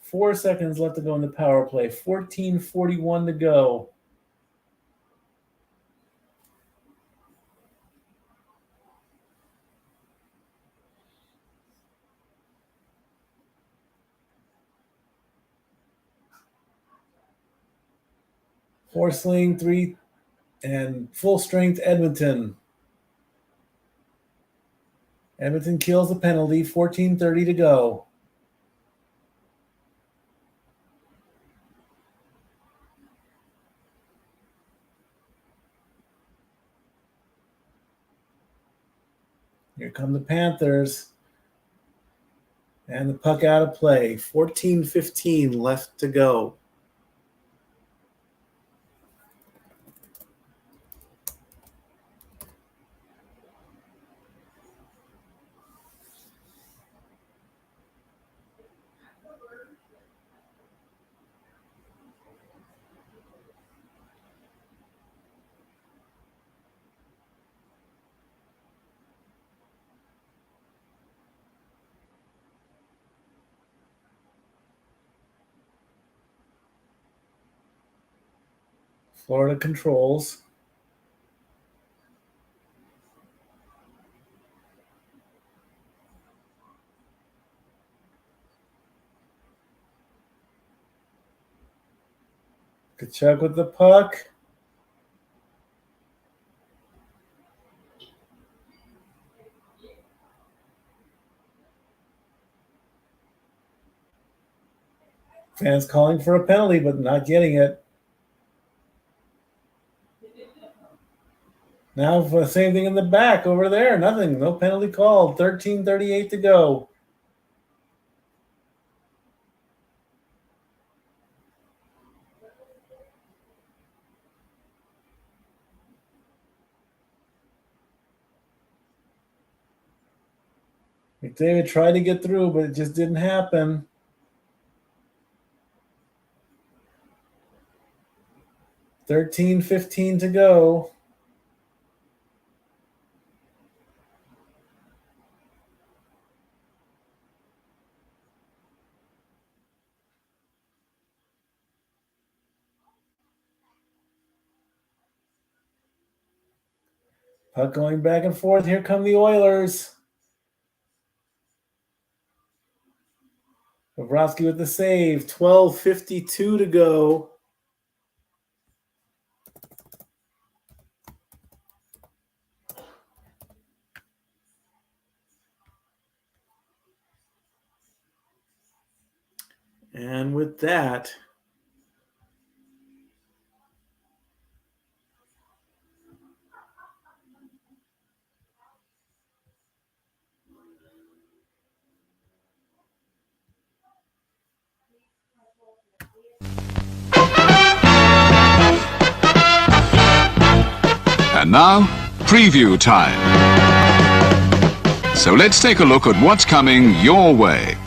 Four seconds left to go in the power play. 14:41 to go. Forsling 3 and full strength Edmonton. Edmonton kills the penalty. 14:30 to go. Here come the Panthers. And the puck out of play. 14:15 left to go. Florida controls. Kachuk with the puck. Fans calling for a penalty, but not getting it. Now for the same thing in the back over there. Nothing. No penalty called. 13:38 to go. McDavid tried to get through, but it just didn't happen. $13:15 to go. Puck going back and forth. Here come the Oilers. Bobrovsky with the save. 12:52 to go. And with that, And now, preview time. So let's take a look at what's coming your way.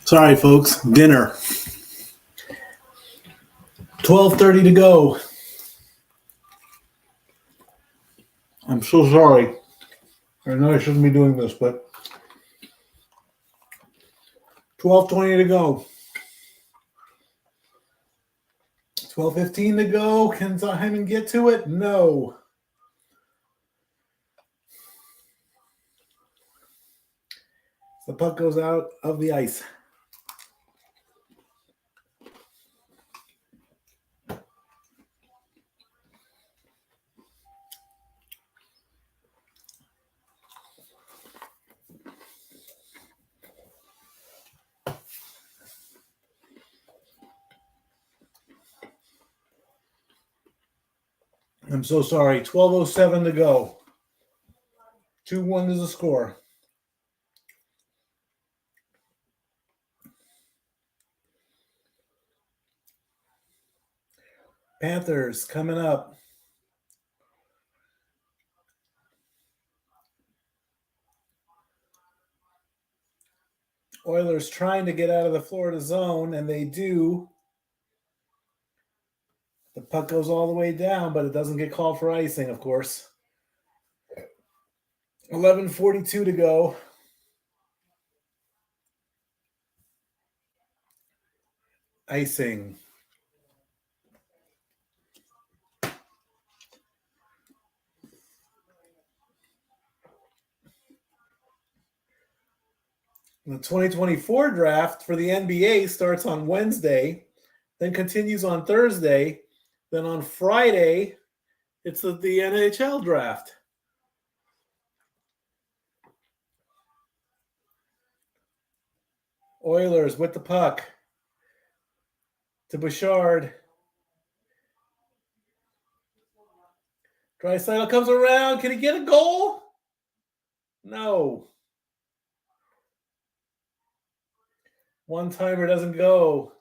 sorry, folks, dinner. 12:30 to go. I'm so sorry. I know I shouldn't be doing this, but 12:20 to go. 12:15 to go. Can Hyman get to it? No. The puck goes out of the ice. I'm so sorry. 12:07 to go. 2-1 is the score. Panthers coming up. Oilers trying to get out of the Florida zone, and they do. The puck goes all the way down, but it doesn't get called for icing, of course. 11:42 to go. Icing. The 2024 draft for the NBA starts on Wednesday, then continues on Thursday. Then on Friday, it's the NHL draft. Oilers with the puck to Bouchard. Draisaitl comes around. Can he get a goal? No. One-timer doesn't go.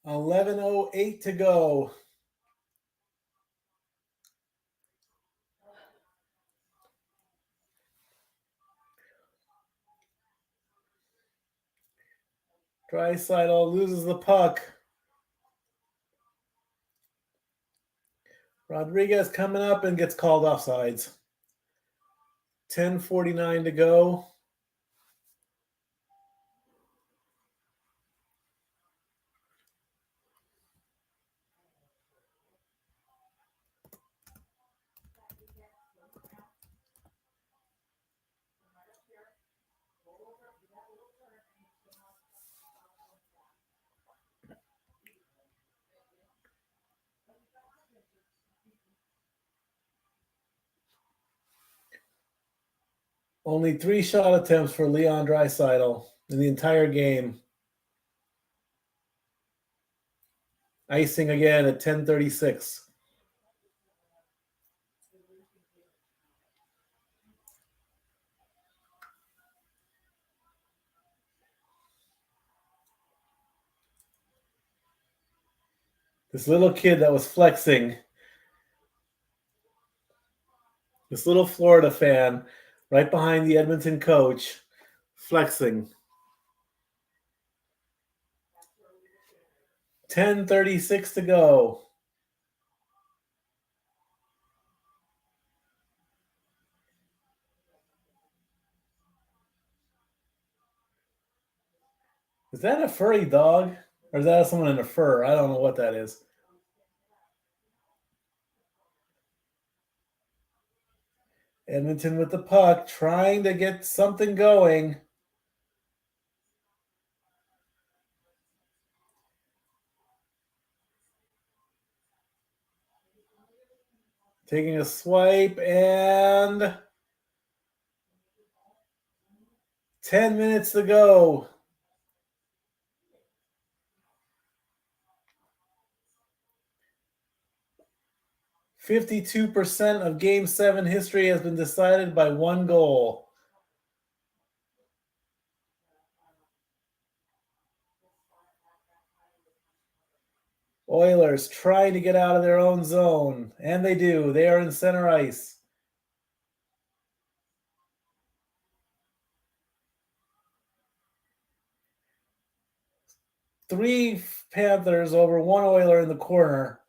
$11:08 to go. Draisaitl loses the puck. Rodriguez coming up and gets called offsides. 10:49 to go. Only 3 shot attempts for Leon Draisaitl in the entire game. Icing again at 10:36. This little kid that was flexing, this little Florida fan right behind the Edmonton coach, flexing. 10:36 to go. Is that a furry dog? Or is that someone in a fur? I don't know what that is. Edmonton with the puck, trying to get something going. Taking a swipe, and 10 minutes to go. %52% of Game 7 history has been decided by one goal. Oilers trying to get out of their own zone, and they do. They are in center ice. Three Panthers over one Oiler in the corner.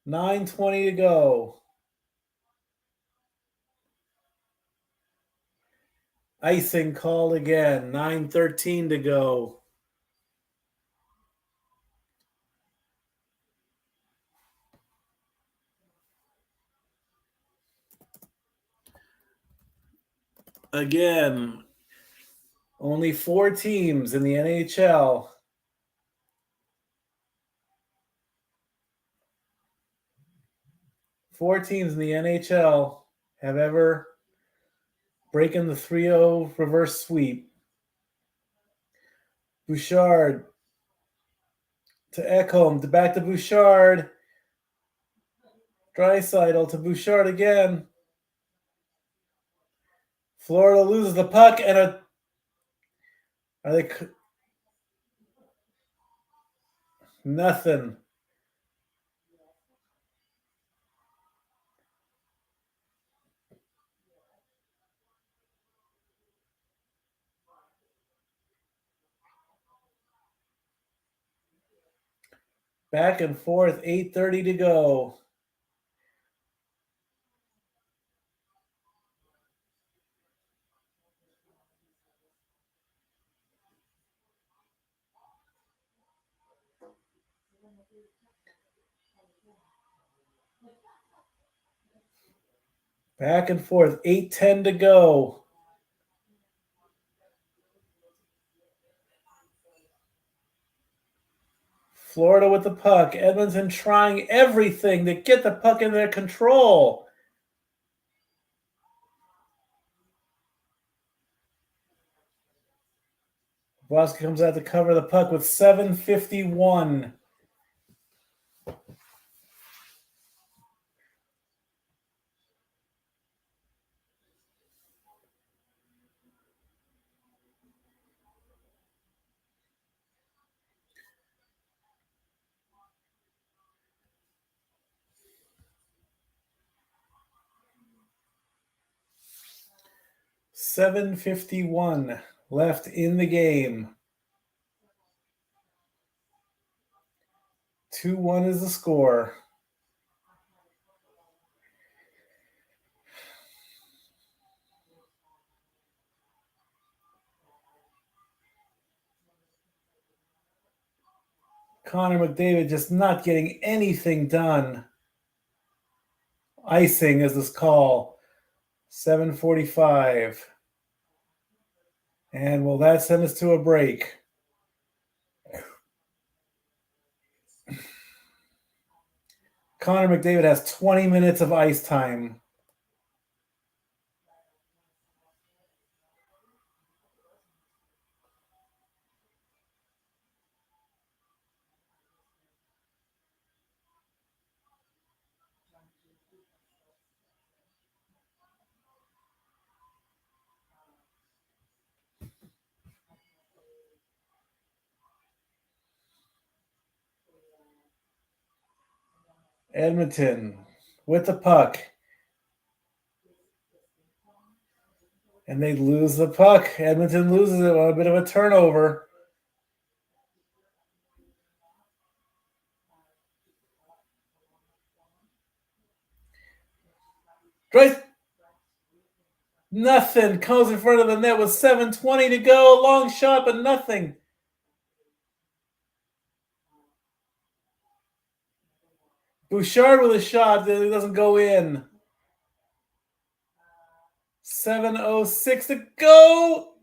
9:20 to go. Icing called again. 9:13 to go. again. Only 4 teams in the NHL. Four teams in the NHL have ever broken the 3-0 reverse sweep. Bouchard to Ekholm, back to Bouchard. Draisaitl to Bouchard again. Florida loses the puck and are they nothing. Back and forth, 8:30 to go. Back and forth, 8:10 to go. Florida with the puck. Edmonton trying everything to get the puck in their control. Voska comes out to cover the puck with 7:51. .751 left in the game. 2-1 is the score. Connor McDavid just not getting anything done. Icing is this call. 7:45. And will that send us to a break? Connor McDavid has 20 minutes of ice time. Edmonton with the puck. And they lose the puck. Edmonton loses it on a bit of a turnover. Right. Nothing. Comes in front of the net with 7:20 to go. Long shot, but nothing. Bouchard with a shot that doesn't go in. 7:06 to go.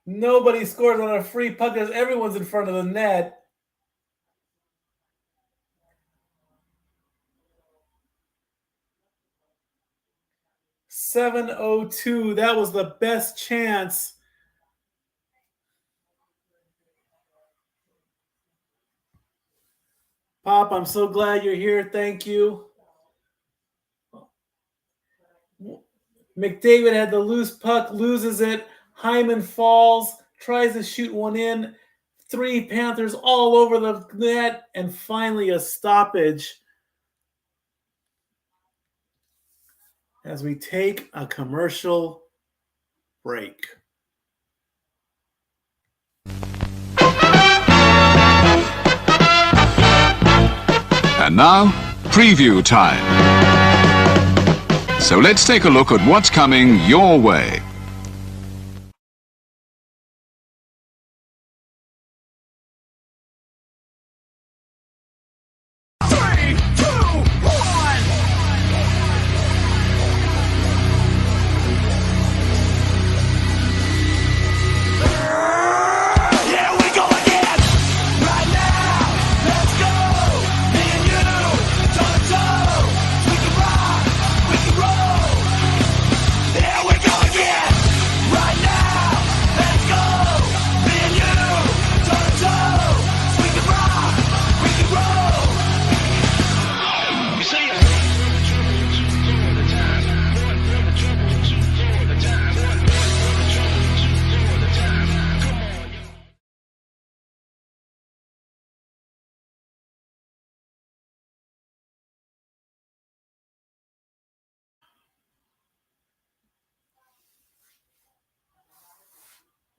Nobody scores on a free puck because everyone's in front of the net. .702. That was the best chance. Pop, I'm so glad you're here. Thank you. McDavid had the loose puck, loses it. Hyman falls, tries to shoot one in. 3 Panthers all over the net, and finally a stoppage as we take a commercial break. And now, preview time. So let's take a look at what's coming your way.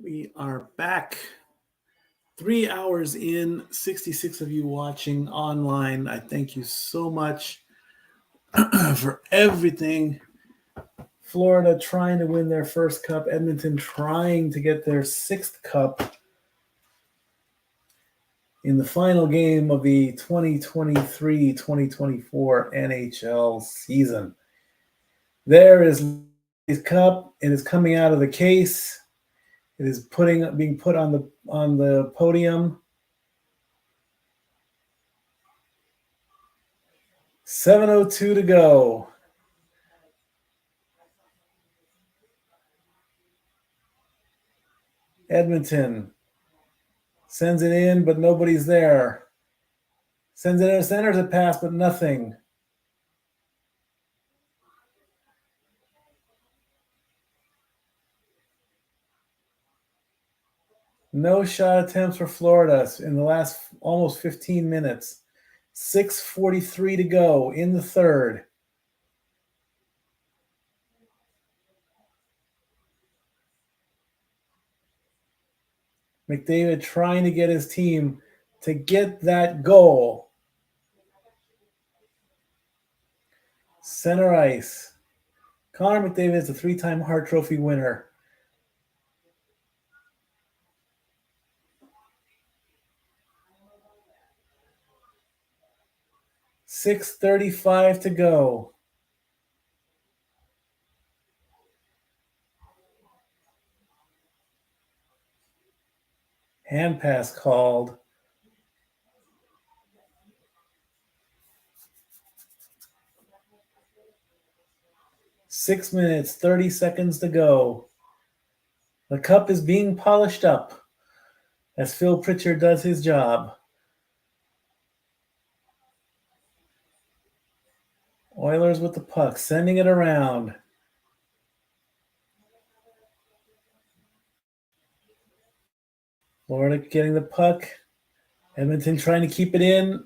We are back. 3 hours in, 66 of you watching online. I thank you so much for everything. Florida trying to win their first cup. Edmonton trying to get their sixth cup in the final game of the 2023-2024 NHL season. There is his cup. It is coming out of the case. It is being put on the podium. 7:02 to go. Edmonton sends it in, but nobody's there. Sends it in, centers a pass, but nothing. No shot attempts for Florida in the last almost 15 minutes. 6:43 to go in the third. McDavid trying to get his team to get that goal. Center ice. Connor McDavid is a 3-time Hart Trophy winner. $6:35 to go. Hand pass called. Six minutes, 30 seconds to go. The cup is being polished up as Phil Pritchard does his job. Oilers with the puck, sending it around. Florida getting the puck. Edmonton trying to keep it in.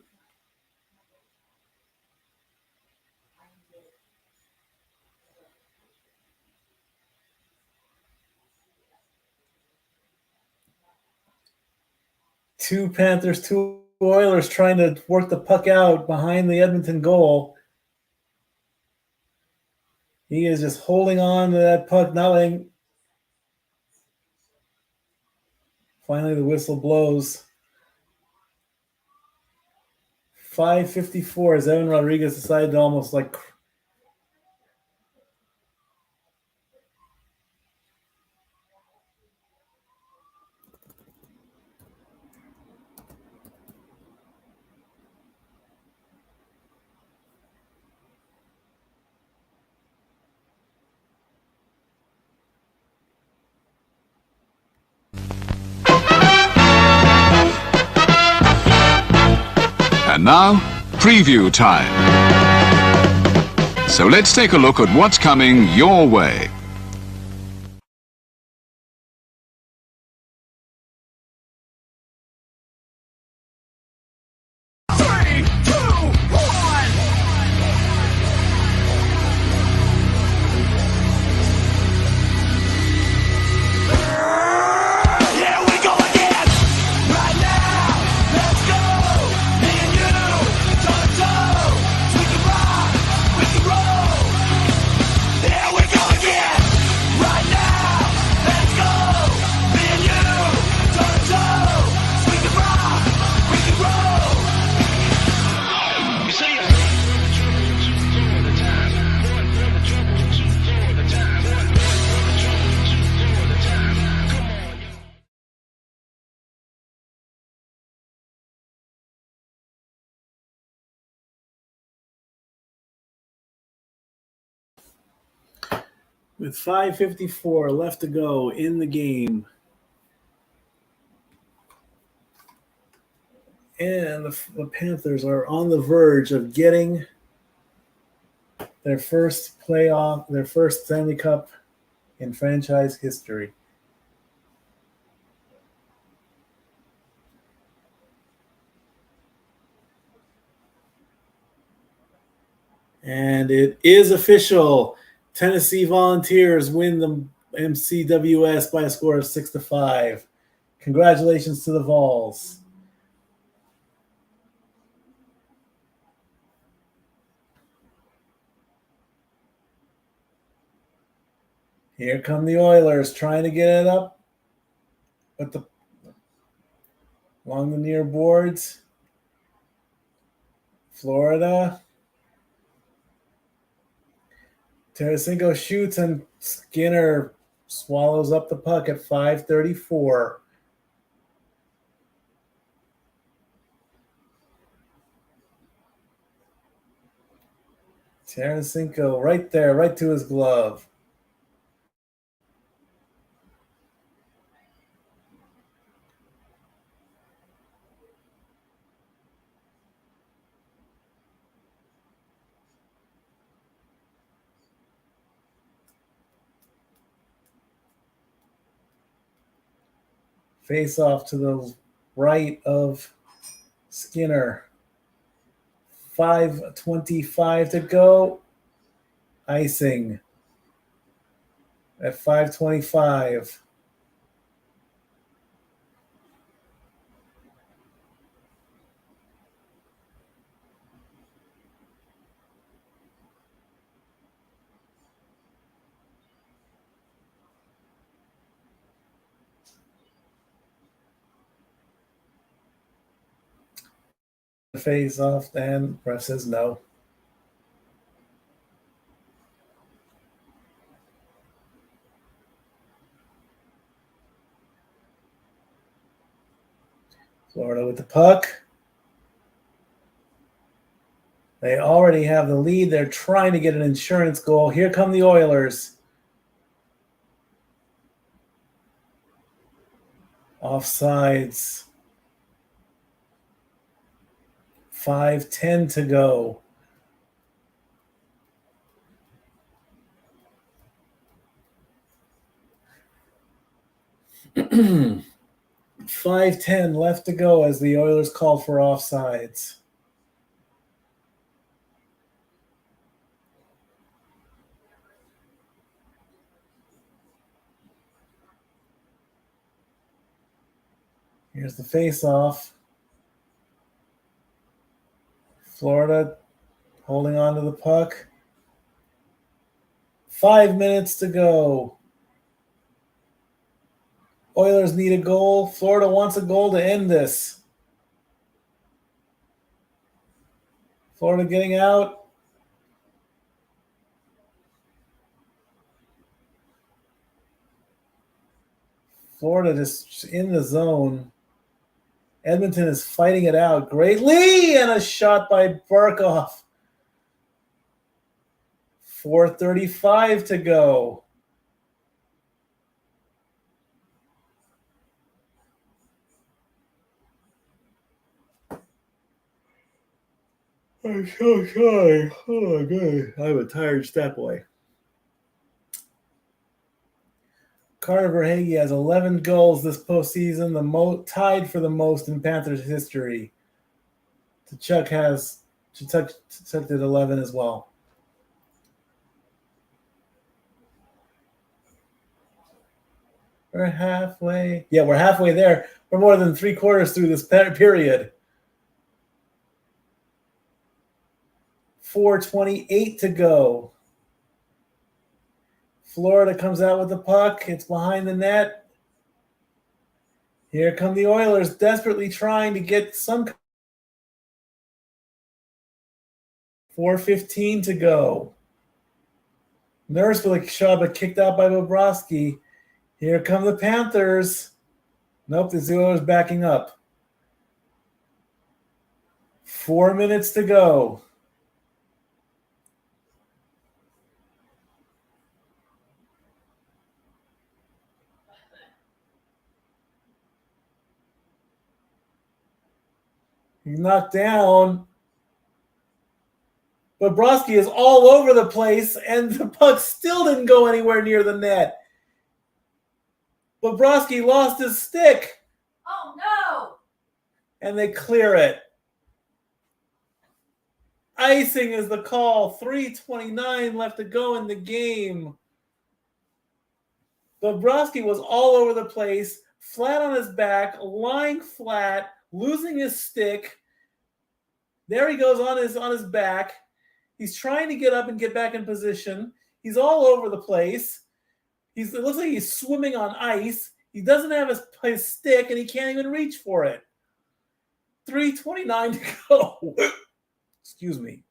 Two Panthers, two Oilers trying to work the puck out behind the Edmonton goal. He is just holding on to that puck, not letting. Finally, the whistle blows. 5:54 as Evan Rodriguez decided to almost like. And now, preview time. So let's take a look at what's coming your way. With 5:54 left to go in the game. And the Panthers are on the verge of getting their first Stanley Cup in franchise history. And it is official. Tennessee Volunteers win MCWS by a score of 6-5. Congratulations to the Vols. Here come the Oilers trying to get it up with the along the near boards. Florida. Tarasenko shoots and Skinner swallows up the puck at 5:34. Tarasenko right there, right to his glove. Face off to the right of Skinner. 5:25 to go. Icing at 5:25. Face off, and ref says no. Florida with the puck. They already have the lead. They're trying to get an insurance goal. Here come the Oilers. Offsides. 5:10 to go. $5:10 left to go as the Oilers call for offsides. Here's the face-off. Florida holding on to the puck. 5 minutes to go. Oilers need a goal. Florida wants a goal to end this. Florida getting out. Florida just in the zone. Edmonton is fighting it out greatly, and a shot by Barkov. 4:35 to go. I'm so sorry. Oh my God. I'm a tired stat boy. Carter Verhaeghe has 11 goals this postseason, tied for the most in Panthers history. Tkachuk did 11 as well. We're halfway. Yeah, we're halfway there. We're more than 3/4 through this period. 4:28 to go. Florida comes out with the puck. It's behind the net. Here come the Oilers, desperately trying to get some. 4:15 to go. Nurse with a shot, but kicked out by Bobrovsky. Here come the Panthers. Nope, the Oilers backing up. 4 minutes to go. He's knocked down. Bobrovsky is all over the place, and the puck still didn't go anywhere near the net. Bobrovsky lost his stick. Oh, no. And they clear it. Icing is the call. 3:29 left to go in the game. Bobrovsky was all over the place, flat on his back, lying flat, losing his stick. There he goes on his back. He's trying to get up and get back in position. He's all over the place. It looks like he's swimming on ice. He doesn't have his stick, and he can't even reach for it. 3:29 to go. Excuse me.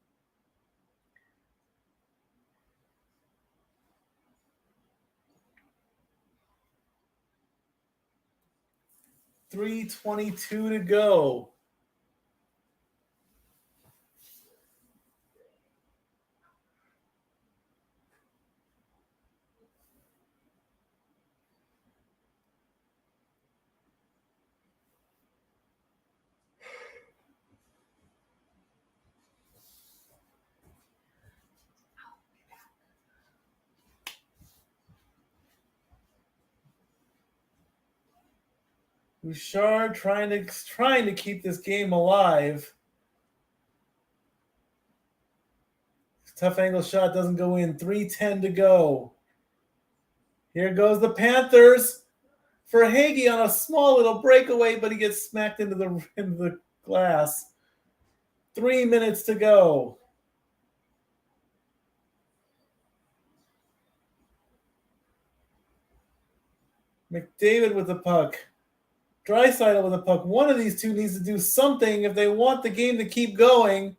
$3:22 to go. Bouchard trying to keep this game alive. Tough angle shot doesn't go in. 3:10 to go. Here goes the Panthers for Hagee on a small little breakaway, but he gets smacked into the glass. 3 minutes to go. McDavid with the puck. Draisaitl with the puck. One of these two needs to do something if they want the game to keep going.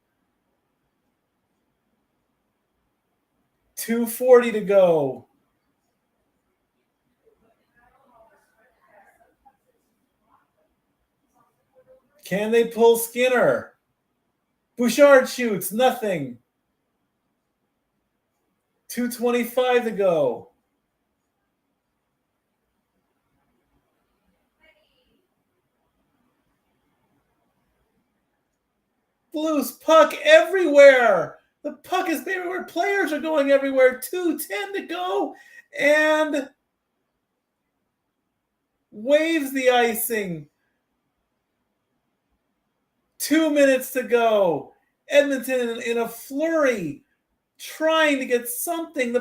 2:40 to go. Can they pull Skinner? Bouchard shoots. Nothing. 2:25 to go. Blues puck everywhere. The puck is everywhere. Players are going everywhere. 2:10 to go. And waves the icing. 2 minutes to go. Edmonton in a flurry, trying to get something.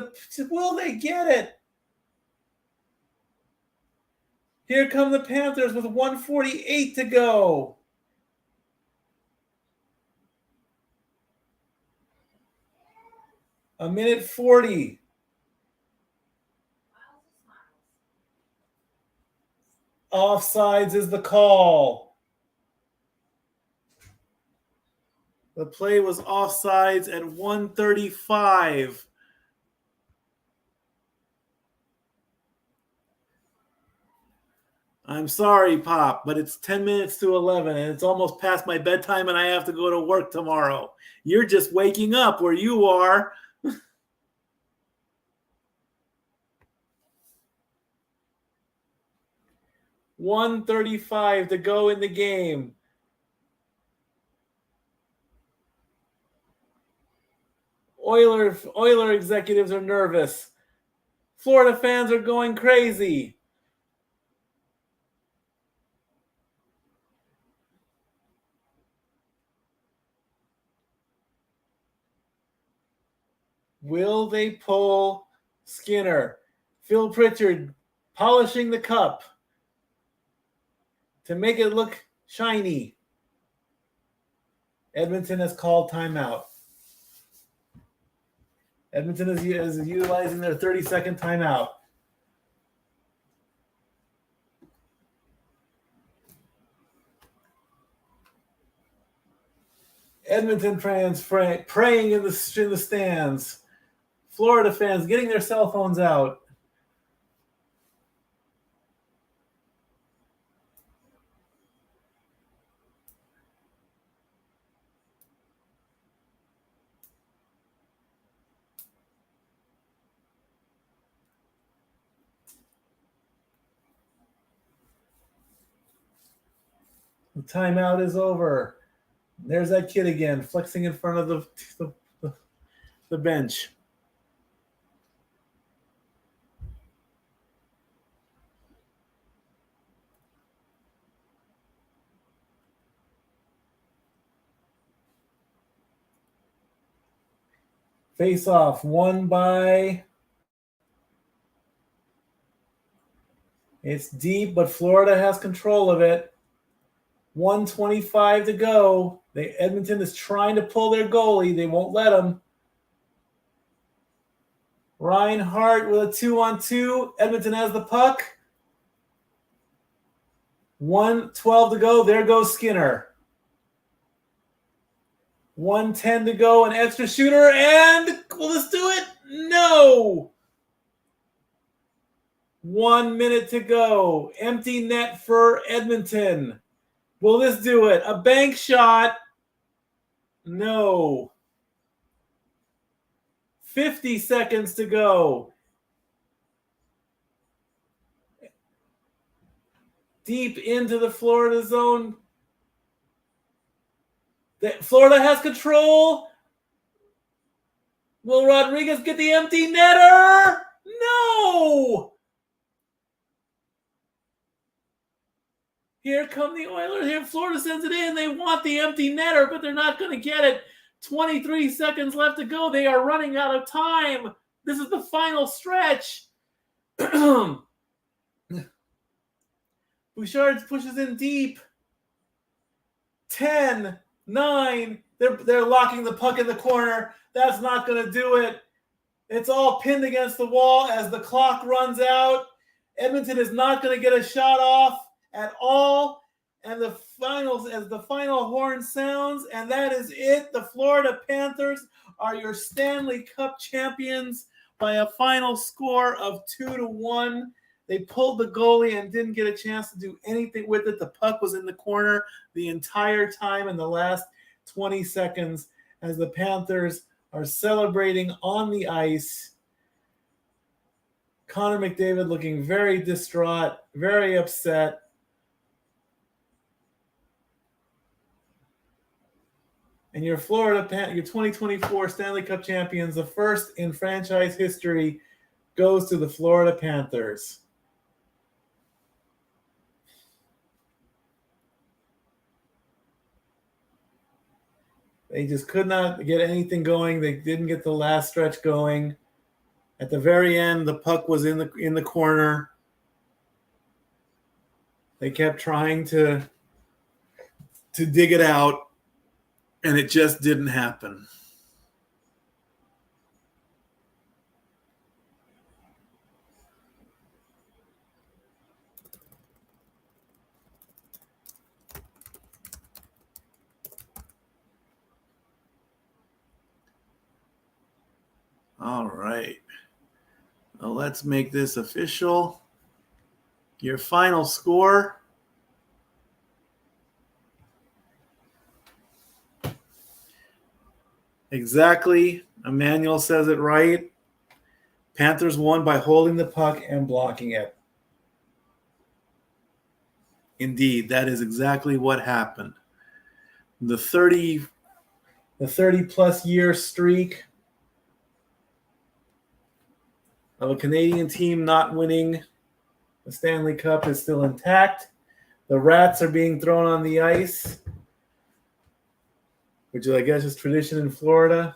Will they get it? Here come the Panthers with 1:48 to go. A minute 40. Offsides is the call. The play was offsides at 1:35. I'm sorry, Pop, but it's 10 minutes to 11, and it's almost past my bedtime, and I have to go to work tomorrow. You're just waking up where you are. 1:35 to go in the game. Oiler executives are nervous. Florida fans are going crazy. Will they pull Skinner? Phil Pritchard polishing the cup to make it look shiny. Edmonton has called timeout. Edmonton is utilizing their 30-second timeout. Edmonton fans praying in the stands. Florida fans getting their cell phones out. The timeout is over. There's that kid again, flexing in front of the bench. Face off, won by It's deep, but Florida has control of it. 1:25 to go. Edmonton is trying to pull their goalie. They won't let him. Reinhart with a 2-on-2. Edmonton has the puck. 1:12 to go. There goes Skinner. 1:10 to go. An extra shooter. And will this do it? No. 1 minute to go. Empty net for Edmonton. Will this do it? A bank shot? No. 50 seconds to go. Deep into the Florida zone. Florida has control. Will Rodriguez get the empty netter? No! Here come the Oilers. Here, Florida sends it in. They want the empty netter, but they're not going to get it. 23 seconds left to go. They are running out of time. This is the final stretch. Bouchard pushes in deep. 10, 9. They're locking the puck in the corner. That's not going to do it. It's all pinned against the wall as the clock runs out. Edmonton is not going to get a shot off at all. And the final horn sounds, and that is it. The Florida Panthers are your Stanley Cup champions by a final score of 2-1. They pulled the goalie and didn't get a chance to do anything with it. The puck was in the corner the entire time in the last 20 seconds as the Panthers are celebrating on the ice. Connor McDavid looking very distraught, very upset. And your your 2024 Stanley Cup champions, the first in franchise history, goes to the Florida Panthers. They just could not get anything going. They didn't get the last stretch going. At the very end, the puck was in the corner. They kept trying to dig it out. And it just didn't happen. All right. Well, let's make this official. Your final score. Exactly. Emmanuel says it right. Panthers won by holding the puck and blocking it. Indeed, that is exactly what happened. The 30-plus year streak of a Canadian team not winning the Stanley Cup is still intact. The Rats are being thrown on the ice, which I guess is tradition in Florida.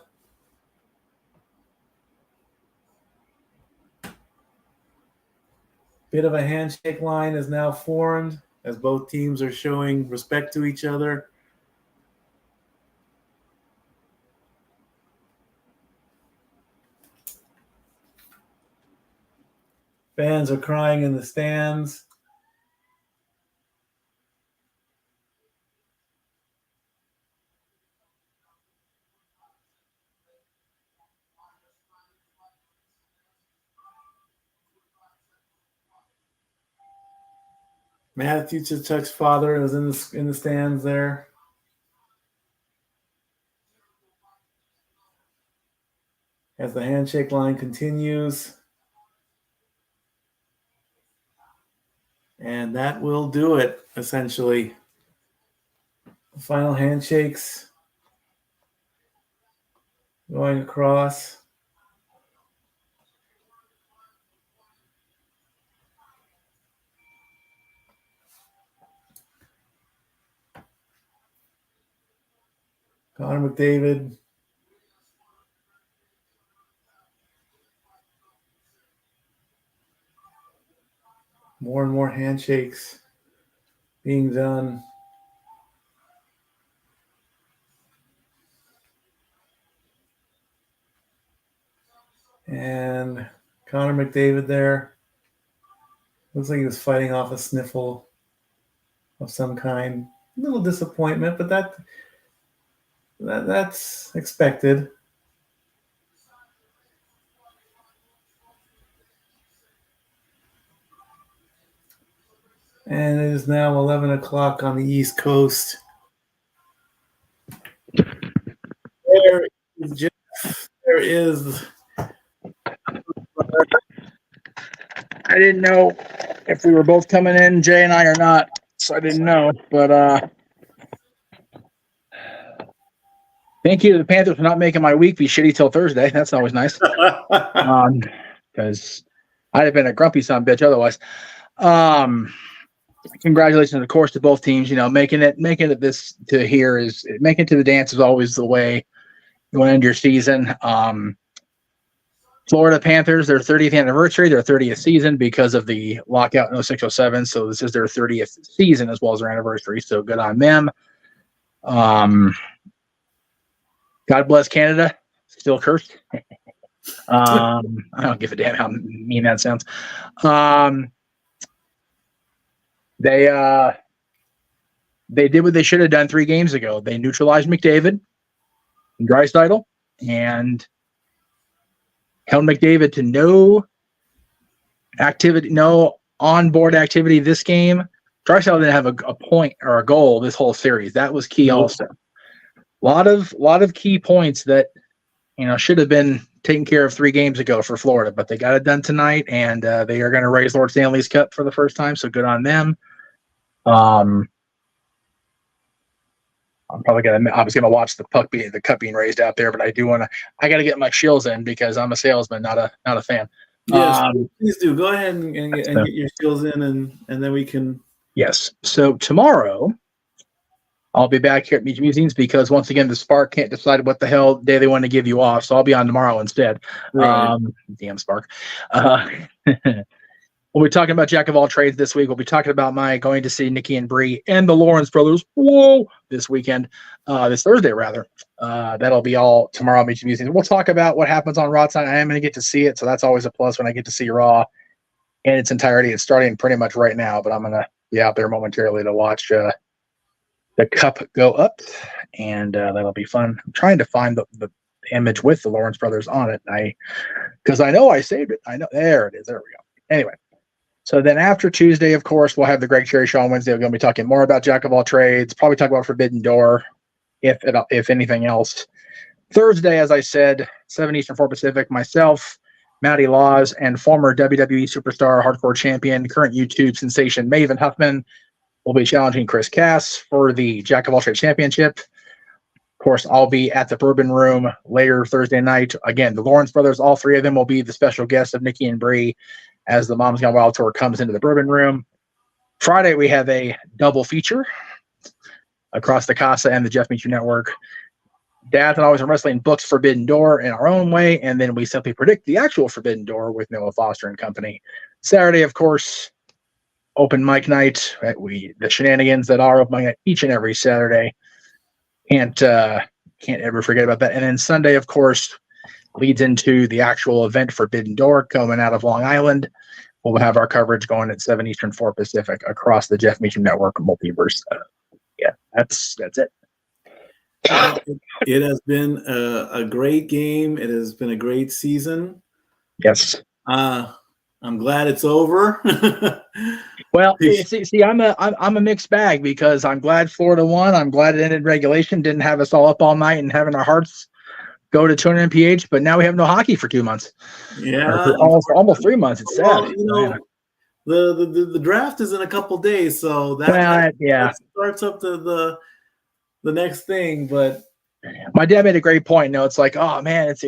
Bit of a handshake line is now formed as both teams are showing respect to each other. Fans are crying in the stands. Matthew Tkachuk's father is in the stands there. As the handshake line continues. And that will do it, essentially. The final handshakes going across. Connor McDavid. More and more handshakes being done. And Connor McDavid there. Looks like he was fighting off a sniffle of some kind. A little disappointment, but that's expected. And it is now 11 o'clock on the East Coast. There is Jeff. There is. I didn't know if we were both coming in, Jay and I, or not, so I didn't know. But thank you to the Panthers for not making my week be shitty till Thursday. That's always nice. Because I'd have been a grumpy son of a bitch otherwise. Congratulations, of course, to both teams. You know, making it this to here is making it to the dance is always the way you want to end your season. Florida Panthers, their 30th anniversary, their 30th season because of the lockout in 06-07. So this is their 30th season as well as their anniversary. So good on them. God bless Canada. Still cursed. I don't give a damn how mean that sounds. They did what they should have done 3 games ago. They neutralized McDavid and Draisaitl and held McDavid to no activity, no onboard activity this game. Draisaitl didn't have a point or a goal this whole series. That was key also. A lot of key points that, you know, should have been taken care of 3 games ago for Florida, but they got it done tonight, and they are going to raise Lord Stanley's Cup for the first time, so good on them. I'm probably I was gonna watch the cup being raised out there, but I got to get my shills in because I'm a salesman, not a fan. Yes, please do. Go ahead and get your skills in, and then we can. Yes. So tomorrow, I'll be back here at Meacham Musings because once again, the Spark can't decide what the hell day they want to give you off, so I'll be on tomorrow instead. Right. Damn Spark. We'll be talking about Jack of all trades this week. We'll be talking about my going to see Nikki and Bree and the Lawrence brothers. Whoa! This weekend, this Thursday rather. That'll be all tomorrow. Meacham Musings. We'll talk about what happens on Raw tonight. I am going to get to see it, so that's always a plus when I get to see Raw in its entirety. It's starting pretty much right now, but I'm going to be out there momentarily to watch the cup go up, and that'll be fun. I'm trying to find the image with the Lawrence brothers on it. Because I know I saved it. I know there it is. There we go. Anyway. So then after Tuesday, of course, we'll have the Greg Cherry Show on Wednesday. We're going to be talking more about Jack of all trades, probably talk about Forbidden Door, if anything else. Thursday, as I said, 7 Eastern, 4 Pacific, myself, Matty Laws, and former WWE superstar, hardcore champion, current YouTube sensation, Maven Huffman, will be challenging Chris Cass for the Jack of all trades championship. Of course, I'll be at the Bourbon Room later Thursday night. Again, the Lawrence brothers, all 3 of them will be the special guests of Nikki and Bree as the Moms Gone Wild tour comes into the Bourbon Room. Friday, we have a double feature across the Casa and the Jeff Meacham Network. Dads and Always in Wrestling books Forbidden Door in our own way, and then we simply predict the actual Forbidden Door with Noah Foster and company. Saturday, of course, open mic night. The shenanigans that are open mic night each and every Saturday. Can't ever forget about that. And then Sunday, of course, leads into the actual event Forbidden Door coming out of Long Island. We'll have our coverage going at 7 Eastern, 4 Pacific across the Jeff Meacham Network Multiverse. That's it. It has been a great game. It has been a great season. Yes. I'm glad it's over. Well, see, I'm a mixed bag because I'm glad Florida won. I'm glad it ended regulation, didn't have us all up all night and having our hearts go to 200 mph, but now we have no hockey for 2 months. Yeah, almost 3 months. It's sad. Well, you know, the draft is in a couple days, so that starts up the next thing. But my dad made a great point. No, it's like, oh man, it's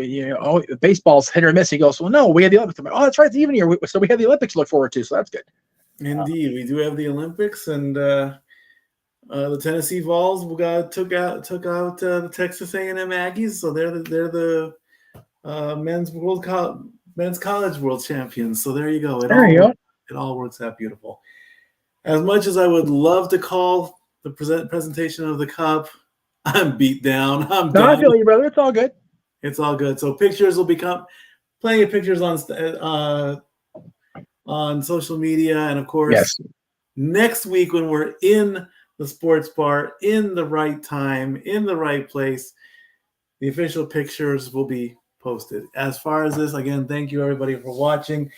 baseball's hit or miss. He goes, well, no, we have the Olympics. Oh, that's right, it's even year, so we have the Olympics to look forward to. So that's good. Indeed, we do have the Olympics, and the Tennessee Vols took out the Texas A&M Aggies, so they're the men's college world champions. So there you go. It all works out beautiful. As much as I would love to call the presentation of the cup, I'm beat down. I'm No, I down. feel you, brother. It's all good. It's all good. So pictures will become plenty of pictures on social media, and of course, Yes. next week when we're in the sports bar, in the right time, in the right place, the official pictures will be posted. As far as this, again, thank you everybody for watching.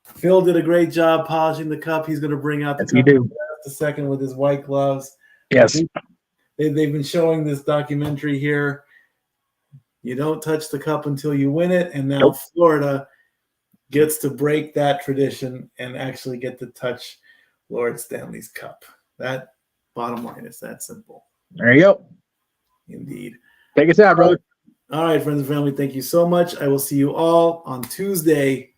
Phil did a great job polishing the cup. He's going to bring out the Yes, you cup do. in just a second with his white gloves. Yes. They've been showing this documentary here. You don't touch the cup until you win it. And now Nope. Florida gets to break that tradition and actually get to touch Lord Stanley's cup. That bottom line is that simple. There you go. Indeed. Take us out, brother. All right, friends and family, thank you so much. I will see you all on Tuesday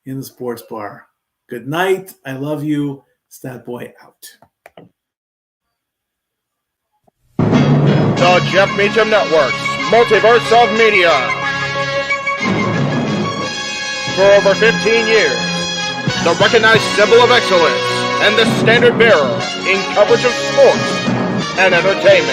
in the sports bar. Good night. I love you. Stat Boy out. The Jeff Meacham Network's Multiverse of Media. For over 15 years, the recognized symbol of excellence and the standard bearer in coverage of sports and entertainment.